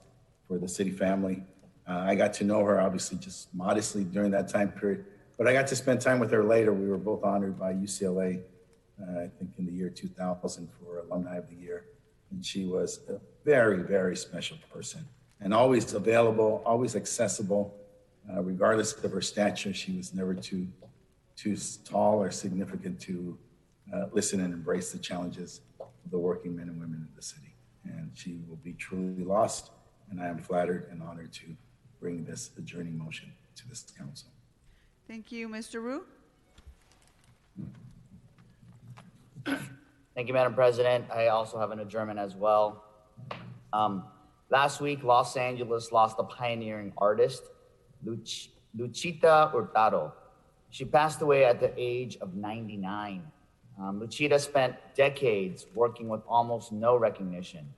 for the city family. I got to know her, obviously, just modestly during that time period, but I got to spend time with her later. We were both honored by UCLA, I think in the year 2000 for Alumni of the Year. And she was a very, very special person and always available, always accessible, regardless of her stature. She was never too tall or significant to listen and embrace the challenges of the working men and women of the city. And she will be truly lost. And I am flattered and honored to bring this adjourning motion to this council. Thank you, Mr. Wu. Thank you, Madam President. I also have an adjournment as well. Last week, Los Angeles lost a pioneering artist, Luchita Hurtado. She passed away at the age of 99. Luchita spent decades working with almost no recognition.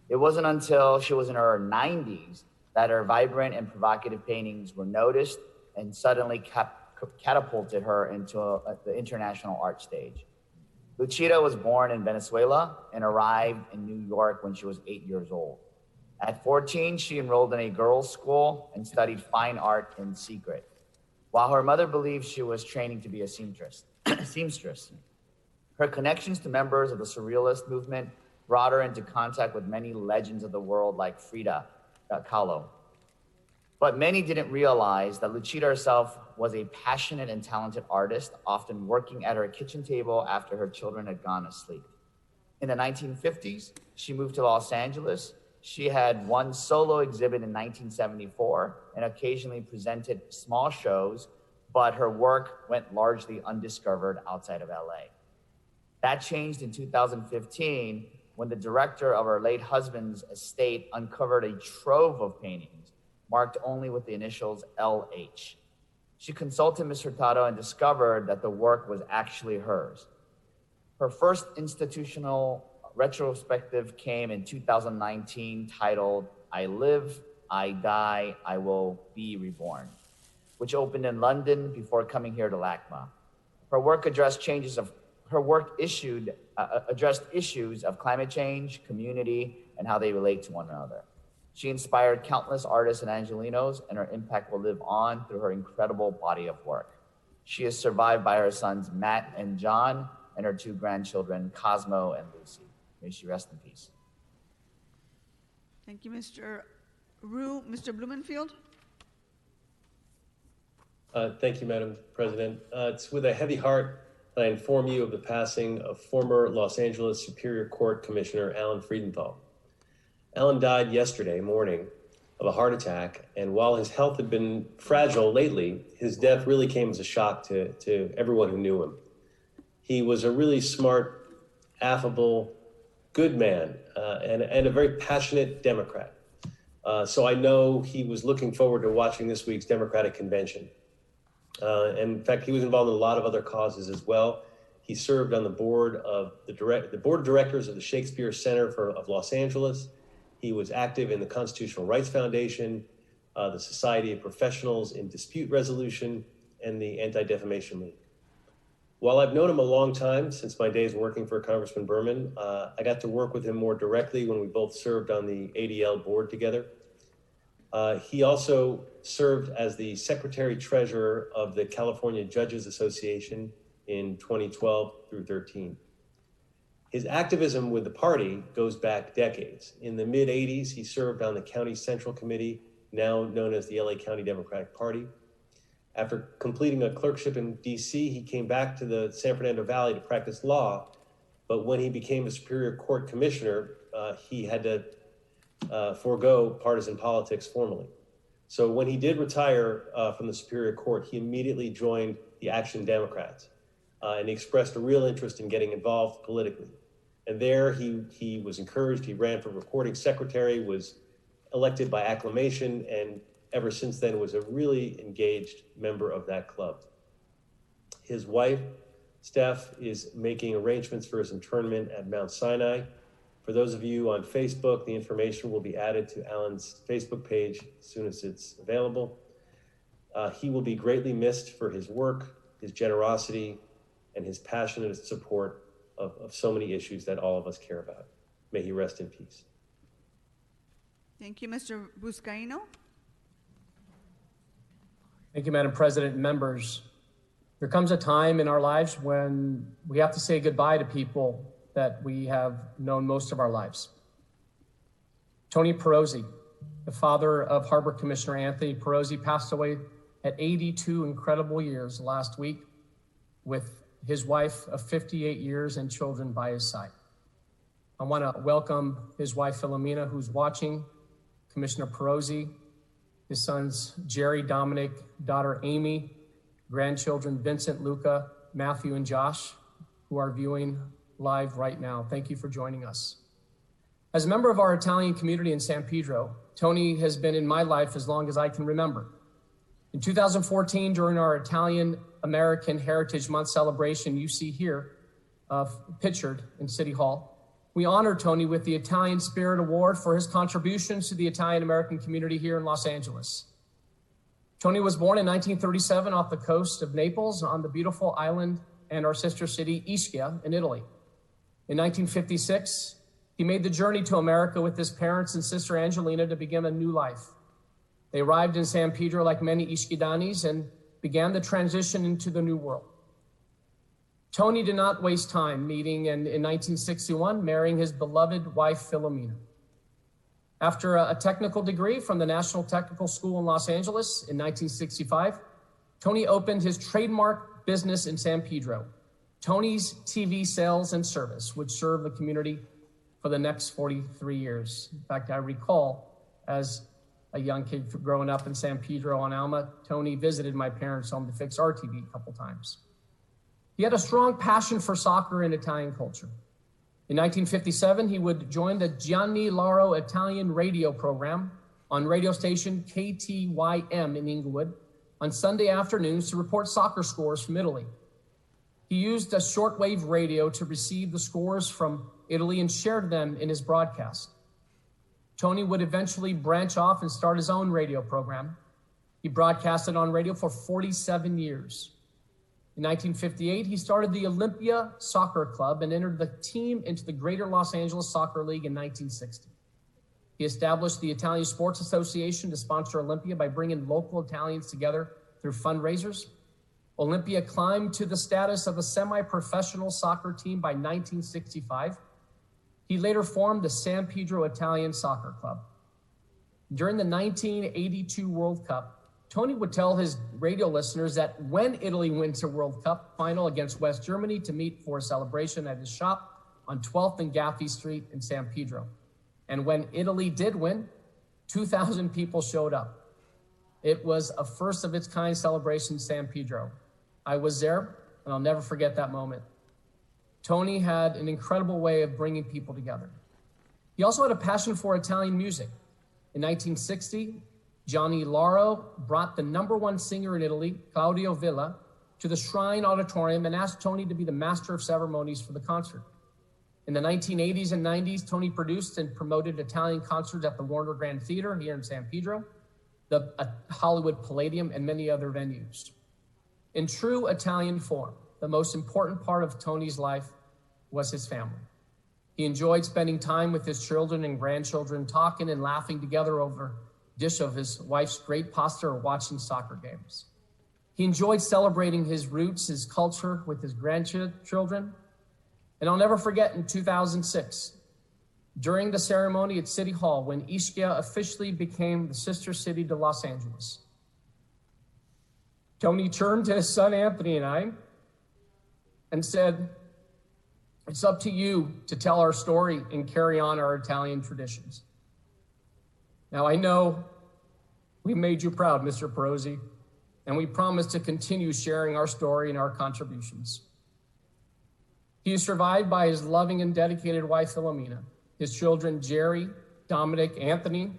It wasn't until she was in her 90s that her vibrant and provocative paintings were noticed and suddenly catapulted her into the international art stage. Luchita was born in Venezuela and arrived in New York when she was 8 years old. At 14, she enrolled in a girls' school and studied fine art in secret, while her mother believed she was training to be a seamstress. Her connections to members of the Surrealist movement brought her into contact with many legends of the world like Frida Kahlo. But many didn't realize that Luchita herself was a passionate and talented artist, often working at her kitchen table after her children had gone to sleep. In the 1950s, she moved to Los Angeles. She had one solo exhibit in 1974 and occasionally presented small shows, but her work went largely undiscovered outside of LA. That changed in 2015 when the director of her late husband's estate uncovered a trove of paintings marked only with the initials LH. She consulted Ms. Hurtado and discovered that the work was actually hers. Her first institutional retrospective came in 2019 titled I Live, I Die, I Will Be Reborn, which opened in London before coming here to LACMA. Her work addressed addressed issues of climate change, community, and how they relate to one another. She inspired countless artists and Angelenos, and her impact will live on through her incredible body of work. She is survived by her sons, Matt and John, and her 2 grandchildren, Cosmo and Lucy. May she rest in peace. Thank you, Mr. Wu. Mr. Blumenfield? Thank you, Madam President. It's with a heavy heart that I inform you of the passing of former Los Angeles Superior Court Commissioner Alan Friedenthal. Alan died yesterday morning of a heart attack, and while his health had been fragile lately, his death really came as a shock to everyone who knew him. He was a really smart, affable, good man, and a very passionate Democrat. So I know he was looking forward to watching this week's Democratic convention. And in fact, he was involved in a lot of other causes as well. He served on the board of the board of directors of the Shakespeare Center of Los Angeles. He was active in the Constitutional Rights Foundation, the Society of Professionals in Dispute Resolution, and the Anti-Defamation League. While I've known him a long time, since my days working for Congressman Berman, I got to work with him more directly when we both served on the ADL board together. He also served as the Secretary-Treasurer of the California Judges Association in 2012 through 13. His activism with the party goes back decades. In the mid-'80s, he served on the County Central Committee, now known as the LA County Democratic Party. After completing a clerkship in DC, he came back to the San Fernando Valley to practice law, but when he became a Superior Court Commissioner, he had to forego partisan politics formally. So when he did retire from the Superior Court, he immediately joined the Action Democrats, and he expressed a real interest in getting involved politically. And there he was encouraged. He ran for recording secretary, was elected by acclamation, and ever since then was a really engaged member of that club. His wife, Steph, is making arrangements for his internment at Mount Sinai. For those of you on Facebook, the information will be added to Alan's Facebook page as soon as it's available. He will be greatly missed for his work, his generosity, and his passionate support of so many issues that all of us care about. May he rest in peace. Thank you, Mr. Buscaino. Thank you, Madam President and members. There comes a time in our lives when we have to say goodbye to people that we have known most of our lives. Tony Perozzi, the father of Harbor Commissioner Anthony Perozzi, passed away at 82 incredible years last week with his wife of 58 years and children by his side. I want to welcome his wife, Philomena, who's watching, Commissioner Perozzi, his sons, Jerry, Dominic, daughter, Amy, grandchildren, Vincent, Luca, Matthew, and Josh, who are viewing live right now. Thank you for joining us. As a member of our Italian community in San Pedro, Tony has been in my life as long as I can remember. In 2014, during our Italian American Heritage Month celebration, you see here, pictured in City Hall, we honored Tony with the Italian Spirit Award for his contributions to the Italian American community here in Los Angeles. Tony was born in 1937 off the coast of Naples on the beautiful island and our sister city, Ischia, in Italy. In 1956, he made the journey to America with his parents and sister Angelina to begin a new life. They arrived in San Pedro like many Ischiedanis and began the transition into the new world. Tony did not waste time meeting and in 1961, marrying his beloved wife, Philomena. After a technical degree from the National Technical School in Los Angeles in 1965, Tony opened his trademark business in San Pedro, Tony's TV Sales and Service, which served the community for the next 43 years. In fact, I recall as a young kid growing up in San Pedro on Alma, Tony visited my parents' home to fix our TV a couple times. He had a strong passion for soccer and Italian culture. In 1957, he would join the Gianni Lauro Italian radio program on radio station KTYM in Inglewood on Sunday afternoons to report soccer scores from Italy. He used a shortwave radio to receive the scores from Italy and shared them in his broadcast. Tony would eventually branch off and start his own radio program. He broadcasted on radio for 47 years. In 1958, he started the Olympia Soccer Club and entered the team into the Greater Los Angeles Soccer League in 1960. He established the Italian Sports Association to sponsor Olympia by bringing local Italians together through fundraisers. Olympia climbed to the status of a semi-professional soccer team by 1965. He later formed the San Pedro Italian Soccer Club. During the 1982 World Cup, Tony would tell his radio listeners that when Italy wins a World Cup final against West Germany to meet for a celebration at his shop on 12th and Gaffey Street in San Pedro. And when Italy did win, 2,000 people showed up. It was a first of its kind celebration in San Pedro. I was there, and I'll never forget that moment. Tony had an incredible way of bringing people together. He also had a passion for Italian music. In 1960, Gianni Lauro brought the #1 singer in Italy, Claudio Villa, to the Shrine Auditorium and asked Tony to be the master of ceremonies for the concert. In the 1980s and 90s, Tony produced and promoted Italian concerts at the Warner Grand Theater here in San Pedro, the Hollywood Palladium, and many other venues. In true Italian form, the most important part of Tony's life was his family. He enjoyed spending time with his children and grandchildren, talking and laughing together over a dish of his wife's great pasta or watching soccer games. He enjoyed celebrating his roots, his culture with his grandchildren. And I'll never forget in 2006, during the ceremony at City Hall, when Ischia officially became the sister city to Los Angeles, Tony turned to his son Anthony and I and said, It's up to you to tell our story and carry on our Italian traditions. Now, I know we made you proud, Mr. Perosi, and we promise to continue sharing our story and our contributions. He is survived by his loving and dedicated wife, Philomena, his children, Jerry, Dominic, Anthony,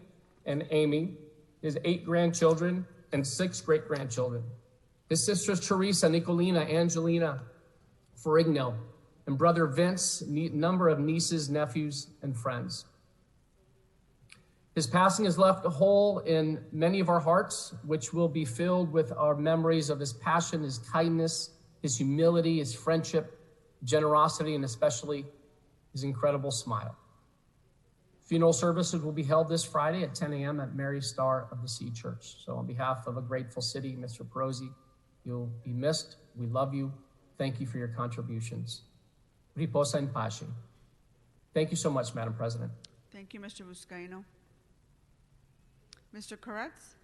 and Amy, his 8 grandchildren and 6 great-grandchildren, his sisters, Teresa, Nicolina, Angelina, Ferrigno, and brother Vince, number of nieces, nephews, and friends. His passing has left a hole in many of our hearts, which will be filled with our memories of his passion, his kindness, his humility, his friendship, generosity, and especially his incredible smile. Funeral services will be held this Friday at 10 a.m. at Mary Star of the Sea Church. So on behalf of a grateful city, Mr. Perosi, you'll be missed. We love you. Thank you for your contributions. Riposa in pace. Thank you so much, Madam President. Thank you, Mr. Buscaino. Mr. Koretz?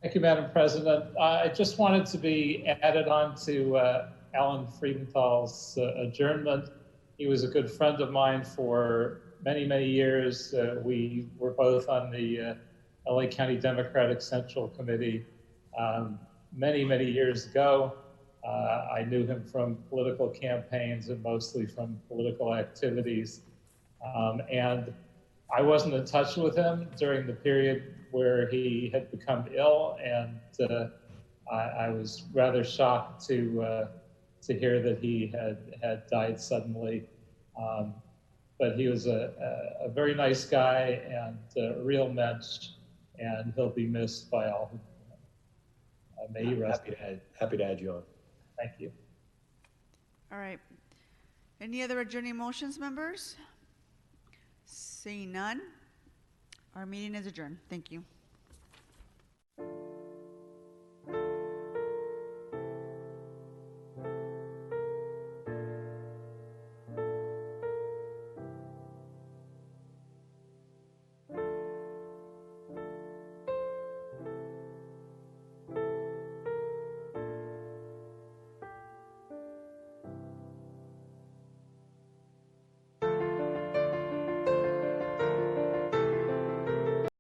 Thank you, Madam President. I just wanted to be added on to Alan Friedenthal's adjournment. He was a good friend of mine for many, many years. We were both on the LA County Democratic Central Committee many, many years ago. I knew him from political campaigns and mostly from political activities. And I wasn't in touch with him during the period where he had become ill, and I was rather shocked to hear that he had died suddenly. But he was a very nice guy and a real mensch, and he'll be missed by all who know him. May he rest. Happy to add you on. Thank you. All right. Any other adjourning motions, members? Seeing none, our meeting is adjourned. Thank you.